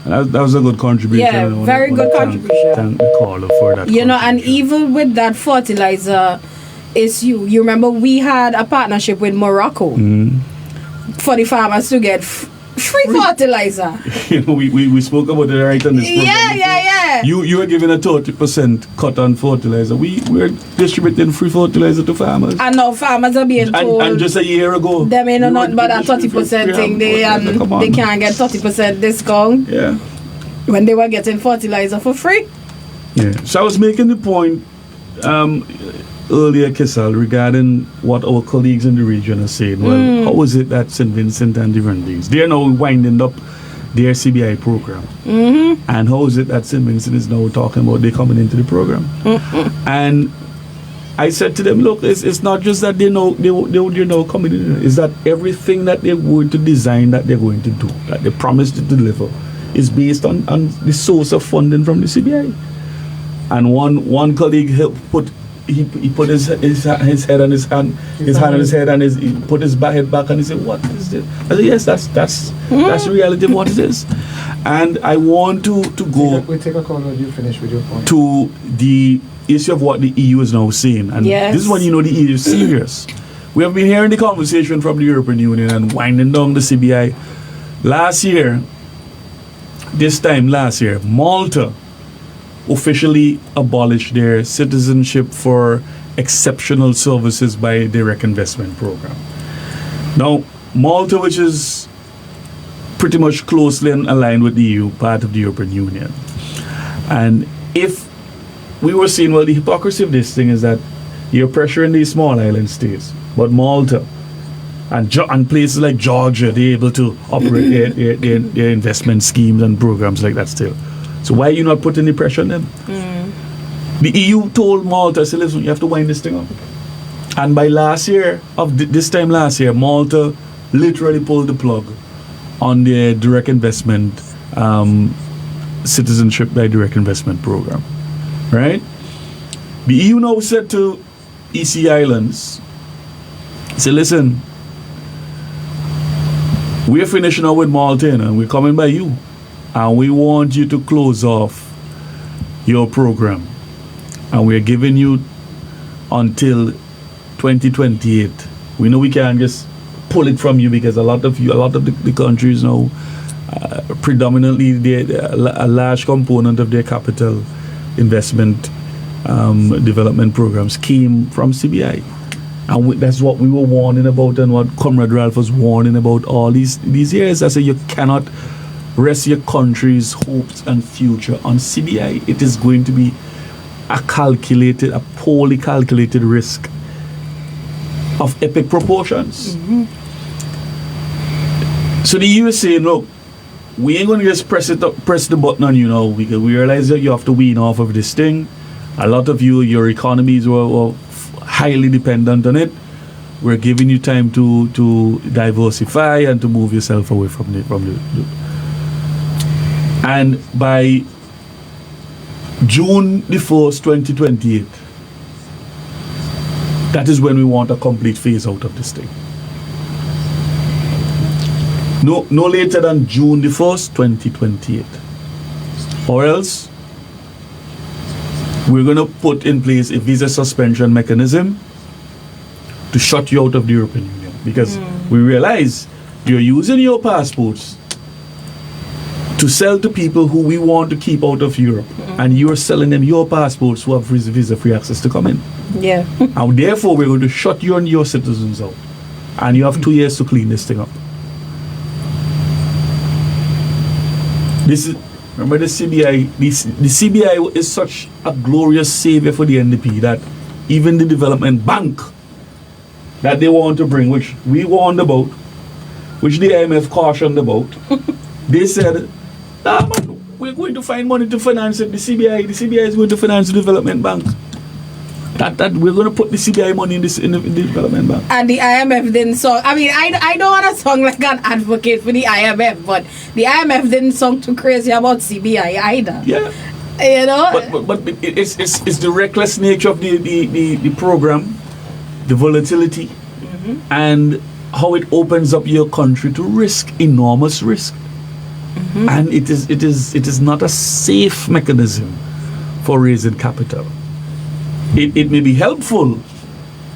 That was a good contribution. Yeah, very good contribution. Thank the caller for that. You know, and even with that fertilizer issue, you remember we had a partnership with Morocco for the farmers to get free fertilizer. You know, we spoke about it right on this program. Yeah. You were giving a 30% cut on fertilizer. We're distributing free fertilizer to farmers. And now farmers are being told. And just a year ago, them ain't nothing but that 30% thing. They can't get 30% discount. Yeah. When they were getting fertilizer for free. Yeah. So I was making the point earlier, Keisal, regarding what our colleagues in the region are saying. Well, how is it that St. Vincent and the Grenadines, they're now winding up their CBI program? And how is it that St. Vincent is now talking about they coming into the program? And I said to them, look, it's not just that they're now coming in. It's that everything that they're going to design, that they're going to do, that they promise to deliver, is based on the source of funding from the CBI. And one colleague he put his head on his hand, his hand on his head, and he put his head back, and he said, "What is this?" I said, "Yes, that's the reality of what it is." And I want to go. We'll take a call when you finish with your point. To the issue of what the EU is now saying, and this is when you know the EU is serious. We have been hearing the conversation from the European Union and winding down the CBI. This time last year, Malta officially abolished their citizenship for exceptional services by direct investment program. Now, Malta, which is pretty much closely aligned with the EU, part of the European Union. And if we were seeing, well, the hypocrisy of this thing is that you're pressuring these small island states, but Malta and places like Georgia, they're able to operate their investment schemes and programs like that still. So why are you not putting the pressure on them? The EU told Malta, say, listen, you have to wind this thing up. And by this time last year, Malta literally pulled the plug on their direct investment, citizenship by direct investment program. Right? The EU now said to EC Islands, say, listen, we're finishing up with Malta and we're coming by you. And we want you to close off your program. And we're giving you until 2028. We know we can't just pull it from you because a lot of the countries now, predominantly a large component of their capital investment development programs came from CBI. And that's what we were warning about and what Comrade Ralph was warning about all these years. I say you cannot rest your country's hopes and future on CBI. It is going to be a poorly calculated risk of epic proportions. So the EU is saying, look, we ain't going to just press the button on you now because we realize that you have to wean off of this thing. A lot of your economies were highly dependent on it. We're giving you time to diversify and to move yourself away from the and by June the 1st, 2028, that is when we want a complete phase out of this thing. No later than June the 1st, 2028. Or else, we're going to put in place a visa suspension mechanism to shut you out of the European Union. Because we realize you're using your passports to sell to people who we want to keep out of Europe, and you're selling them your passports who have visa-free access to come in. Yeah. And therefore, we're going to shut you and your citizens out, and you have 2 years to clean this thing up. Remember the CBI. The CBI is such a glorious savior for the NDP that even the development bank that they want to bring, which we warned about, which the IMF cautioned about, they said, we're going to find money to finance it. The CBI is going to finance the development bank. that we're going to put the CBI money in the development bank. And the IMF didn't song. I mean, I don't want to song like an advocate for the IMF, but the IMF didn't song too crazy about CBI either. Yeah. You know? But it's the reckless nature of the program, the volatility, and how it opens up your country to risk, enormous risk. And it is not a safe mechanism for raising capital. It may be helpful.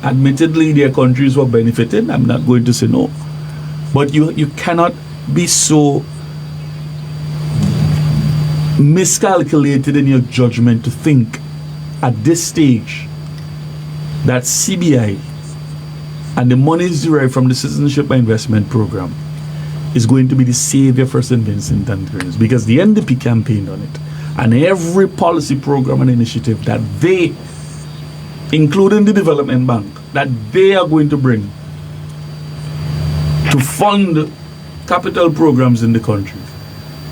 Admittedly, there are countries who are benefiting. I'm not going to say no. But you cannot be so miscalculated in your judgment to think at this stage that CBI and the monies derived from the Citizenship and Investment Program is going to be the savior for St. Vincent and Grenadines, because the NDP campaigned on it, and every policy program and initiative that they, including the Development Bank, that they are going to bring to fund capital programs in the country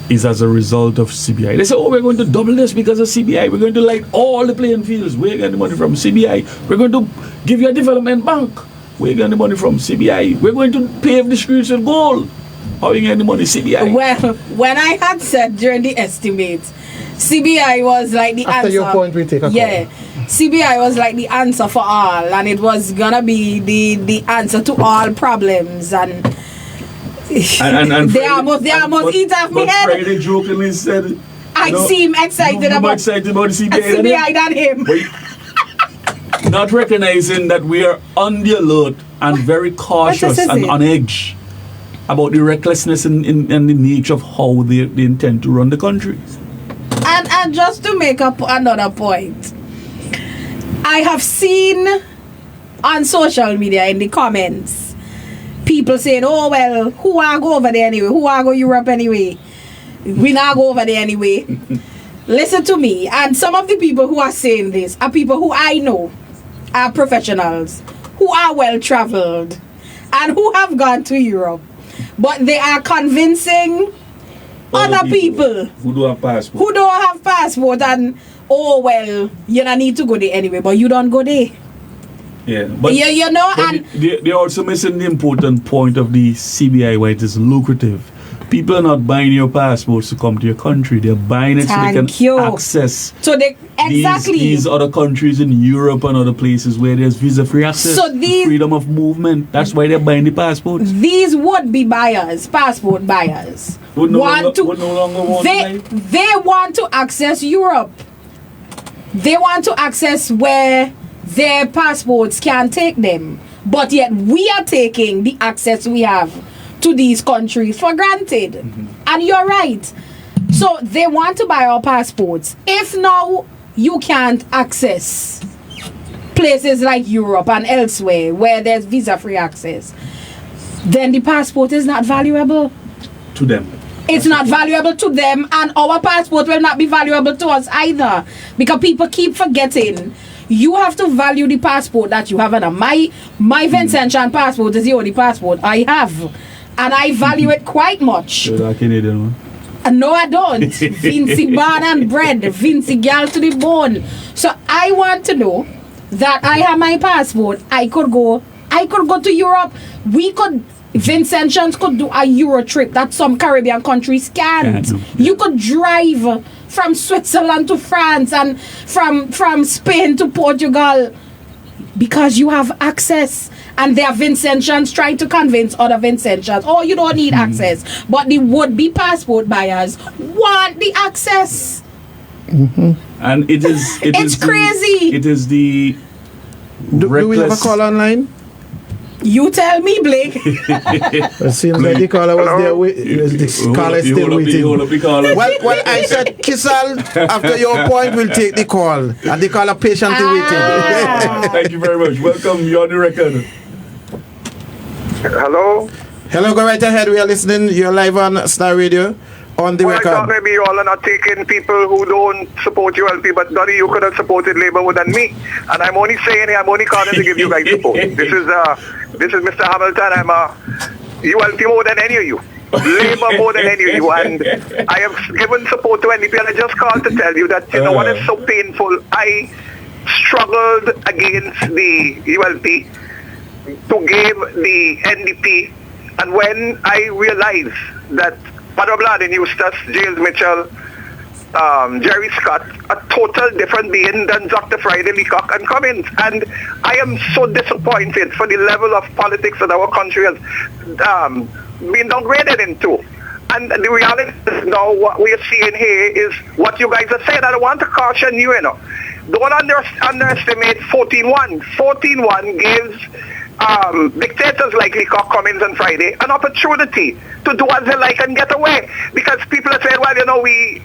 is as a result of CBI. They say, oh, we're going to double this because of CBI. We're going to light all the playing fields. We're getting the money from CBI. We're going to give you a development bank. We're getting the money from CBI. We're going to pave the streets with gold. How are you getting the money? CBI. Well, when I had said during the estimates, CBI was like the answer. After your point, we take a call. Yeah. CBI was like the answer for all, and it was gonna be the answer to all problems, and they almost eat off me head. Friday jokingly said, I seem excited about the CBI than him. Not recognizing that we are on the alert and very cautious and on edge about the recklessness and the nature of how they intend to run the country. And just to make up another point, I have seen on social media in the comments people saying, oh, well, who are go over there anyway? Who are go Europe anyway? We not go over there anyway. Listen to me. And some of the people who are saying this are people who I know are professionals, who are well-traveled, and who have gone to Europe. But they are convincing other people who don't have passport. Who don't have passport, and oh well, you don't need to go there anyway, but you don't go there. Yeah, but you know, but and they're also missing the important point of the CBI, why it is lucrative. People are not buying your passports to come to your country. They're buying it so they can access these other countries in Europe and other places where there's visa-free access, so freedom of movement. That's why they're buying the passports. These would-be buyers, passport buyers, they want to access Europe. They want to access where their passports can take them. But yet we are taking the access we have to these countries for granted. And you're right. So they want to buy our passports. If now you can't access places like Europe and elsewhere where there's visa-free access, then the passport is not valuable to them. It's not valuable to them, and our passport will not be valuable to us either, because people keep forgetting. You have to value the passport that you have. And my Vincent Chan passport is the only passport I have, and I value it quite much. You're that Canadian one? No, I don't. Vincy born and bred, Vincy gal to the bone. So I want to know that I have my passport. I could go to Europe. Vincent Chans could do a Euro trip that some Caribbean countries can't. You could drive from Switzerland to France and from Spain to Portugal because you have access. And there are Vincent Chans trying to convince other Vincent Chans, oh, you don't need access. But the would-be passport buyers want the access. And it's crazy. It is the do we have a call online? You tell me, Blake. It seems like the caller was there. The caller is still waiting. Well, I said, Keisal, after your point, we'll take the call. And the caller patiently waiting. Thank you very much. Welcome. You're on the record. Hello? Hello, go right ahead. We are listening. You're live on Star Radio. On the record. I thought maybe you all are not taking people who don't support ULP, but Donny, you could have supported Labour more than me. And I'm only saying here, I'm only calling to give you guys support. This is Mr. Hamilton. I'm ULP more than any of you. Labour more than any of you. And I have given support to NDP, and I just called to tell you that, you know what is so painful. struggled against the ULP to give the NDP, and when I realized that Panoblad and Eustace, James Mitchell, Jerry Scott, a total different being than Dr. Friday Leacock and Cummins. And I am so disappointed for the level of politics that our country has been downgraded into. And the reality is now what we are seeing here is what you guys are saying. And I want to caution you, don't underestimate 14-1. 14-1 gives dictators like Leacock, Cummins and Friday an opportunity to do as they like and get away. Because people are saying, well, we're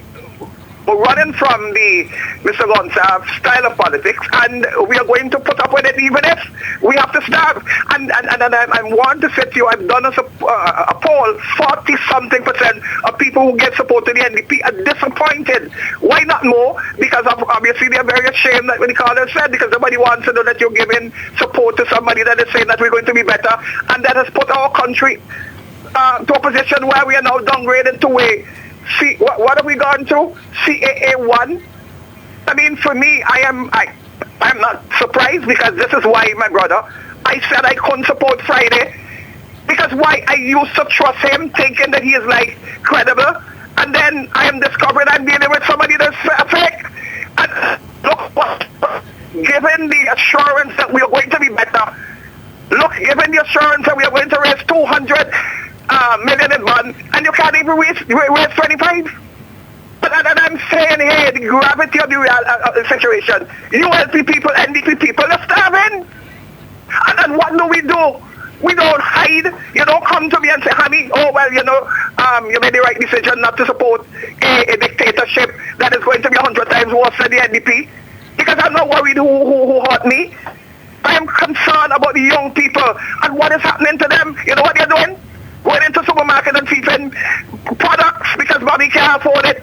running from the Mr. Gonsalves style of politics, and we are going to put up with it even if we have to starve. And I want to say to you, I've done a poll, 40-something% of people who get support to the NDP are disappointed. Why not more? Because obviously they're very ashamed that when the caller said, because nobody wants to know that you're giving support to somebody that is saying that we're going to be better, and that has put our country to a position where we are now downgraded to a see what have we gone to? CAA 1. I mean, for me, I'm not surprised, because this is why, my brother, I said I couldn't support Friday, because why I used to trust him, thinking that he is like credible, and then I am discovering I'm dealing with somebody that's fake. And look, given the assurance that we are going to be better, given the assurance that we are going to raise 200 million in bond, and you can't even raise 25. But I'm saying here, the gravity of the situation, ULP people, NDP people are starving. And then what do? We don't hide. You don't come to me and say, honey, oh, well, you made the right decision not to support a dictatorship that is going to be 100 times worse than the NDP. Because I'm not worried who hurt me. I am concerned about the young people and what is happening to them. You know what they're doing? Going into supermarket and thieving products because money can't afford it.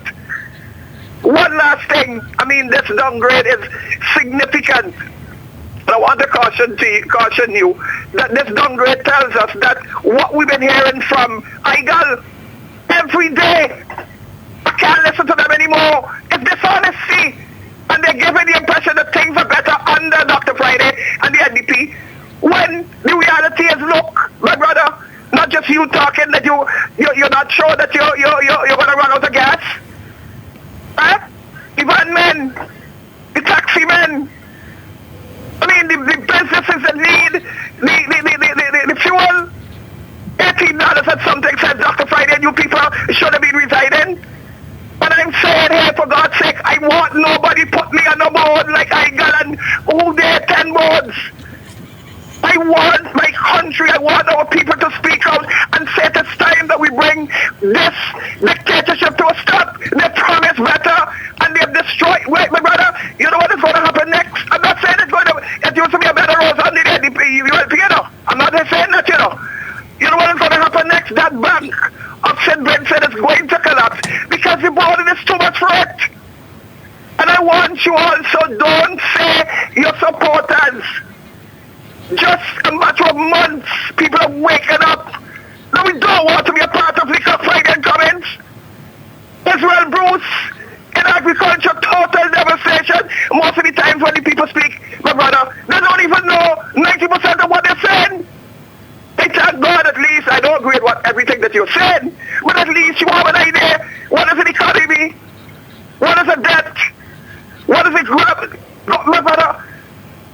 One last thing, I mean, this downgrade is significant. But I want to caution you that this downgrade tells us that what we've been hearing from IGAL every day, I can't listen to them anymore. It's dishonesty. And they're giving the impression that things are better under Dr. Friday and the NDP, when the reality is, look, my brother, not just you talking that you're not sure that you're going to run out of gas. Huh? The van men, the taxi men, I mean the businesses that need the fuel. $18 at something, said Dr. Friday, and you people should have been residing. But I'm saying here, for God's sake, I want nobody put me on a board like I got and who there 10 boards. I want my country, I want our people to speak out and say it's time that we bring this dictatorship to a stop. They promise better and they've destroyed. Wait, my brother, you know what is going to happen next? I'm not saying it used to be a better rose on the NDP, I'm not saying that, You know what is going to happen next? That bank of St. Vincent is going to collapse because the border is too much for it. And I want you also, don't say your supporters. Just a matter of months, people are waking up. Now we don't want to be a part of Leacock, Friday and Cummins. Israel Bruce, in agriculture, total devastation. Most of the times when the people speak, my brother, they don't even know 90% of what they're saying. They thank God at least, I don't agree with everything that you're saying, but at least you have an idea. What is an economy? What is a debt? What is it grab? My brother,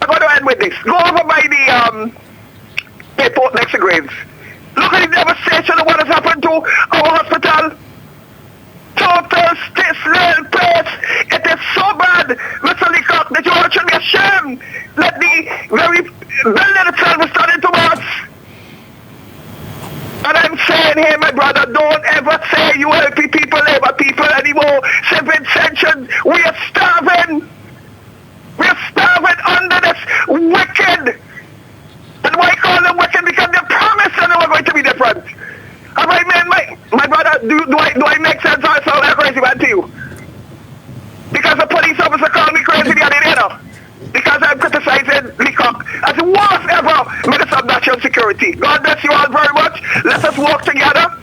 I'm going to end with this. Go over by the airport next to Graves. Look at the devastation of what has happened to our hospital. Total still place. It is so bad, Mr. Leacock, that you all should be ashamed that the very building itself is turning to us. And I'm saying here, my brother, don't ever say ULP people, Labour people anymore. St. Vincentians, we are starving. We are starving under this wicked. And why call them wicked? Because they promised that they were going to be different. Have I made my brother, do I make sense or sound like a crazy man to you? Because the police officer called me crazy the other day, because I'm criticizing Leacock as the worst ever Minister of National Security. God bless you all very much. Let us work together.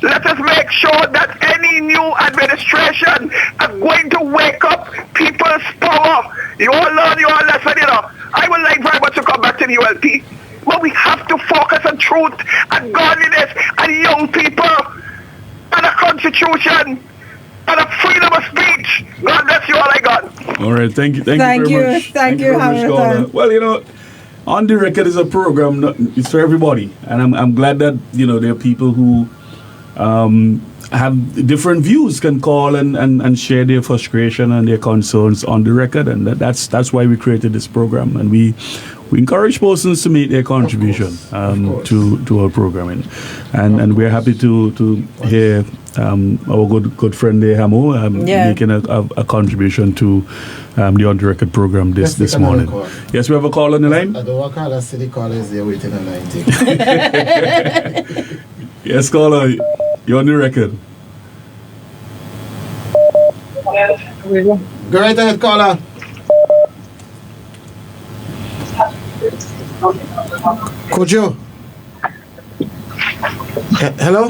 Let us make sure that any new administration is going to wake up people's power You all learn, you all lesson, you know. I would like very much to come back to the ULP. But we have to focus on truth and godliness and young people and a constitution and a freedom of speech. God bless you all I got. All right, thank you very much. Thank you, very much, Hamilton. Well, you know, On the Record is a program, it's for everybody. And I'm glad that, you know, there are people who have different views, can call and share their frustration and their concerns on the record. And that's why we created this program. And we encourage persons to make their contribution to our programming. And we're happy to hear our good friend there, Hamo, making a contribution to the On the Record program this morning. Yes, we have a call on the line. I don't want to call a city caller is there waiting on 90. Yes, caller, you're on the record. Go right ahead, caller. Could you? Hello?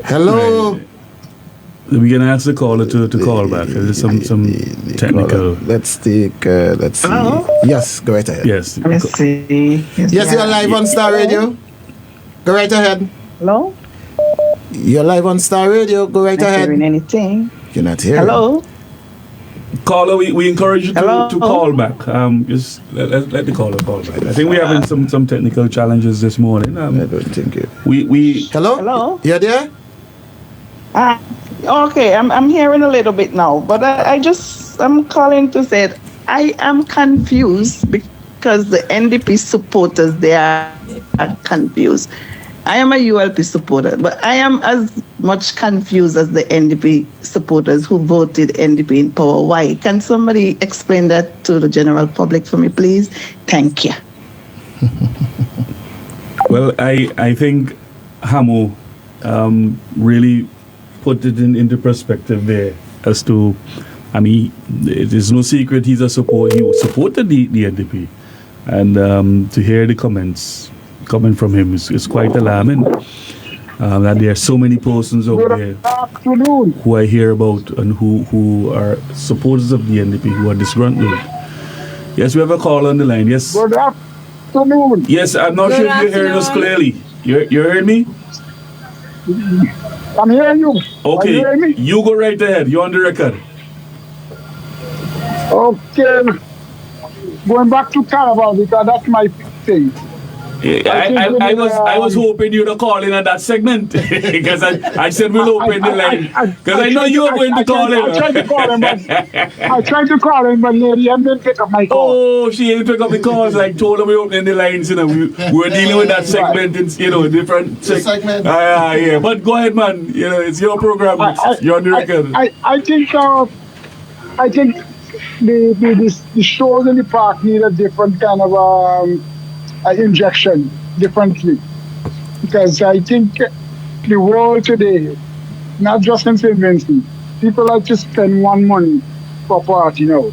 Hello? We're going to ask the caller to call back. There's some technical. Let's see. Yes, go right ahead. Yes. Let's see. Yes, you're live on Star Radio. Go right ahead. Hello? You're live on Star Radio. Go right ahead. Not hearing anything. You're not hearing. Hello? Caller, we encourage you to call back. Just let the caller call back. I think we're having some technical challenges this morning. I don't think it. We Hello? Hello? You're there? Okay, I'm hearing a little bit now, but I'm calling to say I am confused because the NDP supporters, they are confused. I am a ULP supporter, but I am as much confused as the NDP supporters who voted NDP in power. Why? Can somebody explain that to the general public for me, please? Thank you. Well, I think Hamo really put it into perspective there as to, I mean, it is no secret he supported the NDP. And to hear the comments coming from him is quite alarming. That there are so many persons over there who I hear about and who are supporters of the NDP who are disgruntled. Yes, we have a call on the line. Yes. Good afternoon. Yes, I'm not sure if you're hearing us clearly. You hearing me? I'm hearing you. Okay, you hearing me? You go right ahead. You're on the record. Okay. Going back to Carnival because that's my thing. I was hoping you'd call in at that segment because I said we'll open the line because I know you were going to call in. I tried to call him, but lady M didn't pick up my call. Oh, she didn't pick up the calls. I told her we're opening the lines. You know, we were dealing with that segment in different segment. Yeah. But go ahead, man. You know, it's your program. You're on the record. I think the shows in the park need a different kind of injection differently, because I think the world today, not just in St. Vincent, people like to spend one money for party now.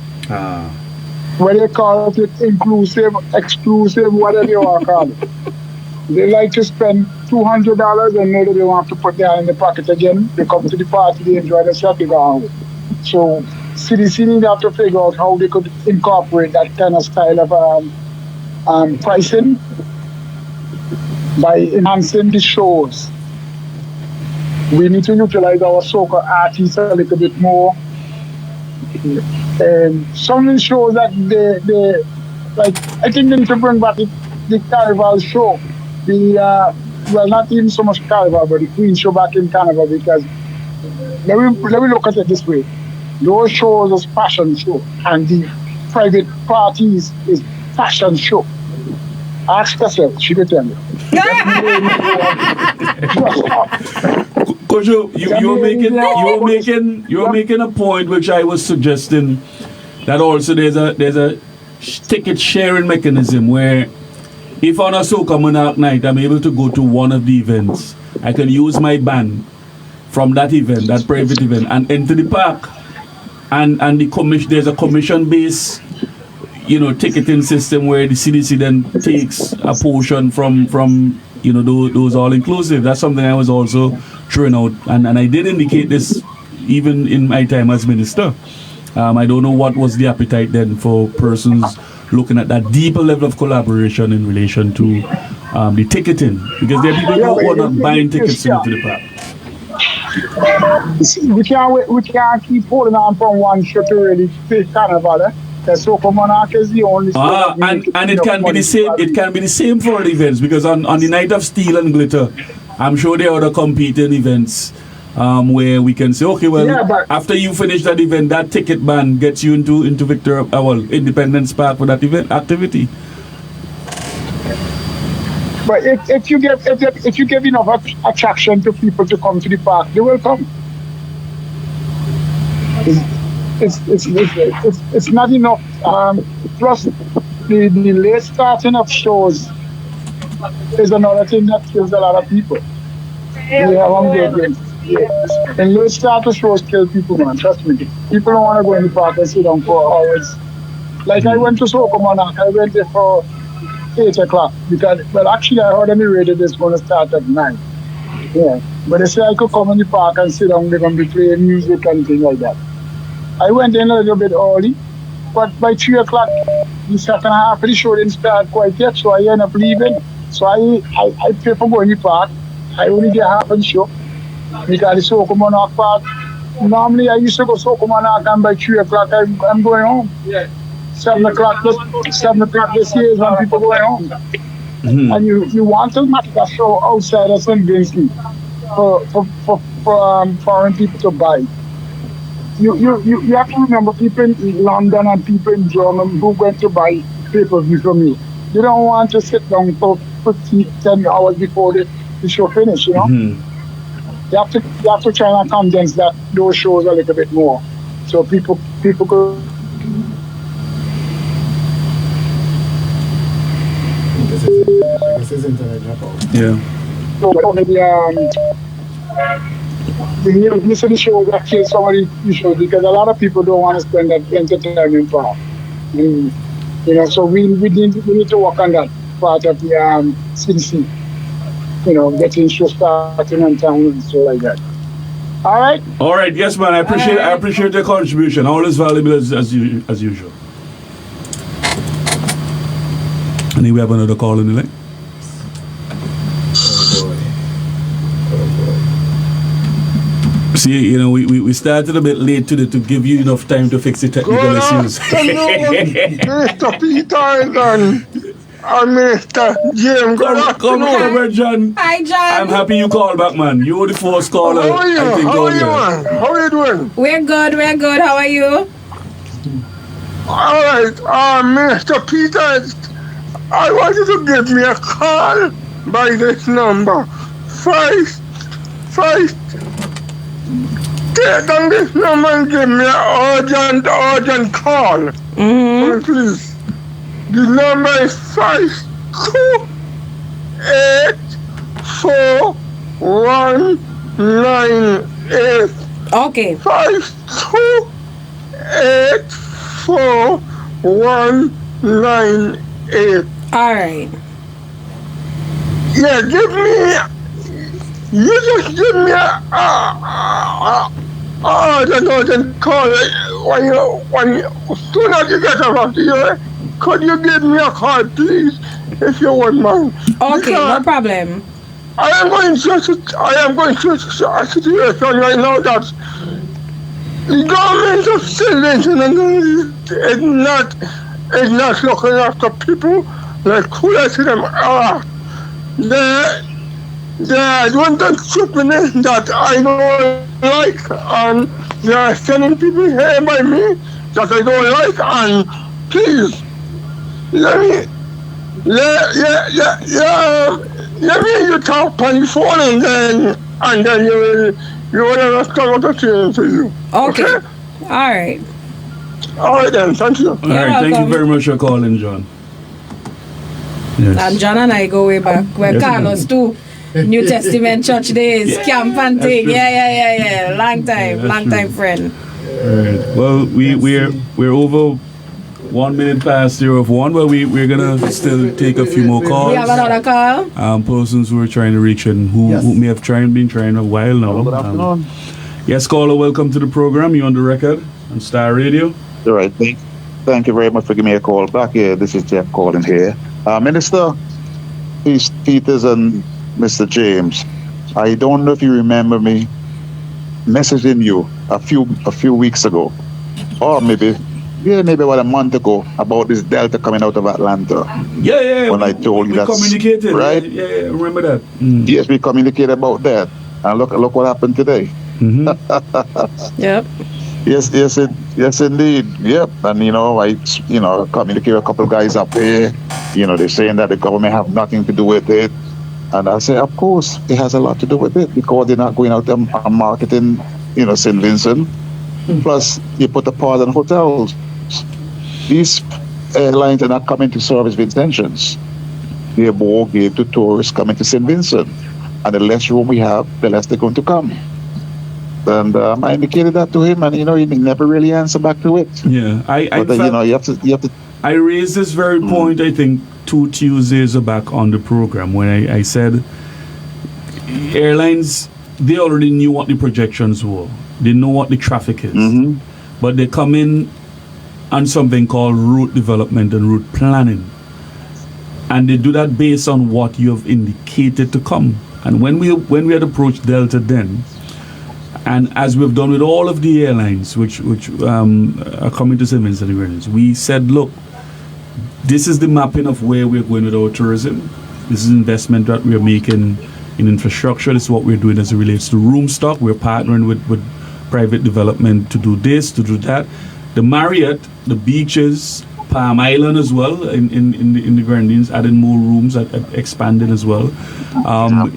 Whether they call it inclusive, exclusive, whatever you want to call it. They like to spend $200 and know that they want to put that in the pocket again. They come to the party, they enjoy themselves, they go home. So CDC need to have to figure out how they could incorporate that kind of style of pricing by enhancing the shows. We need to utilize our soca artists a little bit more. Some of the shows that they like, I think they need to bring back the Carnival show. Well, not even so much Carnival, but the Queen show back in Carnival, because let me look at it this way. Those shows is fashion show, and the private parties is fashion show. Ask yourself, she will tell you. Coach, you were making a point which I was suggesting, that also there's a ticket sharing mechanism where if on a Soca Monarch night I'm able to go to one of the events, I can use my band from that event, that private event, and enter the park, and there's a commission based ticketing system where the CDC then takes a portion from those all inclusive. That's something I was also throwing out, and I did indicate this even in my time as minister. I don't know what was the appetite then for persons looking at that deeper level of collaboration in relation to the ticketing, because there are people who are not buying tickets to the park. We can't keep holding on from one show to really take carnival. The Soca Monarch is the only show and it can be the same. It can be the same for the events, because on the night of Steel and Glitter, I'm sure there are other competing events where we can say, okay, well, after you finish that event, that ticket ban gets you into Independence Park for that event activity. But if you give enough attraction to people to come to the park, they will come. It's not enough. Plus, the late starting of shows is another thing that kills a lot of people. And late start of shows kill people, man. Trust me. People don't want to go in the park and sit down for hours. Like I went to Soca Monarch. I went there for 8 o'clock because, well, actually I heard on the radio it's going to start at 9. Yeah, but they say I could come in the park and sit down. They're going to be playing music and things like that. I went in a little bit early, but by 3 o'clock, the second half of the show didn't start quite yet, so I ended up leaving. So I pay for going to the park. I only get half of the show because the Soca Monarch park. Normally I used to go Soca Monarch, and by 3 o'clock I'm going home. Yeah. 7 o'clock this year is when people going home. Mm-hmm. And you want to make a show outside of St. Vincent for foreign people to buy. You have to remember people in London and people in Germany who went to buy pay-per-view from you. You don't want to sit down for 10 hours before the show finish, you know? Mm-hmm. You have to try and condense those shows a little bit more. So people could. This is internet dropout. Yeah. So maybe this is the show that kills some of the shows because a lot of people don't want to spend that entertainment part. You know, so we need to work on that part of the CDC. You know, getting show starting on time and so like that. All right, yes, man. I appreciate the contribution. Always valuable as usual. And we have another call in the line. See, you know, we started a bit late today to give you enough time to fix the technical issues. Mr. Peter and Mr. James. Come over, John. Hi, John. I'm happy you called back, man. You were the first caller. How are you? Man? How are you doing? We're good. How are you? All right, Mr. Peter, I want you to give me a call by this number. First, take down this number and give me an urgent call. Mm-hmm. Please. The number is 5284198. Okay. 5284198. All right. Yeah, you just give me urgent call when soon as you get off here. Could you give me a call, please, if you wouldn't mind? Okay, no problem. I am going through a situation right now that the government of Sylvester is not looking after people like who I see them are. They're doing the stupidness that I don't like, and they are sending people here by me that I don't like, and please. Let me you talk on the phone and then you will understand what I'm saying to you. Okay. All right then, thank you. All right, thank you very much for calling, John. Yes. And John and I go way back. We're Carlos too. New Testament church days, camp and thing. Yeah. Long time friend. All right. Well, we're over 1 minute past 0:01, but we're gonna still take a few more calls. We have another call. Persons who are trying to reach and who may have been trying a while now. Yes, caller, welcome to the program. You're on the record on Star Radio. All right. Thank you very much for giving me a call back here. This is Jeff calling here. Minister Peters and Mr. James, I don't know if you remember me messaging you a few weeks ago, or maybe about a month ago, about this Delta coming out of Atlanta. Yeah. When I told you that, communicated, right? Yeah. Remember that? Yes, we communicated about that, and look what happened today. Yep. Yes, indeed. Yep. And I communicate with a couple of guys up here. They're saying that the government have nothing to do with it, and I say, of course, it has a lot to do with it because they're not going out there and marketing, St. Vincent. Plus, you put a pause on hotels. These airlines are not coming to service Vincentians. They're more geared to tourists coming to St. Vincent, and the less room we have, the less they're going to come. And I indicated that to him, and he never really answered back to it. Yeah, you have to. I raised this very point, I think, 2 Tuesdays back on the program when I said airlines, they already knew what the projections were. They know what the traffic is, but they come in on something called route development and route planning, and they do that based on what you have indicated to come. And when we had approached Delta then, and as we've done with all of the airlines which are coming to St. Vincent and Grenadines, we said, look, this is the mapping of where we're going with our tourism. This is investment that we're making in infrastructure. This is what we're doing as it relates to room stock. We're partnering with private development to do this, to do that. The Marriott, the beaches, Palm Island as well, in the Grenadines, adding more rooms, expanding as well.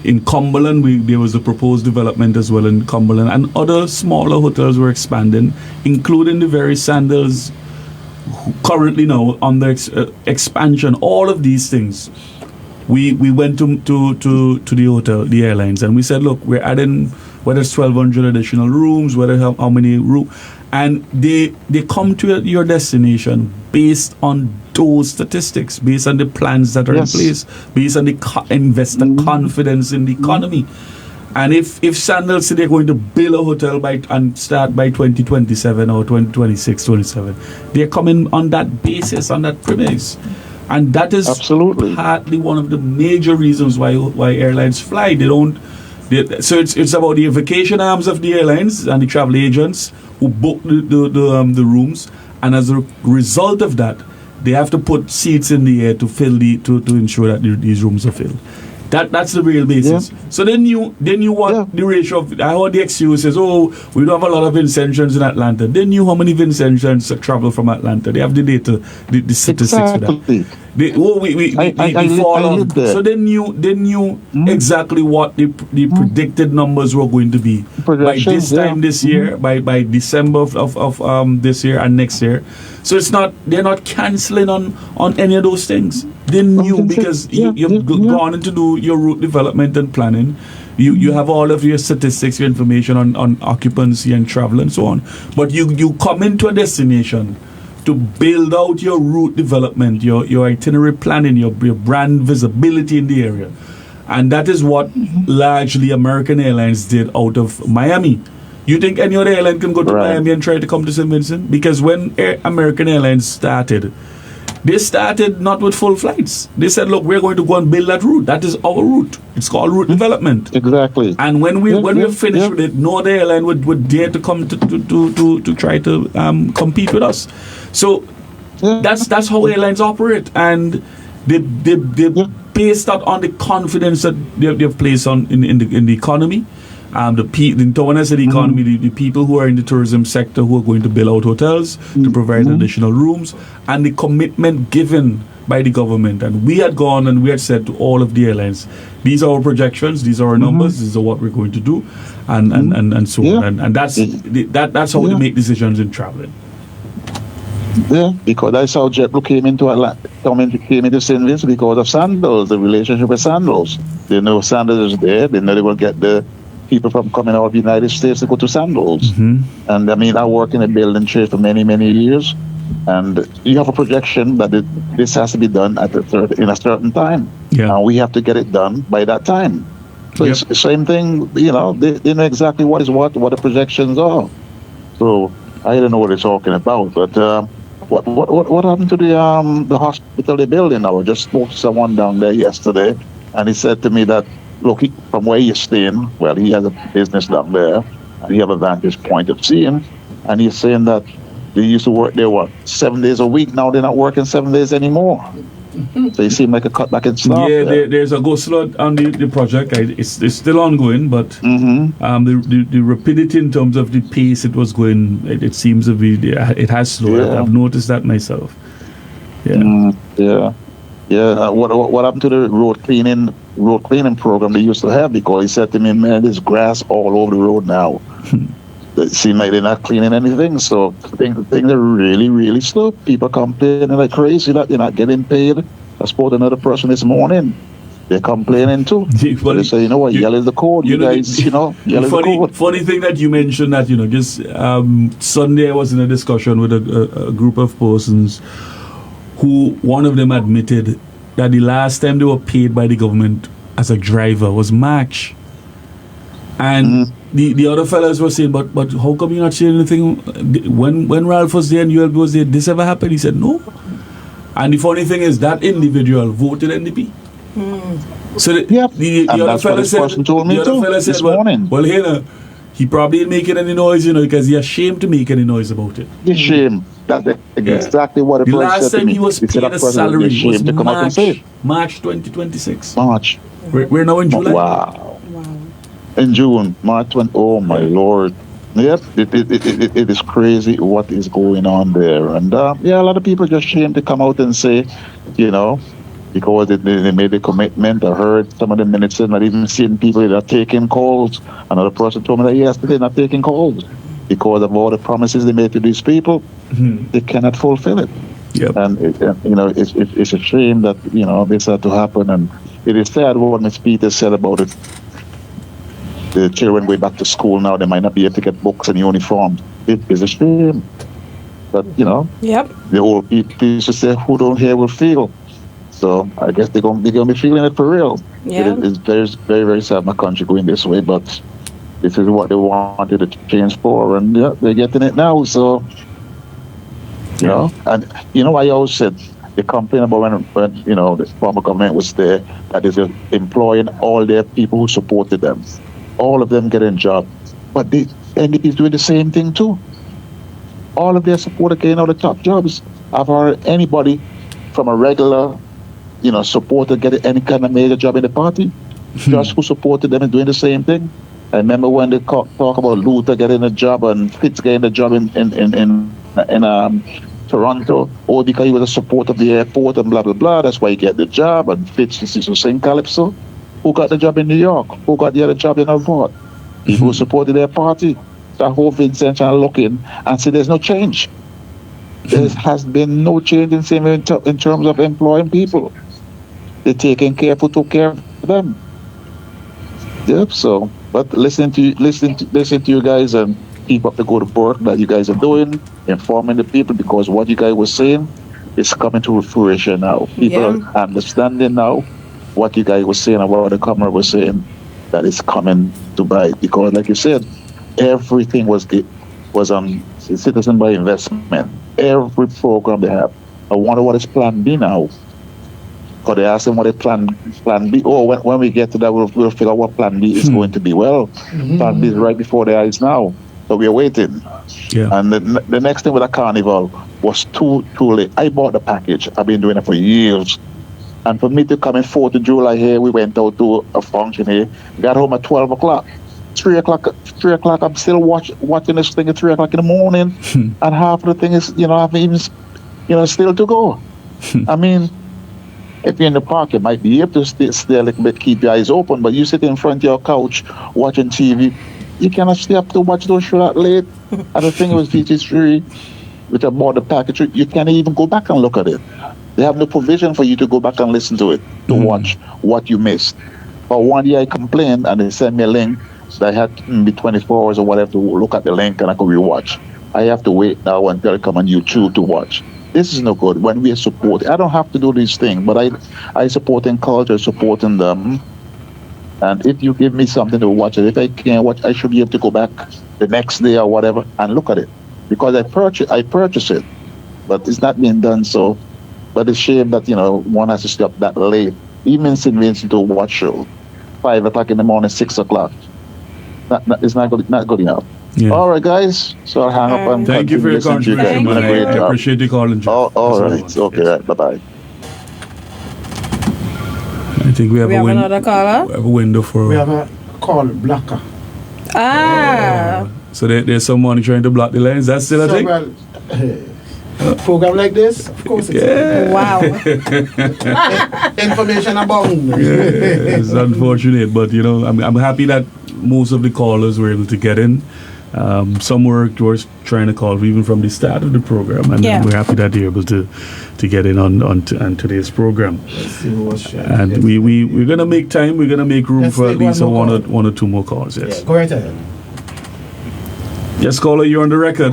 In Cumberland, there was a proposed development as well in Cumberland, and other smaller hotels were expanding, including the very Sandals, currently now under expansion. All of these things, we went to the airlines, and we said, look, we're adding whether it's 1,200 additional rooms, whether how many rooms. And they come to your destination based on those statistics, based on the plans that are in place, based on the investor confidence in the economy. And if Sandals say they're going to build a hotel and start by 2027 or 2026, 27, they're coming on that basis, on that premise. And that is absolutely partly one of the major reasons why airlines fly. So it's about the vacation arms of the airlines and the travel agents who book the rooms, and as a result of that, they have to put seats in the air to ensure that these rooms are filled. That's the real basis. Yeah. So then you what the ratio of, I heard the excuses, we don't have a lot of Vincentians in Atlanta. They knew how many Vincentians travel from Atlanta. They have the data, the statistics for that. So they knew exactly what the predicted numbers were going to be by this time this year, by December of this year and next year. So they're not cancelling on any of those things. They knew because you've gone in to do your route development and planning. You have all of your statistics, your information on occupancy and travel and so on. But you come into a destination to build out your route development, your itinerary planning, your brand visibility in the area. And that is what largely American Airlines did out of Miami. You think any other airline can go to Miami and try to come to St. Vincent? Because when American Airlines started, they started not with full flights. They said, look, we're going to go and build that route. That is our route. It's called route development. Exactly. And when we're finished with it, no other airline would dare to come to try to compete with us. So that's how airlines operate. And they based that on the confidence that they've placed in the economy. When I say the economy, the people who are in the tourism sector who are going to build out hotels to provide additional rooms, and the commitment given by the government. And we had gone and we had said to all of the airlines, these are our projections, these are our numbers, these are what we're going to do, and so on. And that's how we make decisions in traveling. Yeah, because that's how JetBlue came into St. Vincent because of Sandals, the relationship with Sandals. They know Sandals is there. They know they will get the people from coming out of the United States to go to Sandals. And I mean, I work in a building trade for many, many years. And you have a projection that this has to be done in a certain time. Yeah. And we have to get it done by that time. So it's the same thing, you know, they know exactly what the projections are. So I don't know what they're talking about. But what happened to the hospital they're building now? I just spoke to someone down there yesterday, and he said to me that, look, from where he's staying, well, he has a business down there, and he have a vantage point of seeing, and he's saying that they used to work there, 7 days a week, now they're not working 7 days anymore. So it seemed like a cutback in staff. Yeah, there's a go slow on the project. It's still ongoing, but the rapidity in terms of the pace it was going, it seems to be, it has slowed. Yeah. I've noticed that myself. Yeah. What happened to the road cleaning program they used to have? Because he said to me, man, there's grass all over the road now. It seems like they're not cleaning anything, so things are really, really slow. People complaining like crazy that they're not getting paid. I spoke to another person this morning. They're complaining too. But they say, you know what, yell is the code. You guys, yell is the code. Funny thing that you mentioned that, just Sunday I was in a discussion with a group of persons who one of them admitted that the last time they were paid by the government as a driver was March. And the other fellas were saying, but how come you're not saying anything? When Ralph was there and ULB was there, this ever happened? He said, no. And the funny thing is that individual voted NDP. So the other fella said, well, here, he probably ain't making any noise, because he's ashamed to make any noise about it. He's ashamed. That's exactly what the last time he was paid a salary was March 2026. March. We're now in July. Wow. In June, March 20. Oh my Lord! Yep, it is crazy what is going on there, and a lot of people just ashamed to come out and say, because they made a commitment. I heard some of the ministers not even seeing people that are taking calls. Another person told me that yesterday they're not taking calls because of all the promises they made to these people. They cannot fulfill it. Yep. And it's a shame that this had to happen, and it is sad what Ms. Peters said about it. The children going back to school now, they might not be able to get books and uniforms. It is a shame. But, the old people used to say, who don't hear will feel. So I guess they're going to be feeling it for real. Yeah. It's very, very, very sad my country going this way, but this is what they wanted to change for, and they're getting it now. So, and I always said, they complain about when the former government was there, that is employing all their people who supported them. All of them getting jobs. But the NDP is doing the same thing too. All of their supporters getting all the top jobs. I've heard anybody from a regular, supporter getting any kind of major job in the party. Just who supported them and doing the same thing. I remember when they talk about Luther getting a job and Fitz getting a job in Toronto, or because he was a supporter of the airport and blah, blah, blah. That's why he get the job. And Fitz used to sing Calypso. Who got the job in New York? Who got the other job in Alford? People who supported their party. So whole Vincent are looking and say there's no change. There has been no change in terms of employing people. They're taking care who took care of them. Yep. So, but listen to you guys and keep up the good work that you guys are doing, informing the people, because what you guys were saying is coming to fruition now. People are understanding now what you guys were saying and what the camera was saying, that is coming to bite. Because like you said, everything was citizen by investment. Every program they have. I wonder what is plan B now. Because they asked them what is plan B. Oh, when we get to that, we'll figure out what plan B is going to be. Well, plan B is right before their eyes now. So we are waiting. Yeah. And the next thing with the carnival was too late. I bought the package. I've been doing it for years. And for me to come in 4th of July here, we went out to a function here. Got home at 12 o'clock. 3 o'clock, I'm still watching this thing at 3 o'clock in the morning. And half of the thing is, I haven't even, still to go. I mean, if you're in the park, you might be able to stay a little bit, keep your eyes open. But you sit in front of your couch watching TV, you cannot stay up to watch those shows that late. And the thing was VT3, which I bought the package, you can't even go back and look at it. They have no provision for you to go back and listen to it, to watch what you missed. But one year I complained and they sent me a link that I had maybe 24 hours or whatever to look at the link and I could rewatch. I have to wait now until I come on YouTube to watch. This is no good. When we support, I don't have to do these things, but I support in culture, supporting them. And if you give me something to watch, if I can't watch, I should be able to go back the next day or whatever and look at it. Because I purchase it, but it's not being done so. But it's a shame that, one has to stay up that late. Even in St. Vincent to watch show, 5 o'clock in the morning, 6 o'clock. It's not good enough. Yeah. All right, guys. So I'll hang up and thank you for your contribution, man. I appreciate you calling. All right. Okay, right. Bye-bye. I think we have another caller. We have a window for. We have a call blocker. So there's someone trying to block the lines. That's still a thing. Well, program like this, of course. Wow. Information abound. It's unfortunate, but I'm happy that most of the callers were able to get in. Some were trying to call even from the start of the program, and we're happy that they're able to get in on today's program. And we're gonna make time. We're gonna make room for at least one or two more calls. Yes. Go right ahead. Yes, caller, you're on the record.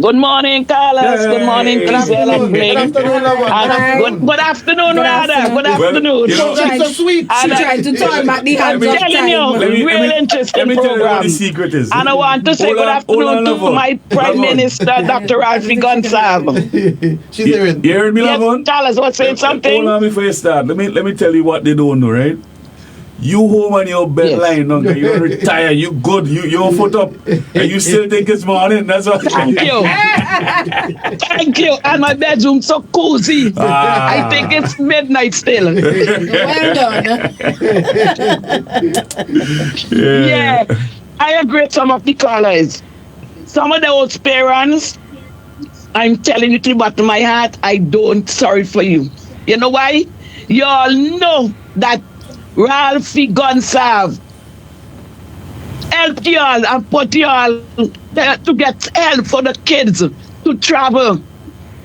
Good morning, Carlos. Good morning, Keisal and Blake. Good afternoon, rather. Good afternoon. So sweet. She tried to talk about the I'm telling you, real interesting program. Let me tell you what the secret is. And I want to say good afternoon to my Prime Minister, Dr. Alfie Gonsalves. She's hearing. You heard me, Lavon? Carlos was saying something. Hold on before you start. Let me tell you what they don't know, right? You home on your bed lying down, you're retired, you good, you're foot up, and you still think it's morning. That's what. Thank you. Thank you. And my bedroom so cozy. I think it's midnight still. Well done. Yeah. I agree with some of the callers. Some of those parents, I'm telling you to the bottom of my heart, I don't sorry for you. You know why? You all know that Ralphie Gonsalves helped y'all and put y'all there to get help for the kids to travel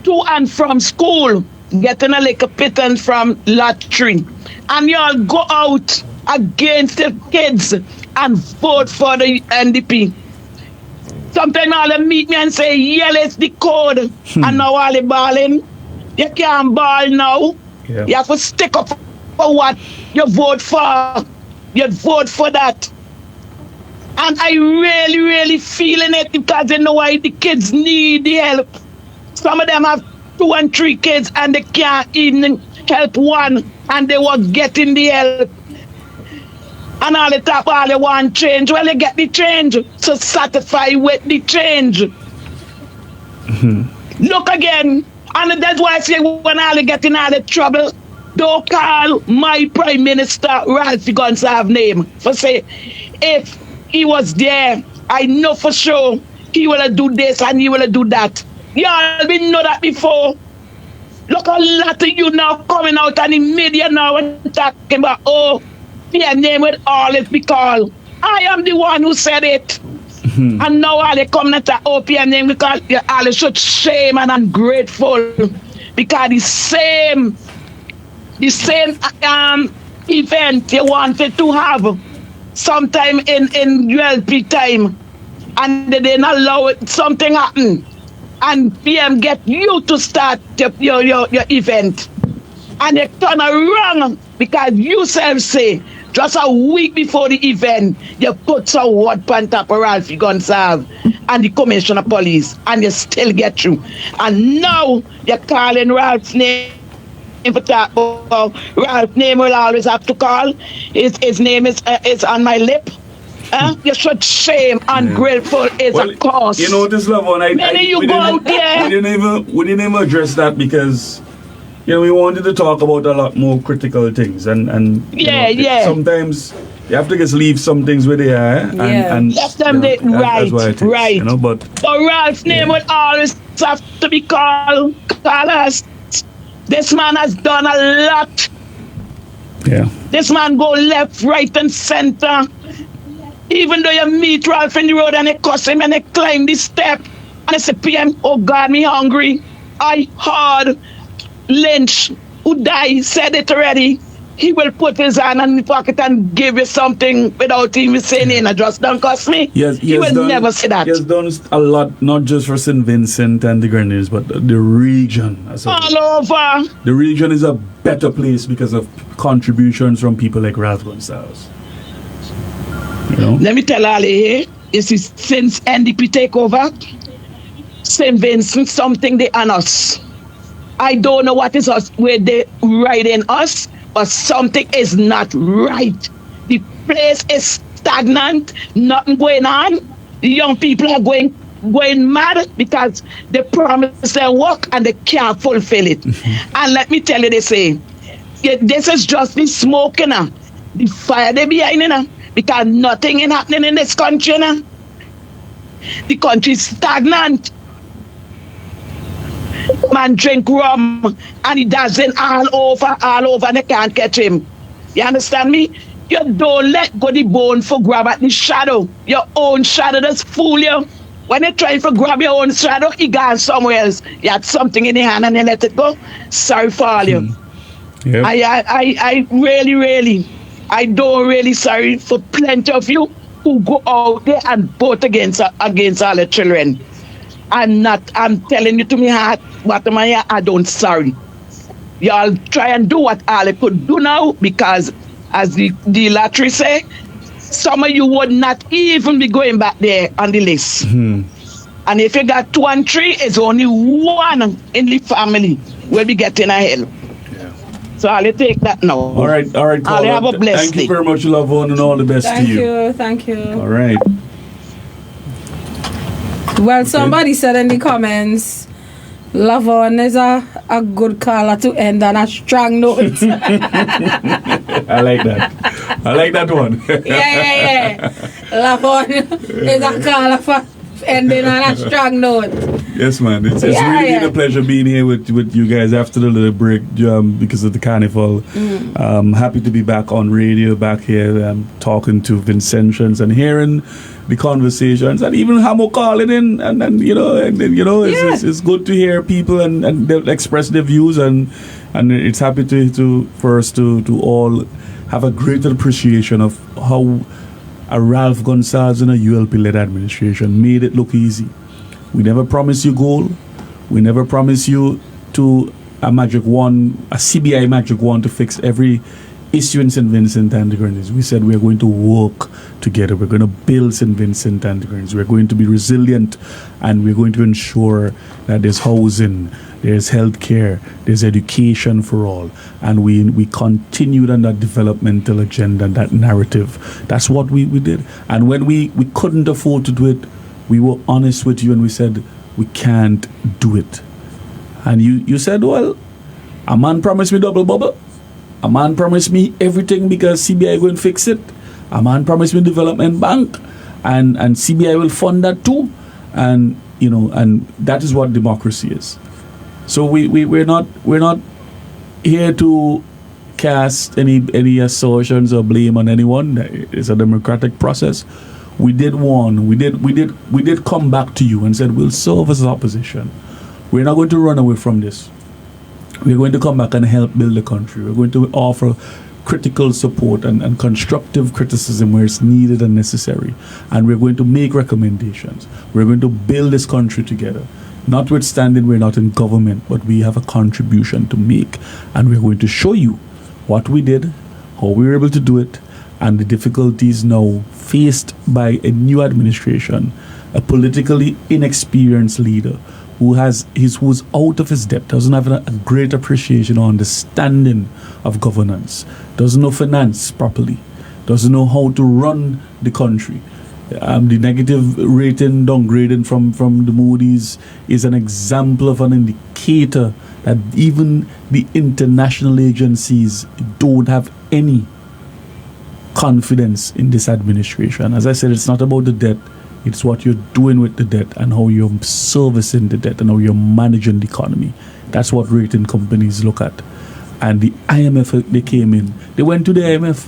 to and from school, getting a little pittance from lottery. And y'all go out against the kids and vote for the NDP. Sometimes all them meet me and say, yellow is the code. And now all the balling. You can't ball now. Yeah. You have to stick up for what you vote for. You vote for that. And I really, really feeling it because they know why the kids need the help. Some of them have 2 and 3 kids and they can't even help one and they were getting the help. And all the top, all they want change. Well, they get the change. So satisfied with the change. Look again. And that's why I say when all they get in all the trouble, don't call my Prime Minister Ralphie Gonsalves' name. For say, if he was there, I know for sure he will do this and he will do that. Y'all been know that before. Look a lot of you now coming out and the media now and talking about, oh, their name will always be called. I am the one who said it. And now all they come and talk, oh, their name because you all should shame and ungrateful. Because the same event you wanted to have sometime in ULP time and they didn't allow it, something happen and PM get you to start your event and they turn around because you self say just a week before the event you put some word on top of Ralphie Gonsalves and the Commissioner of Police and you still get through and now you're calling Ralph's name. Ralph's name will always have to call. His name is on my lip. You should shame. Ungrateful is a cause. You know this level, and we didn't even address that because we wanted to talk about a lot more critical things and sometimes you have to just leave some things where they are and let them right. But Ralph's name will always have to be called. Call us. This man has done a lot. Yeah. This man go left, right, and center. Even though you meet Ralph in the road and they cuss him and they climb the step and they say, PM, oh God, me hungry. I heard Lynch, who died, said it already. He will put his hand in the pocket and give you something without even saying it. Just don't cost me. Yes, he will never say that. He has done a lot, not just for St. Vincent and the Grenadines, but the region. All over. The region is a better place because of contributions from people like Ralph Gonsalves. You know? Let me tell Ali here, you see, since NDP take over, St. Vincent, something they on us. I don't know what is us, where they riding us, but something is not right. The place is stagnant, nothing going on. The young people are going mad because they promise their work and they can't fulfill it. And let me tell you, they say, this is just the smoke, the fire they behind, because nothing is happening in this country. The country is stagnant. Man drink rum and he doesn't all over and they can't catch him. You understand me? You don't let go the bone for grab at the shadow. Your own shadow does fool you. When you try to grab your own shadow, you gone somewhere else. You had something in your hand and you let it go. Sorry for all you. Yep. I really, I don't really sorry for plenty of you who go out there and vote against all the children. I'm telling you to me heart, bottom of my heart, I don't sorry. Y'all try and do what all you could do now, because as the lottery say, some of you would not even be going back there on the list. And if you got 2 and 3, it's only one in the family will be getting ahead. So I'll take that now. All right, I'll have a blessed Thank day. you very much, Lavon, and all the best to you. Thank you. All right. Well, somebody said in the comments, Lavon is a good caller to end on a strong note. I like that. I like that one. yeah. Lavon is a caller for ending on a strong note. Yes, man. It's really been a pleasure being here with you guys after the little break because of the carnival. Happy to be back on radio, back here, talking to Vincentians and hearing the conversations, and even Hamo calling in, and it's good to hear people and they express their views, and it's happy for us to all have a greater appreciation of how a Ralph Gonsalves and a ULP-led administration made it look easy. We never promised you gold. We never promised you to a CBI magic wand to fix every issue in St. Vincent and the Grenadines. We said we're going to work together. We're going to build St. Vincent and the Grenadines. We're going to be resilient, and we're going to ensure that there's housing, there's healthcare, there's education for all. And we continued on that developmental agenda and that narrative. That's what we did. And when we couldn't afford to do it, we were honest with you and we said, we can't do it. And you said, well, a man promised me double bubble. A man promised me everything because CBI going to fix it. A man promised me development bank, and CBI will fund that too. And and that is what democracy is. So we're not here to cast any assertions or blame on anyone. It's a democratic process. We did warn. We did come back to you and said we'll serve as opposition. We're not going to run away from this. We're going to come back and help build the country. We're going to offer critical support and constructive criticism where it's needed and necessary. And we're going to make recommendations. We're going to build this country together. Notwithstanding we're not in government, but we have a contribution to make. And we're going to show you what we did, how we were able to do it, and the difficulties now faced by a new administration, a politically inexperienced leader who's out of his depth, doesn't have a great appreciation or understanding of governance, doesn't know finance properly, doesn't know how to run the country. The negative rating downgrading from the Moody's is an example of an indicator that even the international agencies don't have any confidence in this administration. As I said, it's not about the debt. It's what you're doing with the debt and how you're servicing the debt and how you're managing the economy. That's what rating companies look at. And the IMF, they came in. They went to the IMF.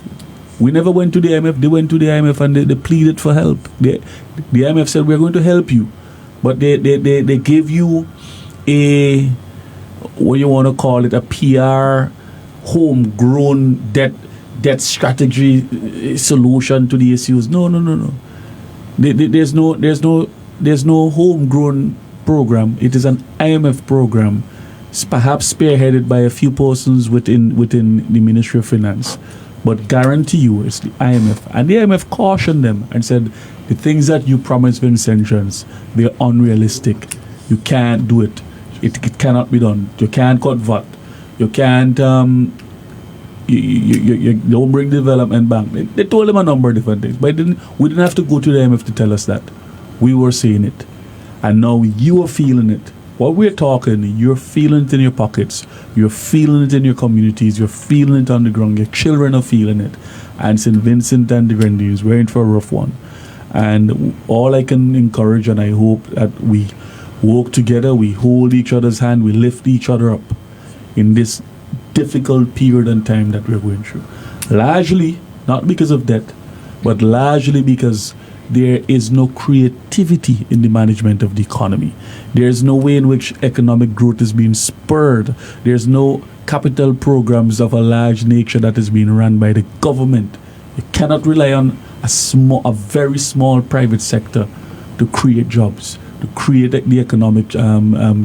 We never went to the IMF. They went to the IMF and they pleaded for help. The IMF said, we're going to help you. But they gave you a, what you want to call it, a PR homegrown debt strategy solution to the issues. No. There's no homegrown program. It is an IMF program perhaps spearheaded by a few persons within the Ministry of Finance. But guarantee you, it's the IMF. And the IMF cautioned them and said, the things that you promised Vincentians, they're unrealistic. You can't do it. It cannot be done. You can't cut VAT. You can't, you don't bring development bank. They told them a number of different things. But we didn't have to go to the IMF to tell us that. We were saying it. And now you are feeling it. What we're talking, you're feeling it in your pockets. You're feeling it in your communities. You're feeling it on the ground. Your children are feeling it. And St. Vincent and the Grenadines, we're in for a rough one. And all I can encourage, and I hope that we work together, we hold each other's hand, we lift each other up in this difficult period and time that we're going through. Largely, not because of debt, but largely because there is no creativity in the management of the economy. There is no way in which economic growth is being spurred. There's no capital programs of a large nature that is being run by the government. You cannot rely on a very small private sector to create jobs, to create the economic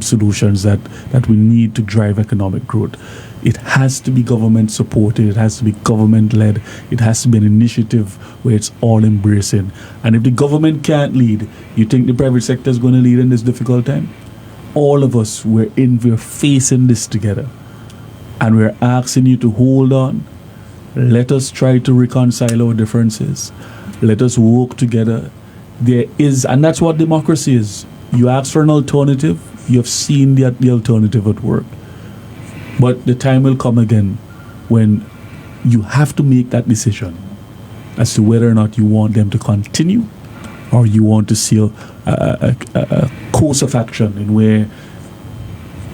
solutions that we need to drive economic growth. It has to be government supported. It has to be government led. It has to be an initiative where it's all embracing. And if the government can't lead, you think the private sector is going to lead in this difficult time? All of us, we're facing this together. And we're asking you to hold on. Let us try to reconcile our differences. Let us work together. There is, and that's what democracy is. You ask for an alternative, you have seen the alternative at work. But the time will come again when you have to make that decision as to whether or not you want them to continue or you want to see a course of action in where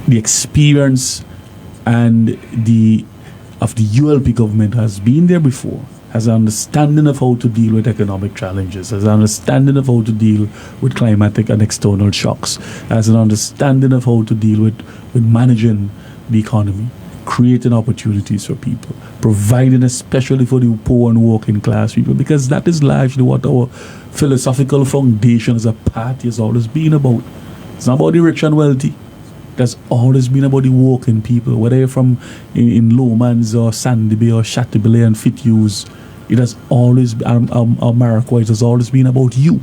the experience and of the ULP government has been there before, has an understanding of how to deal with economic challenges, has an understanding of how to deal with climatic and external shocks, has an understanding of how to deal with managing the economy, creating opportunities for people, providing especially for the poor and working class people, because that is largely what our philosophical foundation as a party has always been about. It's not about the rich and wealthy. That's always been about the working people, whether you're from in Lomans or Sandy Bay or Chateaubriand and Fitzhugh. It has always been, America, it has always been about you,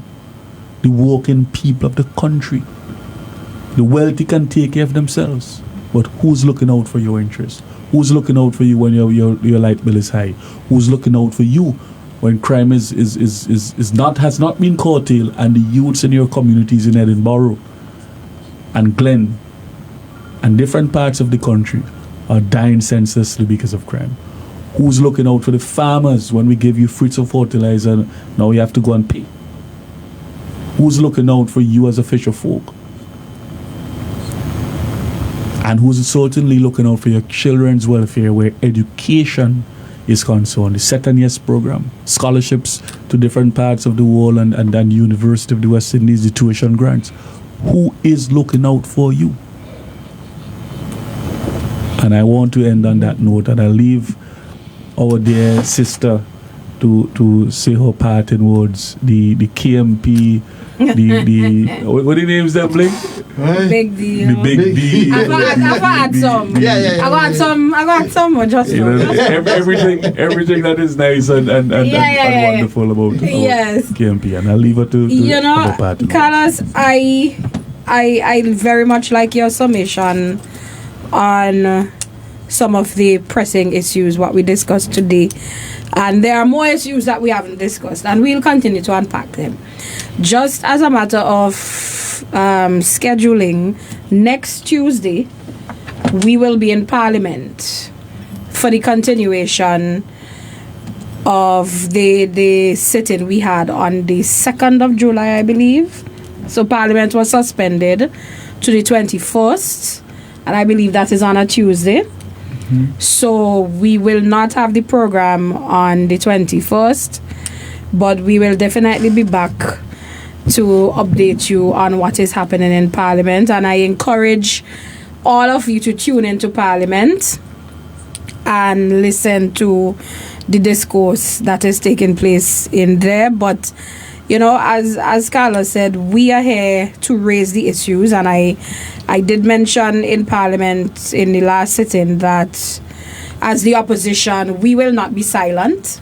the working people of the country. The wealthy can take care of themselves, but who's looking out for your interests? Who's looking out for you when your light bill is high? Who's looking out for you when crime has not been curtailed and the youths in your communities in Edinburgh and Glen and different parts of the country are dying senselessly because of crime? Who's looking out for the farmers when we give you fruits of fertilizer, now you have to go and pay? Who's looking out for you as a fisher folk? And who's certainly looking out for your children's welfare where education is concerned? The Set and Yes program, scholarships to different parts of the world and University of the West Indies, the tuition grants. Who is looking out for you? And I want to end on that note, and I'll leave our dear sister to say her parting words. The KMP, what the names that Blake? Big deal. The big deal. I've had some. Yeah. I got some just everything that is nice and wonderful about KMP, and I'll leave her to her parting words. Carlos, I very much like your summation on some of the pressing issues what we discussed today, and there are more issues that we haven't discussed, and we'll continue to unpack them. Just as a matter of scheduling, next Tuesday we will be in Parliament for the continuation of the sitting we had on the 2nd of July, I believe. So Parliament was suspended to the 21st, and I believe that is on a Tuesday. So we will not have the program on the 21st, but we will definitely be back to update you on what is happening in Parliament. And I encourage all of you to tune into Parliament and listen to the discourse that is taking place in there. But as Carla said, we are here to raise the issues, and I did mention in Parliament in the last sitting that as the opposition, we will not be silent.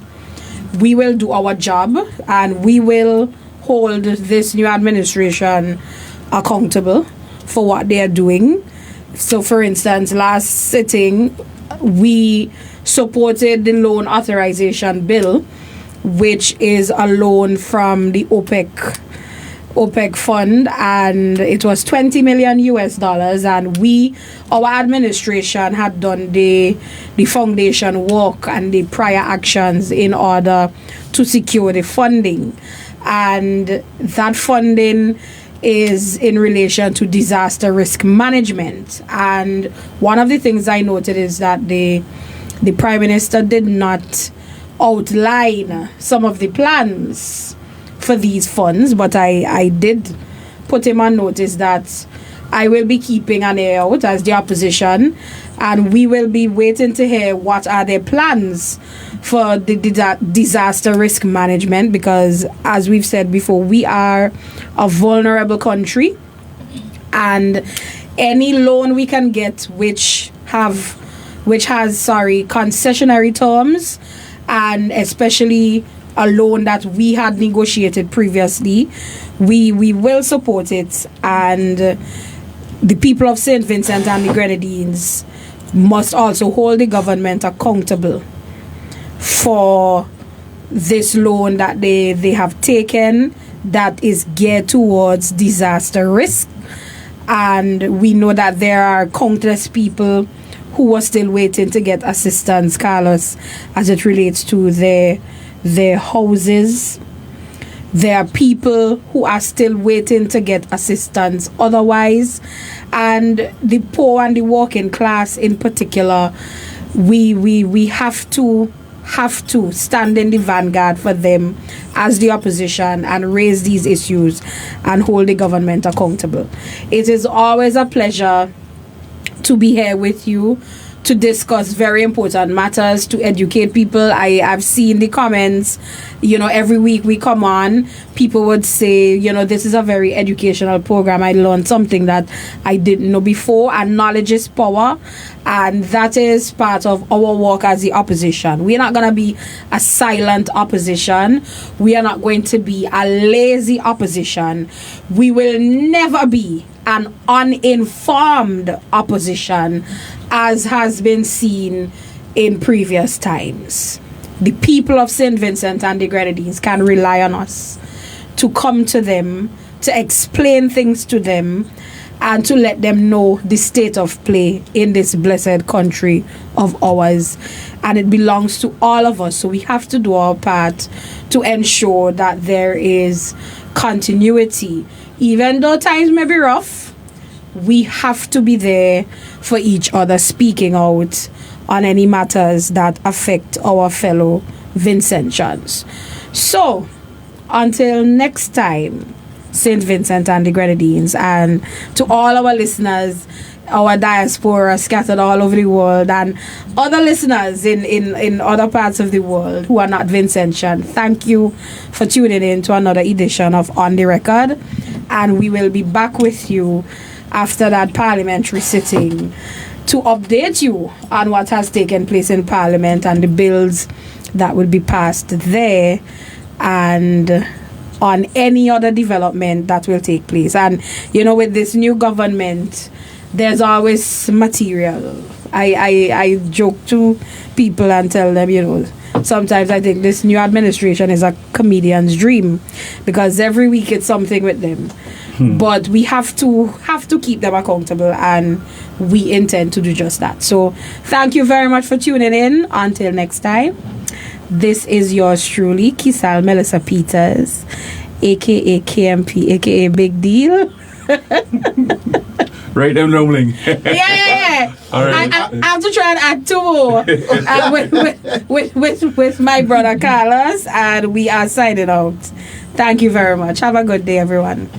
We will do our job, and we will hold this new administration accountable for what they are doing. So, for instance, last sitting, we supported the loan authorization bill, which is a loan from the OPEC fund, and it was $20 million US, and our administration had done the foundation work and the prior actions in order to secure the funding, and that funding is in relation to disaster risk management. And one of the things I noted is that the Prime Minister did not outline some of the plans for these funds, but I did put him on notice that I will be keeping an ear out as the opposition, and we will be waiting to hear what are their plans for the disaster risk management, because as we've said before, we are a vulnerable country, and any loan we can get which has concessionary terms, and especially a loan that we had negotiated previously, we will support it. And the people of St. Vincent and the Grenadines must also hold the government accountable for this loan that they have taken that is geared towards disaster risk. And we know that there are countless people who are still waiting to get assistance, Carlos, as it relates to their houses. There are people who are still waiting to get assistance otherwise, and the poor and the working class in particular, we have to stand in the vanguard for them as the opposition and raise these issues and hold the government accountable. It is always a pleasure to be here with you to discuss very important matters, to educate people. I've seen the comments, every week we come on, people would say, this is a very educational program. I learned something that I didn't know before, and knowledge is power, and that is part of our work as the opposition. We're not going to be a silent opposition. We are not going to be a lazy opposition. We will never be an uninformed opposition, as has been seen in previous times. The people of St. Vincent and the Grenadines can rely on us to come to them, to explain things to them, and to let them know the state of play in this blessed country of ours. And it belongs to all of us, so we have to do our part to ensure that there is continuity. Even though times may be rough, we have to be there for each other, speaking out on any matters that affect our fellow Vincentians. So, until next time, St. Vincent and the Grenadines, and to all our listeners, our diaspora scattered all over the world, and other listeners in other parts of the world who are not Vincentian, thank you for tuning in to another edition of On the Record, and we will be back with you after that parliamentary sitting to update you on what has taken place in Parliament and the bills that will be passed there, and on any other development that will take place. And with this new government, there's always material. I joke to people and tell them, sometimes I think this new administration is a comedian's dream, because every week it's something with them. But we have to keep them accountable, and we intend to do just that. So thank you very much for tuning in. Until next time, this is yours truly, Keisal Melissa Peters, aka KMP, aka Big Deal. Right, I'm rolling. Yeah. All right. I have to try and act two more with my brother Carlos, and we are signing out. Thank you very much. Have a good day, everyone.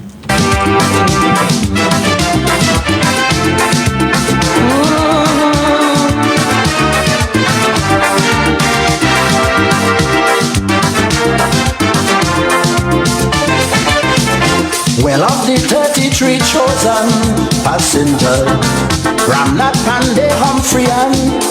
Well, of the 33 chosen passengers, Ramnat Pandey Humphrey and